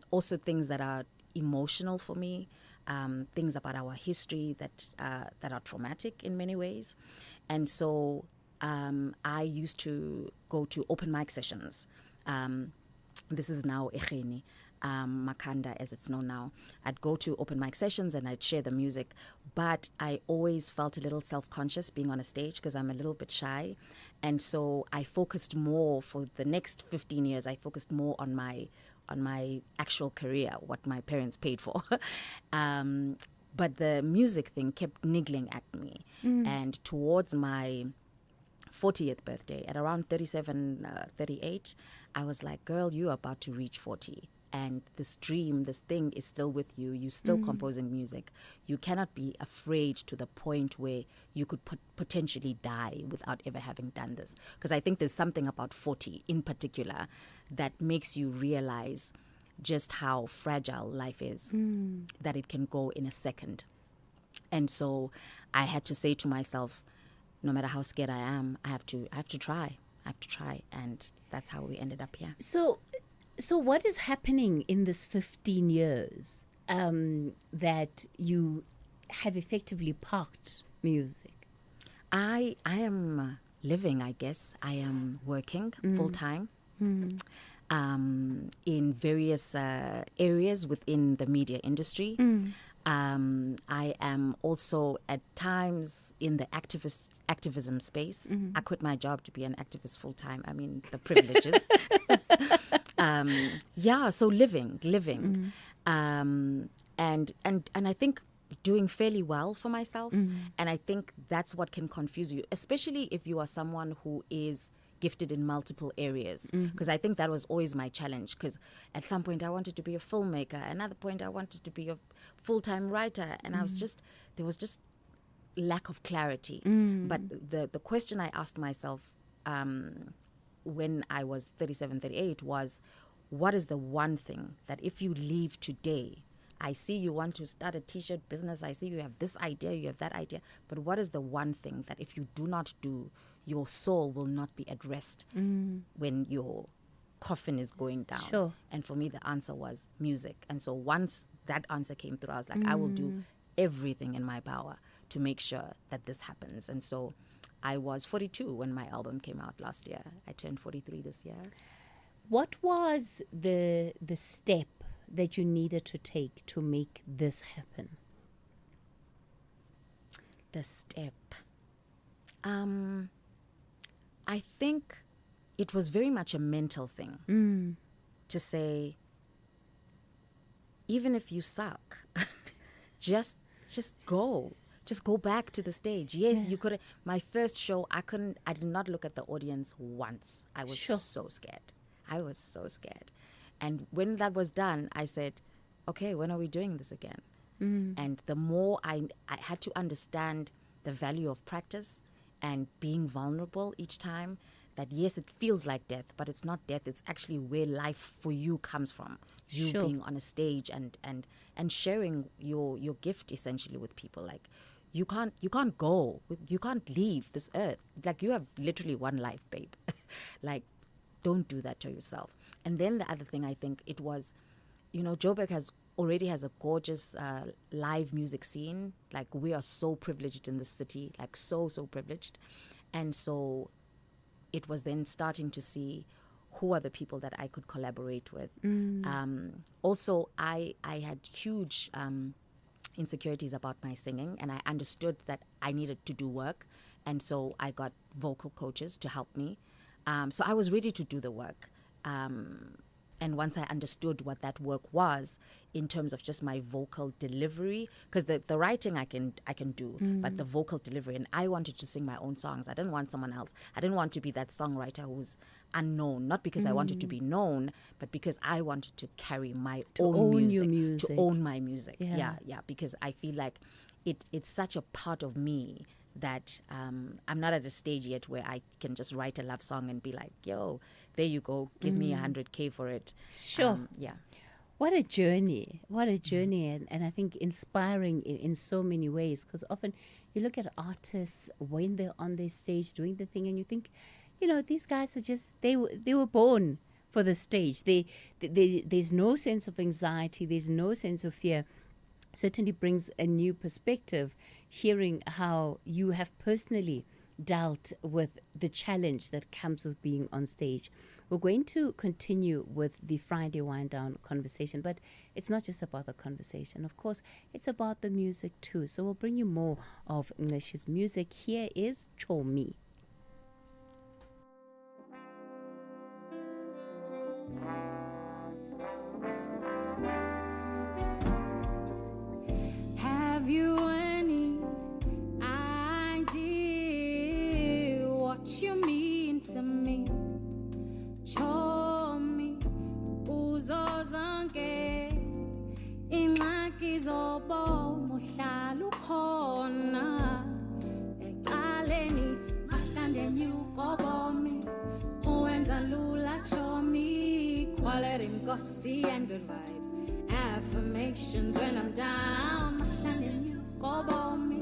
also things that are emotional for me, things about our history that are traumatic in many ways. And so I used to go to open mic sessions. This is now Echeni, Makanda as it's known now. I'd go to open mic sessions and I'd share the music, but I always felt a little self-conscious being on a stage because I'm a little bit shy. And so I focused more for the next 15 years, I focused more on my actual career, what my parents paid for. But the music thing kept niggling at me. And towards my 40th birthday, at around 37, 38, I was like, girl, you're about to reach 40. And this dream, this thing is still with you. You're still composing music. You cannot be afraid to the point where you could potentially die without ever having done this. Because I think there's something about 40 in particular that makes you realize just how fragile life is, that it can go in a second. And so I had to say to myself, no matter how scared I am, I have to try. And that's how we ended up here. So what is happening in this 15 years that you have effectively parked music? I am living, I guess. I am working full-time in various areas within the media industry. I am also at times in the activism space. I quit my job to be an activist full time. I mean, the privileges. So living. And I think doing fairly well for myself. And I think that's what can confuse you, especially if you are someone who is gifted in multiple areas, because I think that was always my challenge, because at some point I wanted to be a filmmaker, another point I wanted to be a full-time writer, and there was just lack of clarity. But the question I asked myself when I was 37, 38 was, what is the one thing that if you leave today, I see you want to start a t-shirt business, I see you have this idea, you have that idea, but what is the one thing that if you do not do, your soul will not be at rest when your coffin is going down? Sure. And for me, the answer was music. And so once that answer came through, I was like, I will do everything in my power to make sure that this happens. And so I was 42 when my album came out last year. I turned 43 this year. What was the step that you needed to take to make this happen? The step. I think it was very much a mental thing to say, even if you suck, just go. Just go back to the stage. Yes, you could. My first show, I did not look at the audience once. I was so scared. I was so scared. And when that was done, I said, okay, when are we doing this again? And the more I had to understand the value of practice and being vulnerable each time, that yes, it feels like death, but it's not death. It's actually where life for you comes from. You being on a stage and sharing your gift essentially with people. Like, you can't go. You can't leave this earth. Like, you have literally one life, babe. Like, don't do that to yourself. And then the other thing, I think it was, Joburg already has a gorgeous live music scene. Like, we are so privileged in this city, like so privileged. And so it was then starting to see who are the people that I could collaborate with. Also, I had huge insecurities about my singing, and I understood that I needed to do work. And so I got vocal coaches to help me. So I was ready to do the work. And once I understood what that work was in terms of just my vocal delivery, because the writing I can do, but the vocal delivery, and I wanted to sing my own songs. I didn't want someone else. I didn't want to be that songwriter who was unknown, not because I wanted to be known, but because I wanted to carry my own music, to own my music. Yeah, because I feel like it's such a part of me that I'm not at a stage yet where I can just write a love song and be like, yo, there you go, give me 100K for it. Sure. Yeah. What a journey. What a journey. And I think inspiring in so many ways, because often you look at artists when they're on their stage doing the thing and you think, these guys are just, they were born for the stage. There's no sense of anxiety. There's no sense of fear. Certainly brings a new perspective hearing how you have personally dealt with the challenge that comes with being on stage. We're going to continue with the Friday Wind Down conversation, but it's not just about the conversation. Of course, it's about the music too. So we'll bring you more of English's music. Here is Chomi. Have you any idea what you mean to me? Chomi, uzozonke ingxaki zobo mohlala ukhona ecaleni mahlandeni ugobomi uwenza lula chomi, quality mkosi and good vibes, affirmations when I'm down mahlandeni ugobomi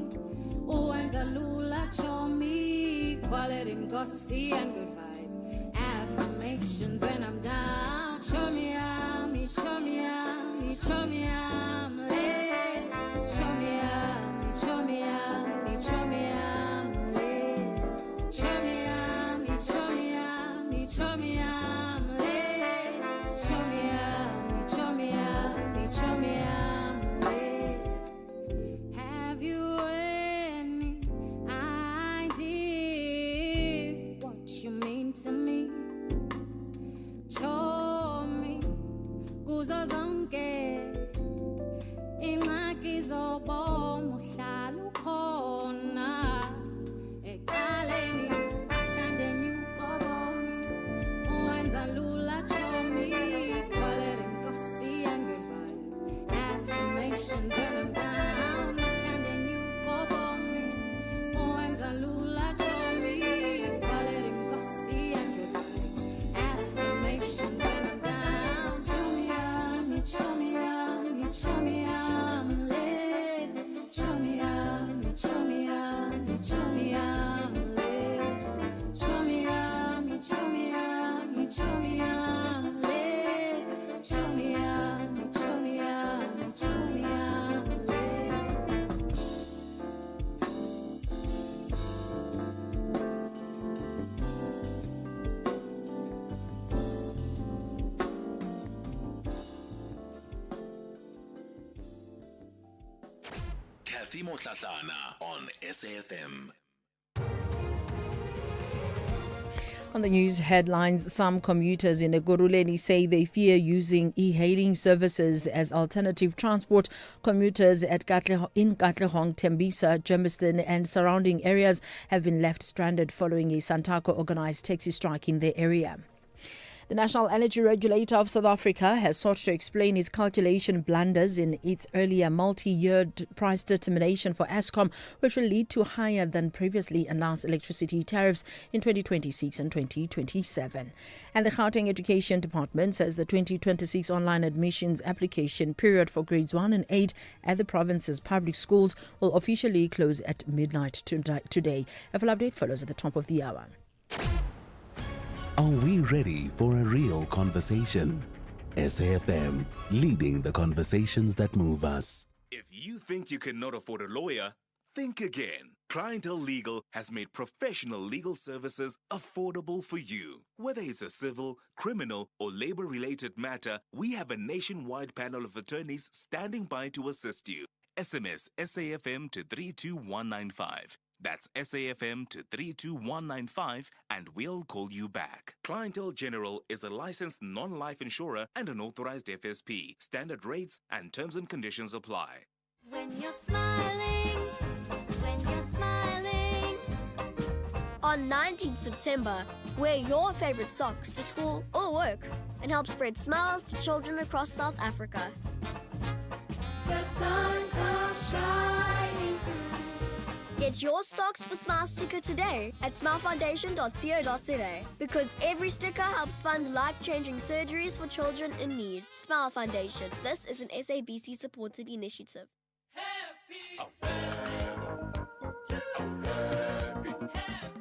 uwenza lula chomi, quality mkosi and good vibes, affirmations when I'm down. Show me I'm, show me I'm, show me I'm late. Show me I'm, show me I'm, show me I'm late. Show me I'm, show me I'm, show me I'm late. Show me I'm, show me I'm, show me I'm late. Have you any idea what you mean to me? Show me kuzo zonke ingxaki zobo mohlala ukhona ecaleni mahlandeni ugobomi uwenza lula chomi, quality mkosi and good vibes, affirmations when I'm down mahlandeni ugobomi uwenza lula chomi, quality mkosi and good vibes, affirmations when I'm down. Show me I'm, show me I'm, show me I'm late. Show me I'm, show me I'm, show me I'm late. Show me I'm, show me I'm, show me I'm late. Show me I'm, show me I'm, show me I'm late. Cathy Mohlahlana on SAFM. On the news headlines, some commuters in Egoruleni say they fear using e-hailing services as alternative transport. Commuters in Katlehong, Tembisa, Germiston and surrounding areas have been left stranded following a Santaco organised taxi strike in their area. The National Energy Regulator of South Africa has sought to explain its calculation blunders in its earlier multi-year price determination for Eskom, which will lead to higher than previously announced electricity tariffs in 2026 and 2027. And the Gauteng Education Department says the 2026 online admissions application period for grades 1 and 8 at the province's public schools will officially close at midnight today. A full update follows at the top of the hour. Are we ready for a real conversation? SAFM, leading the conversations that move us. If you think you cannot afford a lawyer, think again. Clientele Legal has made professional legal services affordable for you. Whether it's a civil, criminal, or labor-related matter, we have a nationwide panel of attorneys standing by to assist you. SMS SAFM to 32195. That's SAFM to 32195 and we'll call you back. Clientele General is a licensed non-life insurer and an authorized FSP. Standard rates and terms and conditions apply. When you're smiling, on 19th September, wear your favorite socks to school or work and help spread smiles to children across South Africa. The sun comes shining through. Get your Socks for Smile sticker today at smilefoundation.co.za because every sticker helps fund life-changing surgeries for children in need. Smile Foundation. This is an SABC-supported initiative.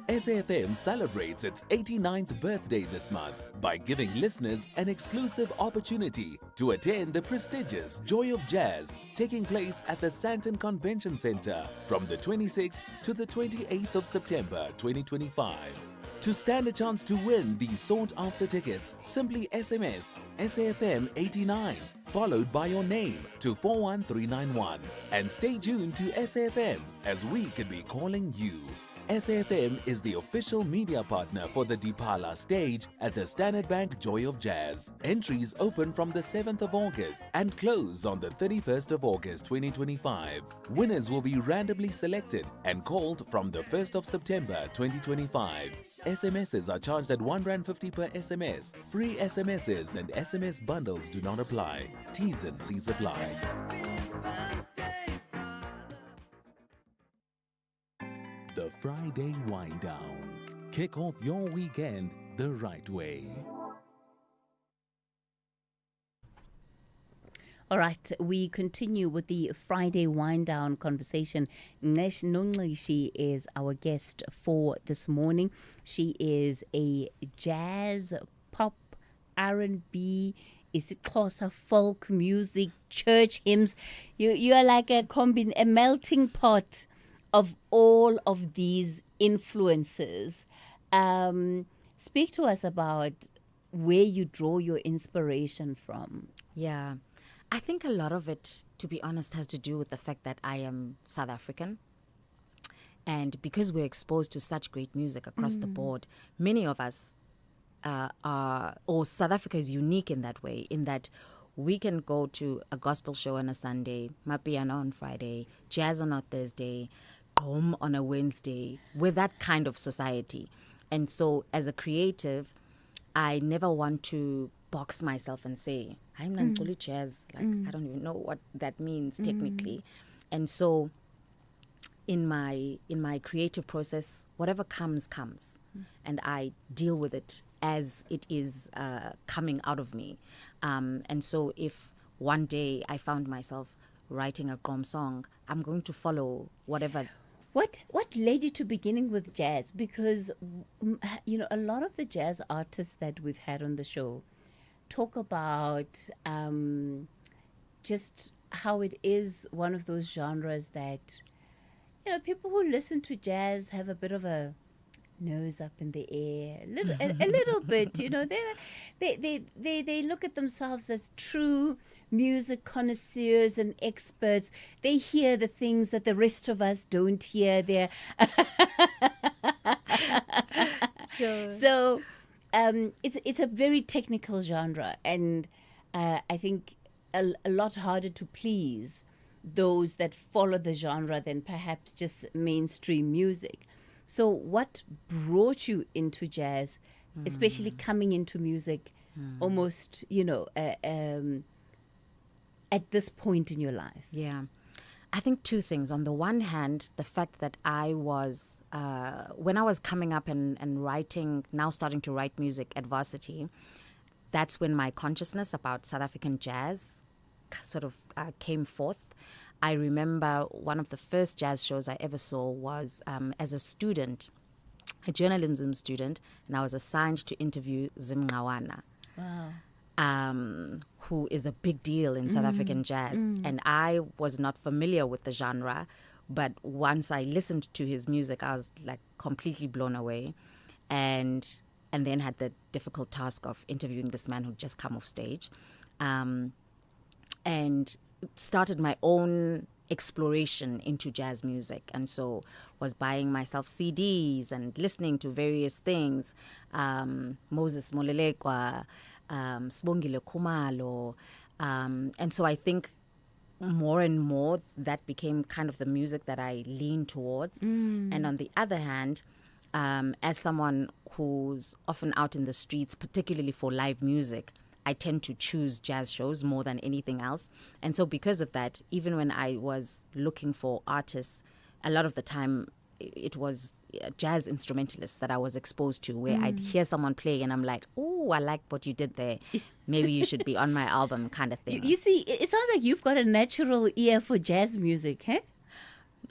SAFM celebrates its 89th birthday this month by giving listeners an exclusive opportunity to attend the prestigious Joy of Jazz taking place at the Sandton Convention Centre from the 26th to the 28th of September 2025. To stand a chance to win these sought-after tickets, simply SMS SAFM 89 followed by your name to 41391 and stay tuned to SAFM as we could be calling you. SAFM is the official media partner for the Dipala stage at the Standard Bank Joy of Jazz. Entries open from the 7th of August and close on the 31st of August 2025. Winners will be randomly selected and called from the 1st of September 2025. SMSs are charged at R1.50 per SMS. Free SMSs and SMS bundles do not apply. T's and C's apply. The Friday Wind Down. Kick off your weekend the right way. All right, we continue with the Friday Wind Down conversation. Nesh Nonglishi is our guest for this morning. She is a jazz, pop, R&B, is it Xhosa folk music, church hymns. You are like a melting pot of all of these influences. Speak to us about where you draw your inspiration from. Yeah, I think a lot of it, to be honest, has to do with the fact that I am South African. And because we're exposed to such great music across the board, many of us South Africa is unique in that way, in that we can go to a gospel show on a Sunday, Mapiano on Friday, jazz on a Thursday, home on a Wednesday. We're that kind of society. And so as a creative, I never want to box myself and say, I'm Nankuli jazz. I don't even know what that means technically. And so in my creative process, whatever comes. And I deal with it as it is coming out of me. And so if one day I found myself writing a Gqom song, I'm going to follow whatever. What led you to beginning with jazz? Because, a lot of the jazz artists that we've had on the show talk about just how it is one of those genres that, people who listen to jazz have a bit of a nose up in the air, a little bit, they look at themselves as true music connoisseurs and experts. They hear the things that the rest of us don't hear. Sure. So it's a very technical genre, and I think a lot harder to please those that follow the genre than perhaps just mainstream music. So what brought you into jazz, especially coming into music almost, at this point in your life? Yeah. I think two things. On the one hand, the fact that I was, when I was coming up and writing, now starting to write music at varsity, that's when my consciousness about South African jazz sort of came forth. I remember one of the first jazz shows I ever saw was as a student, a journalism student, and I was assigned to interview Zimngqawana. Wow. Who is a big deal in South African jazz. And I was not familiar with the genre, but once I listened to his music, I was like completely blown away. And then had the difficult task of interviewing this man who'd just come off stage. And started my own exploration into jazz music, and so was buying myself CDs and listening to various things, Moses Molelekwa, Sibongile Khumalo, and so I think more and more that became kind of the music that I leaned towards. And on the other hand, as someone who's often out in the streets, particularly for live music, I tend to choose jazz shows more than anything else. And so because of that, even when I was looking for artists, a lot of the time it was jazz instrumentalists that I was exposed to, where I'd hear someone play and I'm like, oh, I like what you did there. Maybe you should be on my album, kind of thing. You see, it sounds like you've got a natural ear for jazz music, huh?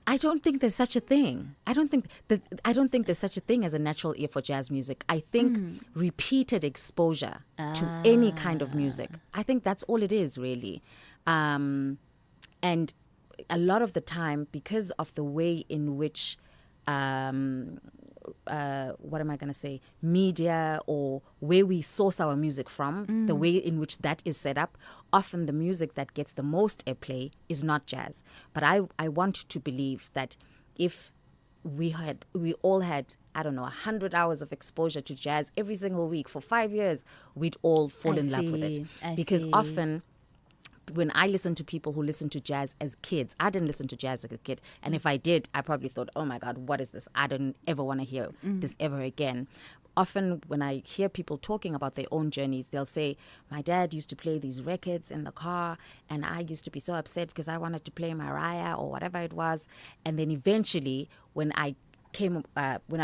I don't think there's such a thing. I don't think there's such a thing as a natural ear for jazz music. I think repeated exposure to any kind of music. I think that's all it is, really. And a lot of the time, because of the way in which what am I going to say, media or where we source our music from, the way in which that is set up, often the music that gets the most airplay is not jazz. But I want to believe that if we all had, I don't know, 100 hours of exposure to jazz every single week for 5 years, we'd all fall in love with it. Because often when I listen to people who listen to jazz as kids, I didn't listen to jazz as a kid. And if I did, I probably thought, oh my God, what is this? I don't ever want to hear this ever again. Often when I hear people talking about their own journeys, they'll say, my dad used to play these records in the car and I used to be so upset because I wanted to play Mariah or whatever it was. And then eventually when I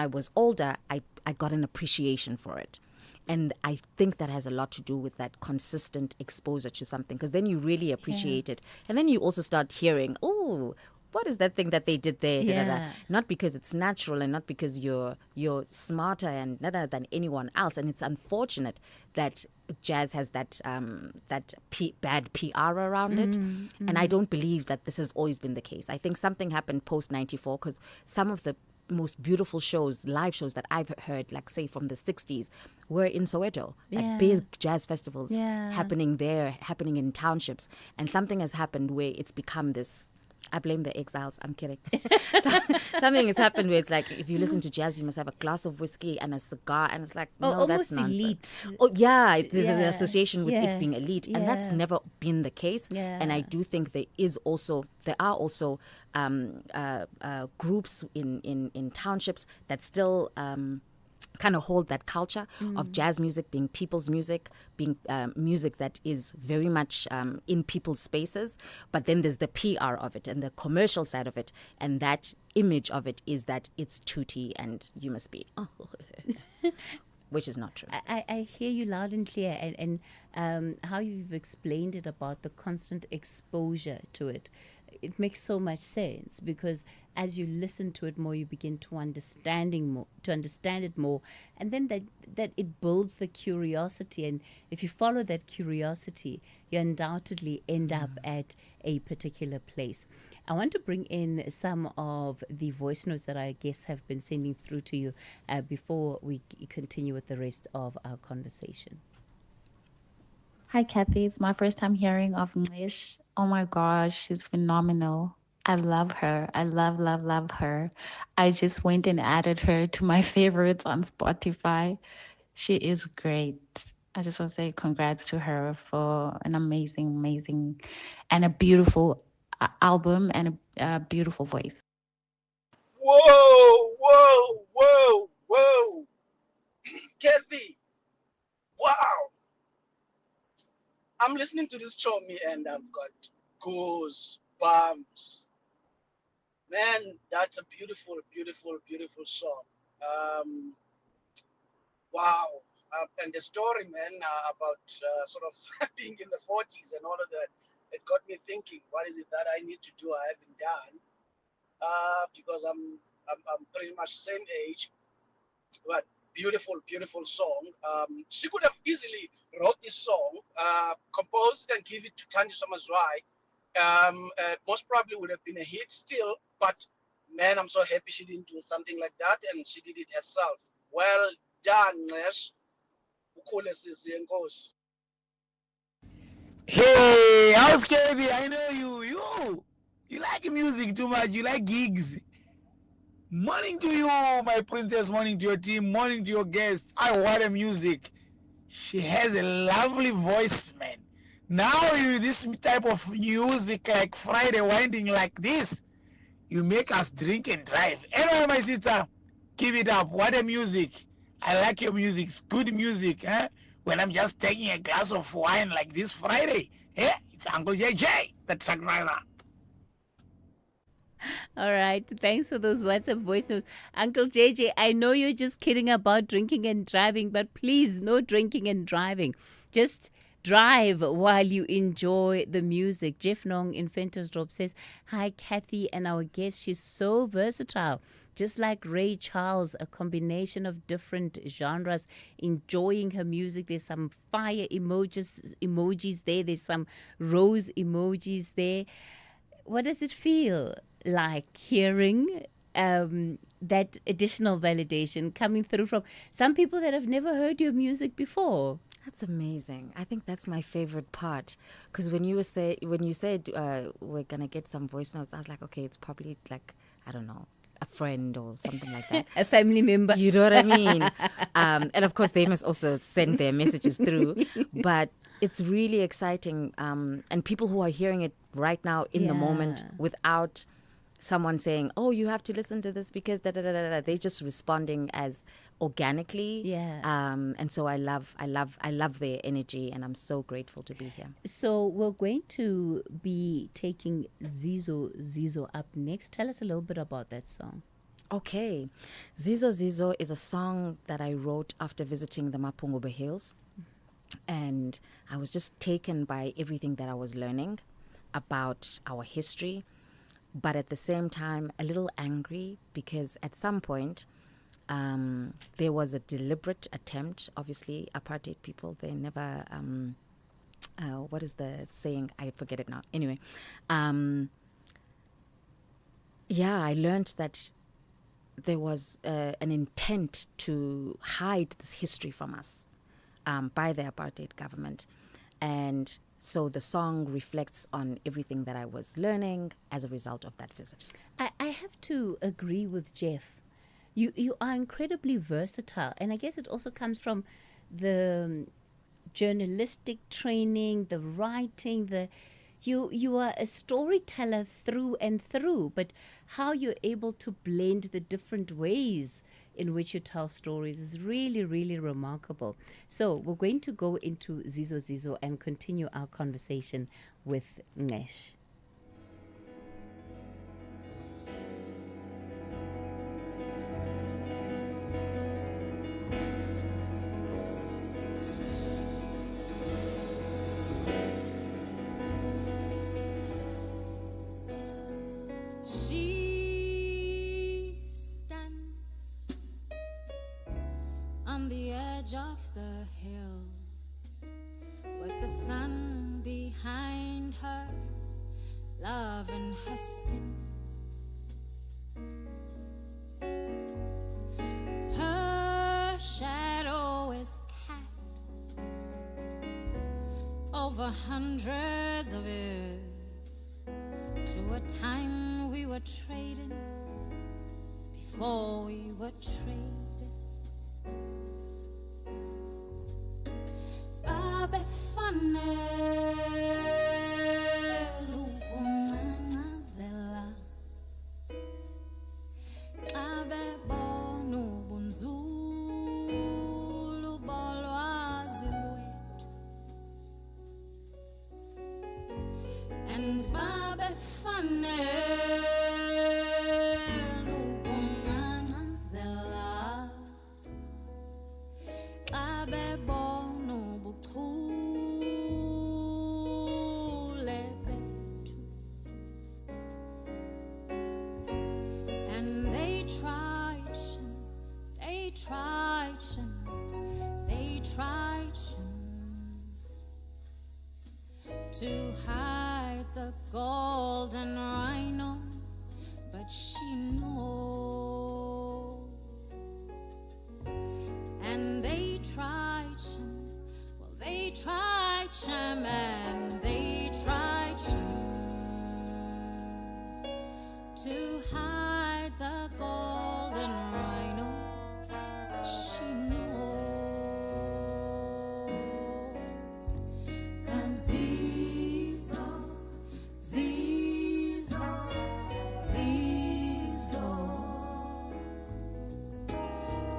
was older, I got an appreciation for it. And I think that has a lot to do with that consistent exposure to something, because then you really appreciate it. And then you also start hearing, oh, what is that thing that they did there? Yeah. Not because it's natural and not because you're smarter and better than anyone else. And it's unfortunate that jazz has that bad PR around it. And I don't believe that this has always been the case. I think something happened post 94, because some of the most beautiful shows, live shows that I've heard, like say from the 60s, were in Soweto, like big jazz festivals happening there, happening in townships. And something has happened where it's become this, I blame the exiles, I'm kidding. Something has happened where it's like, if you listen to jazz, you must have a glass of whiskey and a cigar, and it's like, no, that's nonsense. Elite. Oh yeah, there's an association with it being elite, and that's never been the case. And I do think there are also groups in townships that still kind of hold that culture of jazz music being people's music, being music that is very much in people's spaces. But then there's the PR of it and the commercial side of it. And that image of it is that it's tooty and you must be, which is not true. I hear you loud and clear. And how you've explained it about the constant exposure to it. It makes so much sense, because as you listen to it more, you begin to understand it more, and then that it builds the curiosity. And if you follow that curiosity, you undoubtedly end up at a particular place. I want to bring in some of the voice notes that our guests have been sending through to you before we continue with the rest of our conversation. Hi, Cathy. It's my first time hearing of Nish. Oh my gosh, she's phenomenal. I love her. I love her. I just went and added her to my favorites on Spotify. She is great. I just want to say congrats to her for an amazing, and a beautiful album and a beautiful voice. Whoa, whoa, whoa, whoa. Kathy, wow. I'm listening to this Chomi and I've got goosebumps. Man, that's a beautiful song. Um, wow. And the story, man, about sort of being in the 40s and all of that, it got me thinking, what is it that I need to do I haven't done? Because I'm pretty much the same age, but beautiful song. She could have easily wrote this song, composed and give it to Tanya Somazwai. Most probably would have been a hit still, but man, I'm so happy she didn't do something like that and she did it herself. Well done, Nesh. Ukhule sisi, enkosi. Hey, how's Kathy? I know you like music too much. You like gigs. Morning to you, my princess. Morning to your team. Morning to your guests. I want a music. She has a lovely voice, man. Now you this type of music like Friday winding like this, you make us drink and drive. Anyway, my sister, keep it up. What a music. I like your music. It's good music, eh? When I'm just taking a glass of wine like this Friday, eh? It's Uncle JJ, the truck driver. All right. Thanks for those WhatsApp voice notes. Uncle JJ, I know you're just kidding about drinking and driving, but please, no drinking and driving. Just drive while you enjoy the music. Jeff Nong in Ventersdorp says, hi, Kathy and our guest. She's so versatile. Just like Ray Charles, a combination of different genres, enjoying her music. There's some fire emojis there. There's some rose emojis there. What does it feel like hearing that additional validation coming through from some people that have never heard your music before? That's amazing. I think that's my favorite part, because when you said we're gonna get some voice notes, I was like, okay, it's probably like, I don't know, a friend or something like that. A family member. You know what I mean? And of course, they must also send their messages through. But it's really exciting. And people who are hearing it right now in the moment without someone saying, oh, you have to listen to this because da-da-da-da-da. They're just responding as organically. Yeah. And so I love their energy, and I'm so grateful to be here. So we're going to be taking Zizo up next. Tell us a little bit about that song. Okay. Zizo is a song that I wrote after visiting the Mapungubwe Hills. And I was just taken by everything that I was learning about our history, but at the same time a little angry, because at some point there was a deliberate attempt. Obviously, apartheid people, they never, what is the saying? I forget it now. Anyway, I learned that there was an intent to hide this history from us by the apartheid government. And so the song reflects on everything that I was learning as a result of that visit. I have to agree with Jeff. You are incredibly versatile. And I guess it also comes from the journalistic training, the writing, you are a storyteller through and through, but how you're able to blend the different ways in which you tell stories is really, really remarkable. So we're going to go into Zizo and continue our conversation with Nesh. On the edge of the hill, with the sun behind her, love in her skin. Her shadow is cast over hundreds of years, to a time we were trading before we were traded. Abefanele ukuncancazela, abebona ubunzulu bolwazi lwethu, and babefanele ukuncancazela, abebona ubuchule bethu, and they tried, to hide the golden rhino, but she knows. And they tried, and they tried to hide the golden rhino, but she knows. The Zizo, Zizo, Zizo,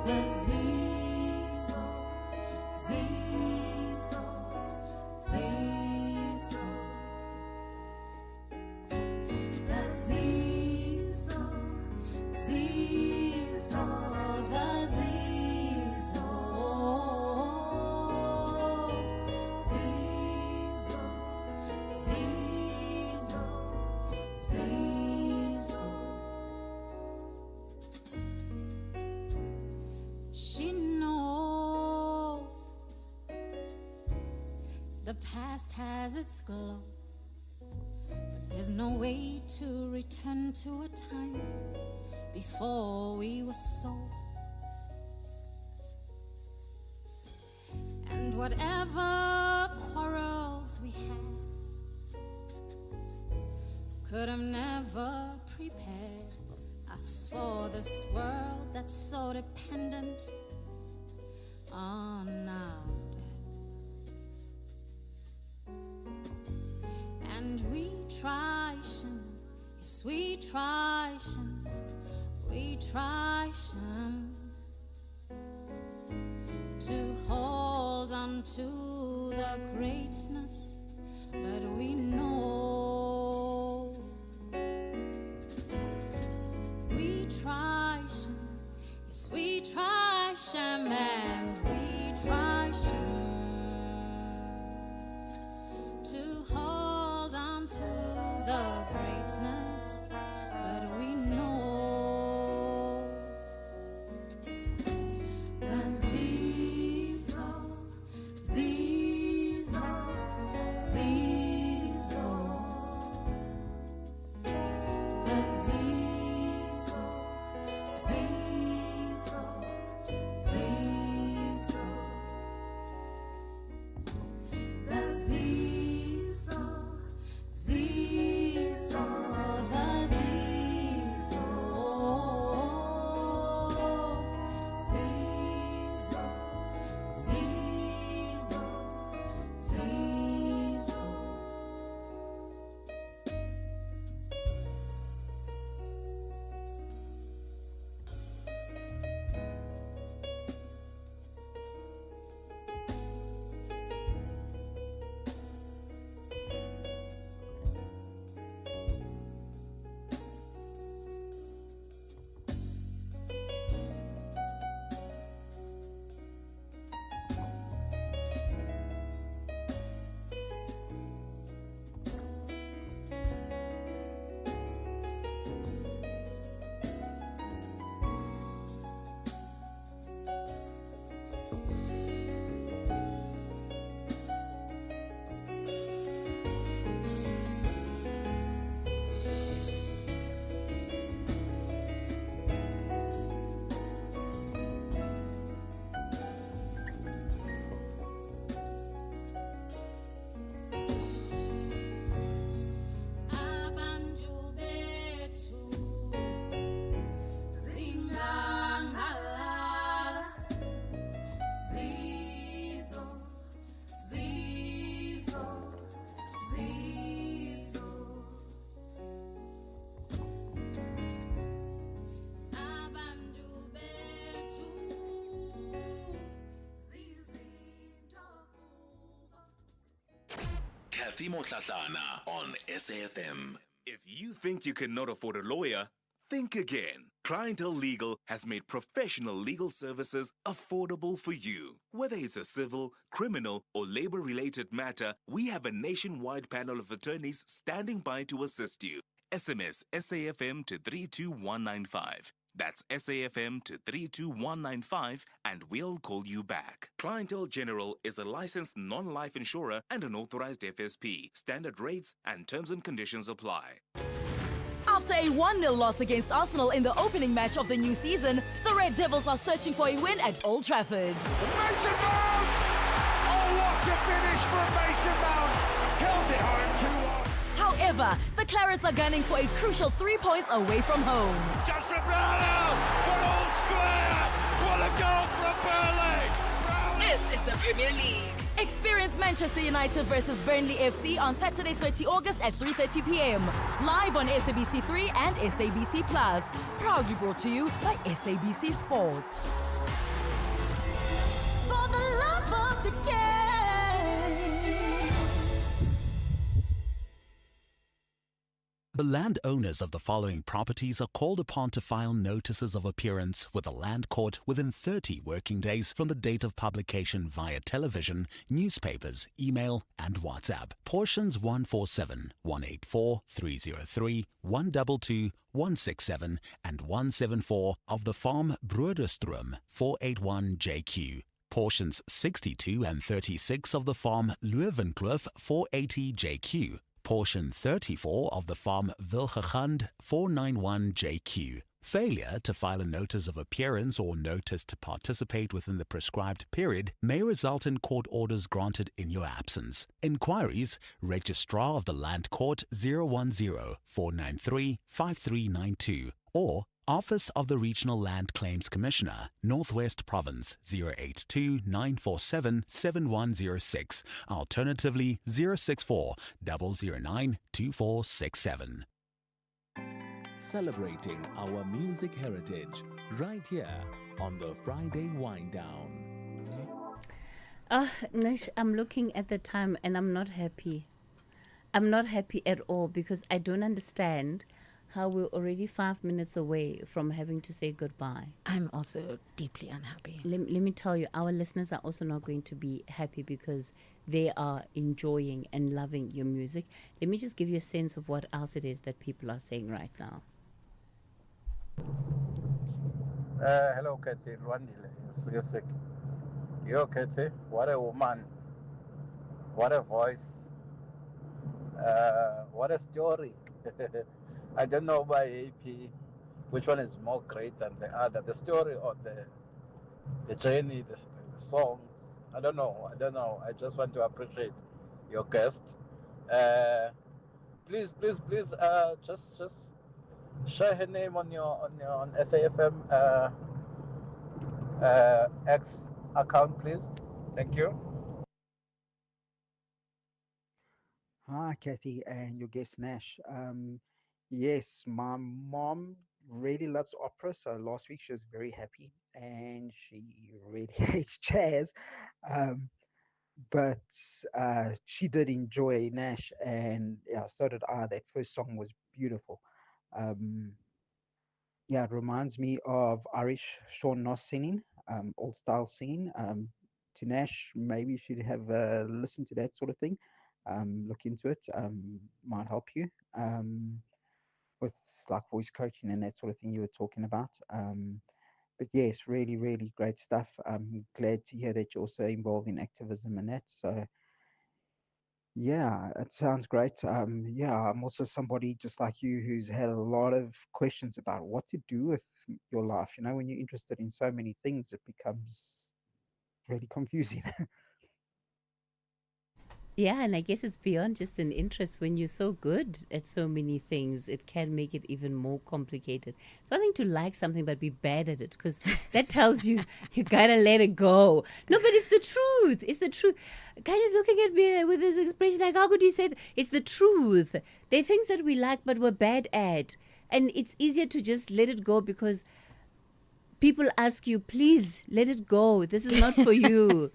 the Zizo, Zizo, Zizo, the Zizo, Zizo, the Zizo, Zizo, Zizo, Zizo. She knows the past has its glow, but there's no way to return to a time before we were sold. And whatever quarrels we had could have never prepared us for this world that's so dependent on our deaths. And we try, yes we try, to hold on to the greatness, but we know we try, yes we try, and we try to hold on to the greatness, but we know the Zizo, Zizo, Zizo, the Zizo, Zizo, Zizo, the Zizo, Zizo, the Zizo. Cathy Mohlahlana on SAFM. If you think you cannot afford a lawyer, think again. Clientele Legal has made professional legal services affordable for you. Whether it's a civil, criminal, or labor-related matter, we have a nationwide panel of attorneys standing by to assist you. SMS SAFM to 32195. That's SAFM to 32195 and we'll call you back. Clientele General is a licensed non-life insurer and an authorized FSP. Standard rates and terms and conditions apply. After a 1-0 loss against Arsenal in the opening match of the new season, the Red Devils are searching for a win at Old Trafford. Mason Mount! Oh, what a finish from Mason Mount! Kills it home 2-1. However, the Clarets are gunning for a crucial 3 points away from home. Just from Brownell! We're all square! What a goal from Burnley! This is the Premier League. Experience Manchester United versus Burnley FC on Saturday 30 August at 3:30 p.m. Live on SABC3 and SABC Plus. Proudly brought to you by SABC Sport. For the love of the game! The landowners of the following properties are called upon to file notices of appearance with the Land Court within 30 working days from the date of publication via television, newspapers, email and WhatsApp. Portions 147, 184, 303, 122, 167 and 174 of the farm Broederstroom 481 JQ. Portions 62 and 36 of the farm Leuvenkloof 480 JQ. Portion 34 of the farm Wilgegand 491 JQ. Failure to file a notice of appearance or notice to participate within the prescribed period may result in court orders granted in your absence. Inquiries, Registrar of the Land Court 010-493-5392 or Office of the Regional Land Claims Commissioner, Northwest Province 082-947-7106. Alternatively 064-009-2467. Celebrating our music heritage right here on the Friday Wind Down. Nish, I'm looking at the time and I'm not happy. I'm not happy at all because I don't understand how we're already 5 minutes away from having to say goodbye. I'm also deeply unhappy. Let me tell you, our listeners are also not going to be happy because they are enjoying and loving your music. Let me just give you a sense of what else it is that people are saying right now. Hello, Cathy. Rwandile. Yo, Cathy, what a woman. What a voice. What a story. I don't know by AP which one is more great than the other. The story or the journey, the songs. I don't know. I just want to appreciate your guest. Please, just share her name on SAFM X account, please. Thank you. Hi, Cathy, and your guest Nash. Yes, my mom really loves opera, so last week she was very happy, and she really hates jazz. But she did enjoy Nash, and yeah, so did I. That first song was beautiful. Yeah, it reminds me of Irish Sean Noss singing, old style singing. To Nash, maybe you should have listen to that sort of thing. Look into it. Might help you. With like voice coaching and that sort of thing you were talking about. But yes, really, really great stuff. I'm glad to hear that you're also involved in activism and that. So yeah, it sounds great. Yeah, I'm also somebody just like you who's had a lot of questions about what to do with your life. You know, when you're interested in so many things, it becomes really confusing. Yeah, and I guess it's beyond just an interest. When you're so good at so many things, it can make it even more complicated. It's one thing to like something but be bad at it, because that tells you gotta let it go. No, but it's the truth. It's the truth. Kanye's looking at me with this expression like, how could you say that? It's the truth. There are things that we like but we're bad at. And it's easier to just let it go because people ask you, please let it go. This is not for you.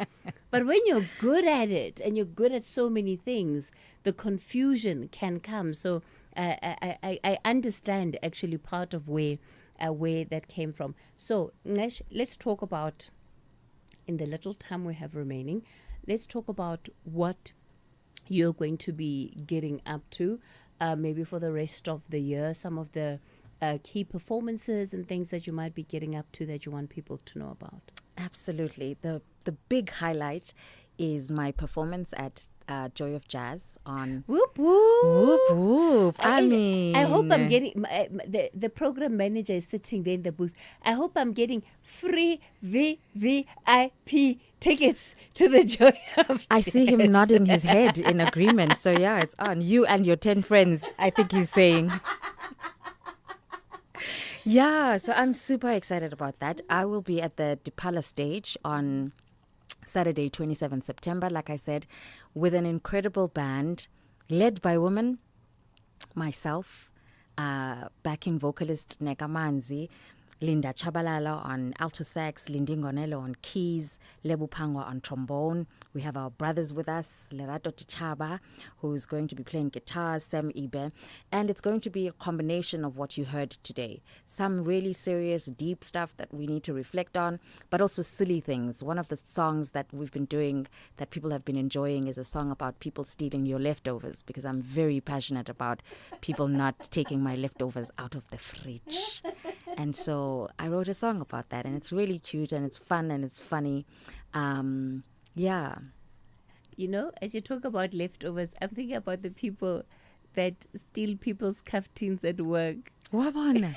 But when you're good at it and you're good at so many things, the confusion can come. So I understand actually part of where that came from. So Nesh, let's talk about, in the little time we have remaining, let's talk about what you're going to be getting up to, maybe for the rest of the year, some of the key performances and things that you might be getting up to that you want people to know about. Absolutely. The big highlight is my performance at Joy of Jazz on Whoop Whoop. Whoop Whoop. I mean, I hope I'm getting, the program manager is sitting there in the booth. I hope I'm getting free VVIP tickets to the Joy of Jazz. I see him nodding his head in agreement. So yeah, it's on. You and your 10 friends, I think he's saying. Yeah, so I'm super excited about that. I will be at the Dipala stage on Saturday, 27 September, like I said, with an incredible band led by women, myself, backing vocalist Neka Manzi, Linda Chabalala on alto sax, Lindy Ngonelo on keys, Lebu Pangwa on trombone. We have our brothers with us, Lerato Tichaba, who's going to be playing guitar, Sam Ibe. And it's going to be a combination of what you heard today. Some really serious, deep stuff that we need to reflect on, but also silly things. One of the songs that we've been doing that people have been enjoying is a song about people stealing your leftovers, because I'm very passionate about people not taking my leftovers out of the fridge. And so I wrote a song about that, and it's really cute and it's fun and it's funny. Yeah. You know, as you talk about leftovers, I'm thinking about the people that steal people's kaftains at work. What on?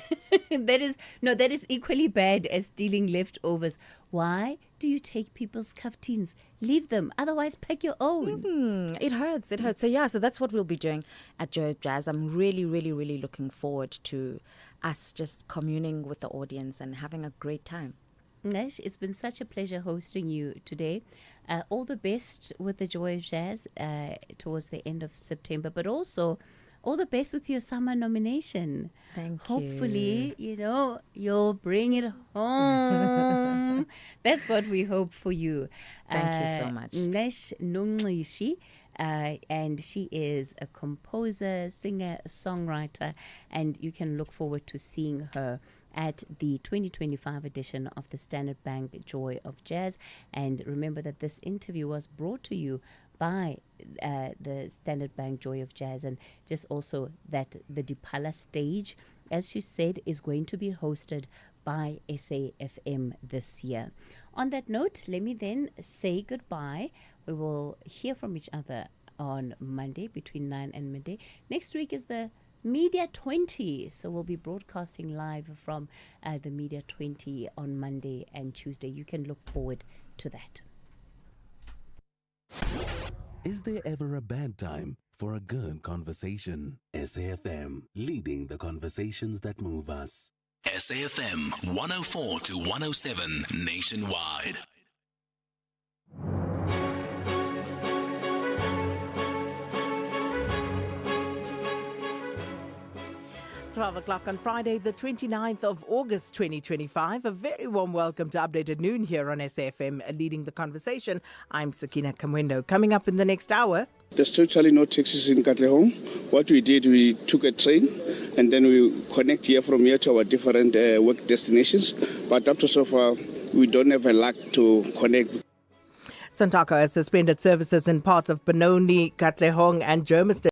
That is equally bad as stealing leftovers. Why do you take people's kaftains? Leave them, otherwise pack your own. It hurts. So yeah, so that's what we'll be doing at Joy of Jazz. I'm really, really, really looking forward to us just communing with the audience and having a great time. Nash, it's been such a pleasure hosting you today. All the best with the Joy of Jazz towards the end of September, but also all the best with your summer nomination. Thank you. Hopefully, you'll bring it home. That's what we hope for you. Thank you so much. Nash Nungqishi. And she is a composer, singer, songwriter, and you can look forward to seeing her at the 2025 edition of the Standard Bank Joy of Jazz. And remember that this interview was brought to you by the Standard Bank Joy of Jazz, and just also that the Dipala stage, as she said, is going to be hosted by SAFM this year. On that note, let me then say goodbye. We will hear from each other on Monday between 9 and midday. Next week is the Media 20, so we'll be broadcasting live from the Media 20 on Monday and Tuesday. You can look forward to that. Is there ever a bad time for a good conversation? SAFM, leading the conversations that move us. SAFM 104 to 107 nationwide. 12 o'clock on Friday, the 29th of August 2025. A very warm welcome to Updated Noon here on SAFM, leading the conversation. I'm Sakina Kamwendo. Coming up in the next hour. There's totally no taxis in Katlehong. What we did, we took a train and then we connect from here to our different work destinations. But up to so far, we don't have a luck to connect. Santaco has suspended services in parts of Benoni, Katlehong and Germiston